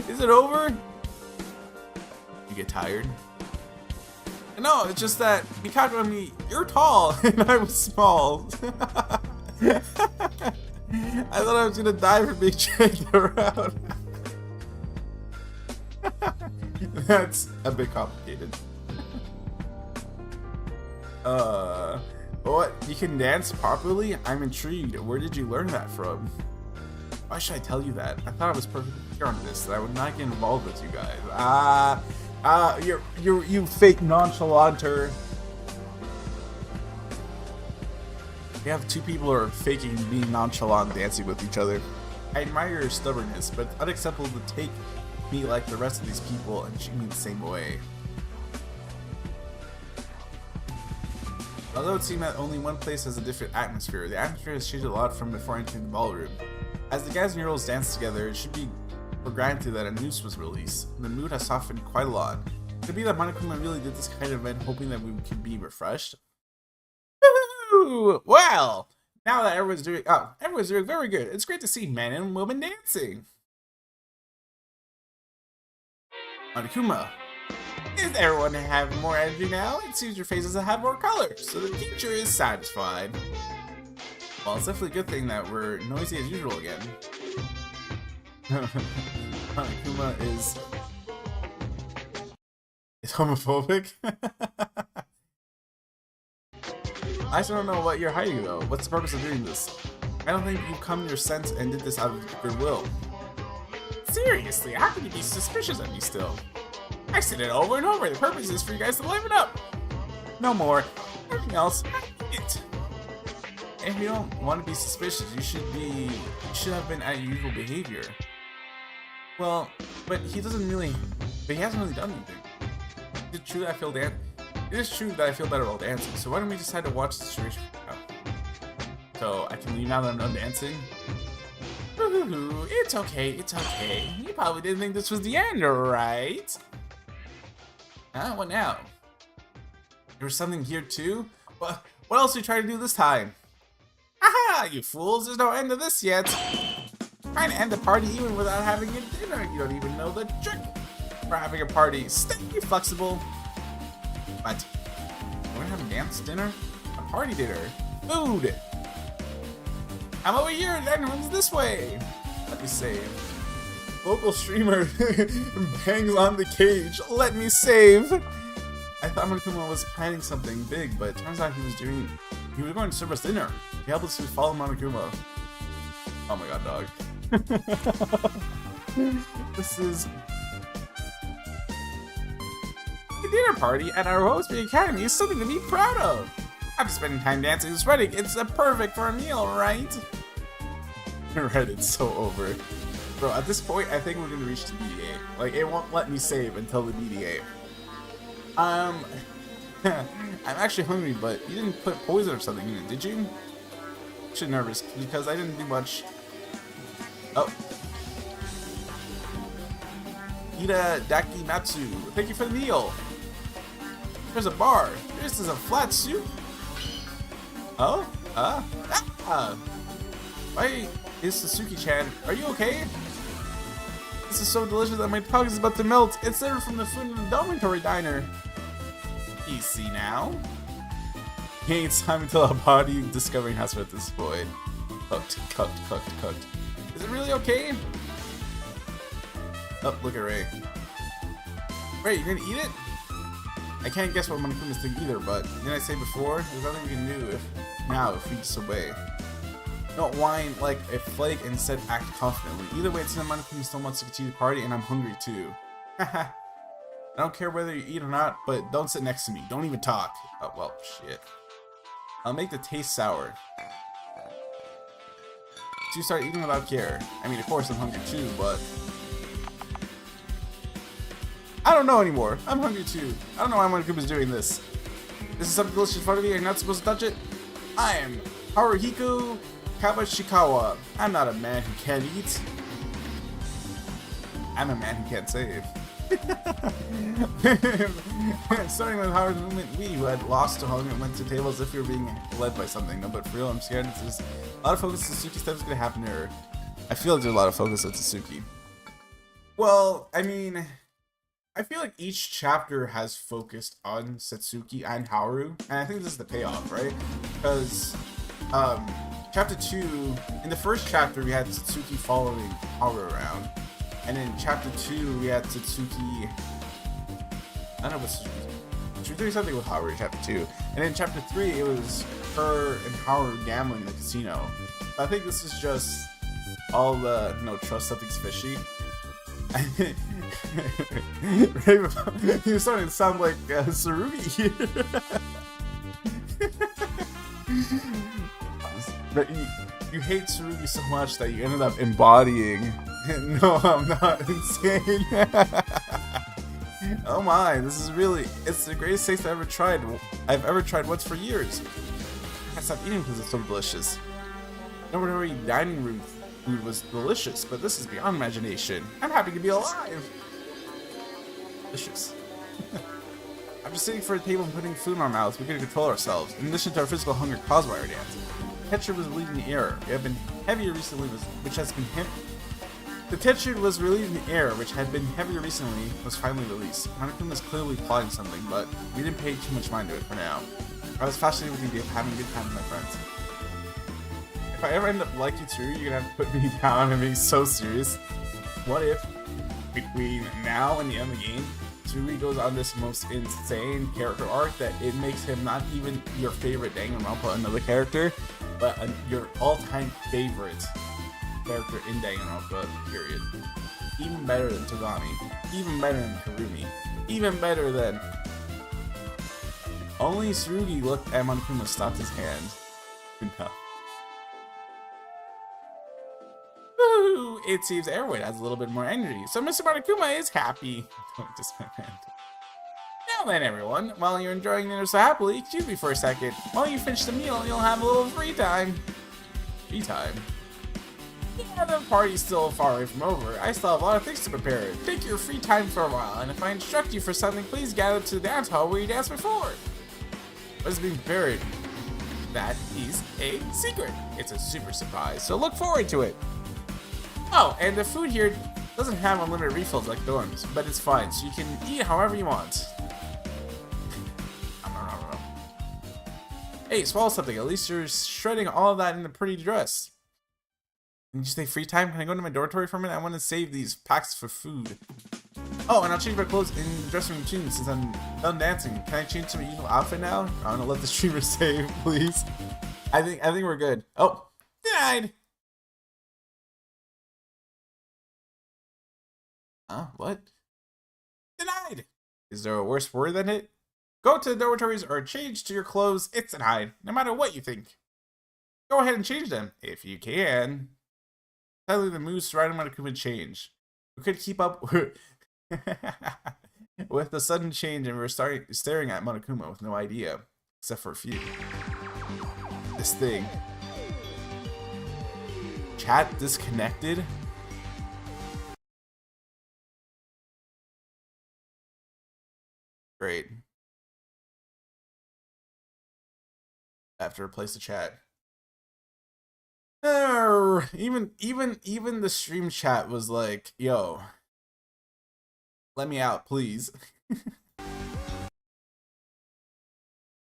Is it over? You get tired? No, it's just that Mikako and me, you're tall and I was small. I thought I was gonna die from being dragged around. That's a bit complicated. What? You can dance properly? I'm intrigued. Where did you learn that from? Why should I tell you that? I thought I was perfectly clear on this, that I would not get involved with you guys. You fake nonchalanter. We have two people who are faking being nonchalant dancing with each other. I admire your stubbornness, but it's unacceptable to take me like the rest of these people and treat me the same way. Although it seemed that only one place has a different atmosphere, the atmosphere has changed a lot from before entering the ballroom. As the guys and girls dance together, it should be for granted that a noose was released. The mood has softened quite a lot. Could it be that Monokuma really did this kind of event hoping that we could be refreshed? Woohoo! Well, now that everyone's doing very good. It's great to see men and women dancing. Monokuma, is everyone having more energy now? It seems your faces have more color, so the future is satisfied. Well, it's definitely a good thing that we're noisy as usual again. Monokuma is homophobic. I still don't know what you're hiding though. What's the purpose of doing this? I don't think you've come to your sense and did this out of goodwill. Seriously, how can you be suspicious of me still? I said it over and over. The purpose is for you guys to liven up. No more. Everything else, it. If you don't want to be suspicious, you should have been at your usual behavior. Well, but he hasn't really done anything. Is it true that it is true that I feel better while dancing, so why don't we decide to watch the situation out? So I can leave now that I'm done dancing? Woohoo, it's okay, it's okay. You probably didn't think this was the end, right? Huh? What now? There was something here too? What else are you trying to do this time? Haha, you fools, there's no end to this yet. Trying to end the party even without having a dinner. You don't even know the trick for having a party. Stay flexible. What? We're gonna have a dance dinner? A party dinner? Food! I'm over here and everyone's this way. Let me save. Local streamer bangs on the cage. Let me save. I thought Monokuma was planning something big, but it turns out he was going to serve us dinner. He helped us to follow Monokuma. Oh my god, dog. This is the dinner party at our Roseberry Academy is something to be proud of. After spending time dancing and sweating, it's perfect for a meal, right? Reddit's so over. Bro, at this point, I think we're gonna reach the BDA. Like, it won't let me save until the BDA. I'm actually hungry, but you didn't put poison or something in it, did you? I'm actually nervous because I didn't do much. Oh. Ida Dakimatsu, thank you for the meal. There's a bar. This is a flat soup. Oh? Why is Sasuke-chan? Are you okay? This is so delicious that my tongue is about to melt. It's served from the food in the dormitory diner. Easy now. hates time until a body discovering has been destroyed. Cooked, cooked, cooked, cooked. Is it really okay? Oh, look at Ray. Ray, you gonna eat it? I can't guess what Monokuma's think either, but didn't I say before? There's nothing we can do if we disobey. Don't whine like a flake, instead act confidently. Either way, it's not Monokuma still wants to continue the party, and I'm hungry too. Haha. I don't care whether you eat or not, but don't sit next to me. Don't even talk. Oh, well, shit. I'll make the taste sour. You start eating without care. I mean, of course I'm hungry too, but... I don't know anymore. I'm hungry too. I don't know why Monokuma's doing this. This is something delicious in front of me and you're not supposed to touch it? I am Haruhiko Kawashikawa. I'm not a man who can't eat. I'm a man who can't save. Starting with Howard's movement, we who had lost to hunger went to tables as if we were being led by something. No, but for real, I'm scared. There's a lot of focus on Satsuki stuff is gonna happen to her. I feel like there's a lot of focus on Satsuki. Well, I mean, I feel like each chapter has focused on Satsuki and Haru, and I think this is the payoff, right? Because chapter 2, in the first chapter, we had Satsuki following Haru around. And in chapter 2, we had Satsuki. I don't know what's. She was doing something with Haru in chapter 2. And in chapter 3, it was her and Haru gambling in the casino. I think this is just all the, trust something's fishy. You're starting to sound like Tsurugi here. But you hate Tsurugi so much that you ended up embodying. No, I'm not insane. Oh my, it's the greatest taste I've ever tried once for years. I stopped eating because it's so delicious. Ordinary dining room food was delicious, but this is beyond imagination. I'm happy to be alive. Delicious. I'm just sitting for a table and putting food in our mouths. We can control ourselves. In addition to our physical hunger caused by our dance, temperature was relieved in the air. We have been heavier recently, The tension was relieved in the air, which had been heavier recently, was finally released. Monokuma was clearly plotting something, but we didn't pay too much mind to it for now. I was fascinated with the idea of having a good time with my friends. If I ever end up liking you, you're gonna have to put me down and being so serious. What if, between now and the end of the game, Tsuri goes on this most insane character arc that it makes him not even your favorite Danganronpa, another character, but your all-time favorite character in Danganronpa, period. Even better than Togami. Even better than Karumi. Even better than... Only Tsurugi looked at Monokuma, stopped his hand. No. Woo! It seems Airwood has a little bit more energy, so Mr. Monokuma is happy. Don't disappoint. Now then, everyone, while you're enjoying dinner so happily, excuse me for a second. While you finish the meal, you'll have a little free time. Free time? Yeah, the party's still far away from over. I still have a lot of things to prepare. Take your free time for a while, and if I instruct you for something, please gather to the dance hall where you danced before. What is being prepared? That is a secret. It's a super surprise, so look forward to it. Oh, and the food here doesn't have unlimited refills like dorms, but it's fine, so you can eat however you want. Hey, swallow something. At least you're shredding all of that in a pretty dress. Did you say free time? Can I go to my dormitory for a minute? I want to save these packs for food. Oh, and I'll change my clothes in the dressing room too, since I'm done dancing. Can I change to my usual outfit now? I'm gonna let the streamer save, please. I think we're good. Oh, denied. Huh? What? Denied. Is there a worse word than it? Go to the dormitories or change to your clothes. It's denied, no matter what you think. Go ahead and change them if you can. Sadly, the mood surrounding Monokuma change. We could keep up with the sudden change, and we're staring at Monokuma with no idea, except for a few. This thing. Chat disconnected? Great. I have to replace the chat. Even the stream chat was like, yo, let me out, please.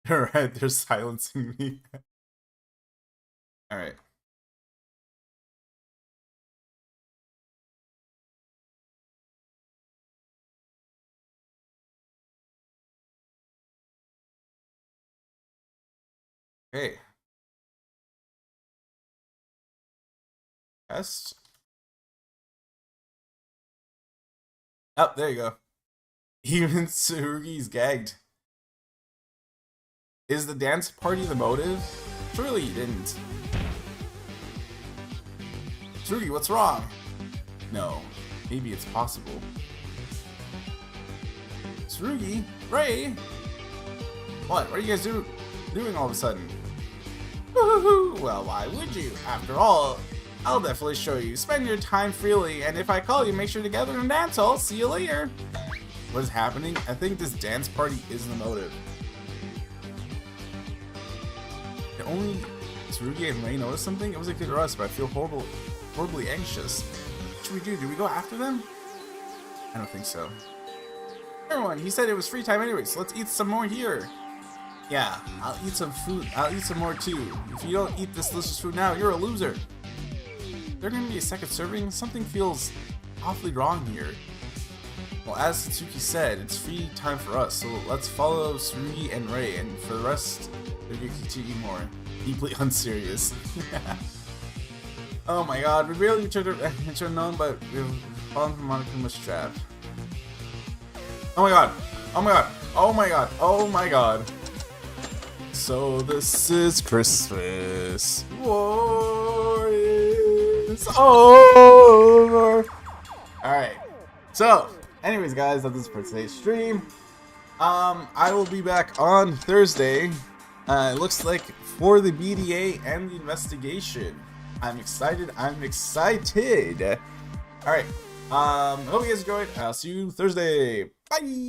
They're right, they're silencing me. Alright. Okay. Test. Oh, there you go. Even Tsurugi's gagged. Is the dance party the motive? Surely you didn't. Tsurugi, what's wrong? No. Maybe it's possible. Tsurugi? Ray? What? What are you guys doing all of a sudden? Woohoo! Well, why would you? After all, I'll definitely show you. Spend your time freely, and if I call you, make sure to gather and dance. I'll see you later. What is happening? I think this dance party is the motive. The only Tsurugi and Ray noticed something? It was a good rush, but I feel horribly anxious. What should we do? Do we go after them? I don't think so. Everyone, he said it was free time anyway, so let's eat some more here. Yeah, I'll eat some food. I'll eat some more too. If you don't eat this delicious food now, you're a loser. There gonna be a second serving? Something feels awfully wrong here. Well, as Satsuki said, it's free time for us, so let's follow Tsurugi and Ray, and for the rest, they're gonna continue more. Deeply unserious. Oh my god, we barely should have known, but we've fallen for Monokuma's trap. Oh my god! Oh my god! Oh my god! Oh my god! So this is Christmas. War is over. Alright. So, anyways guys, that's it for today's stream. I will be back on Thursday. It looks like for the BDA and the investigation. I'm excited. Alright. Hope you guys enjoyed. I'll see you Thursday. Bye!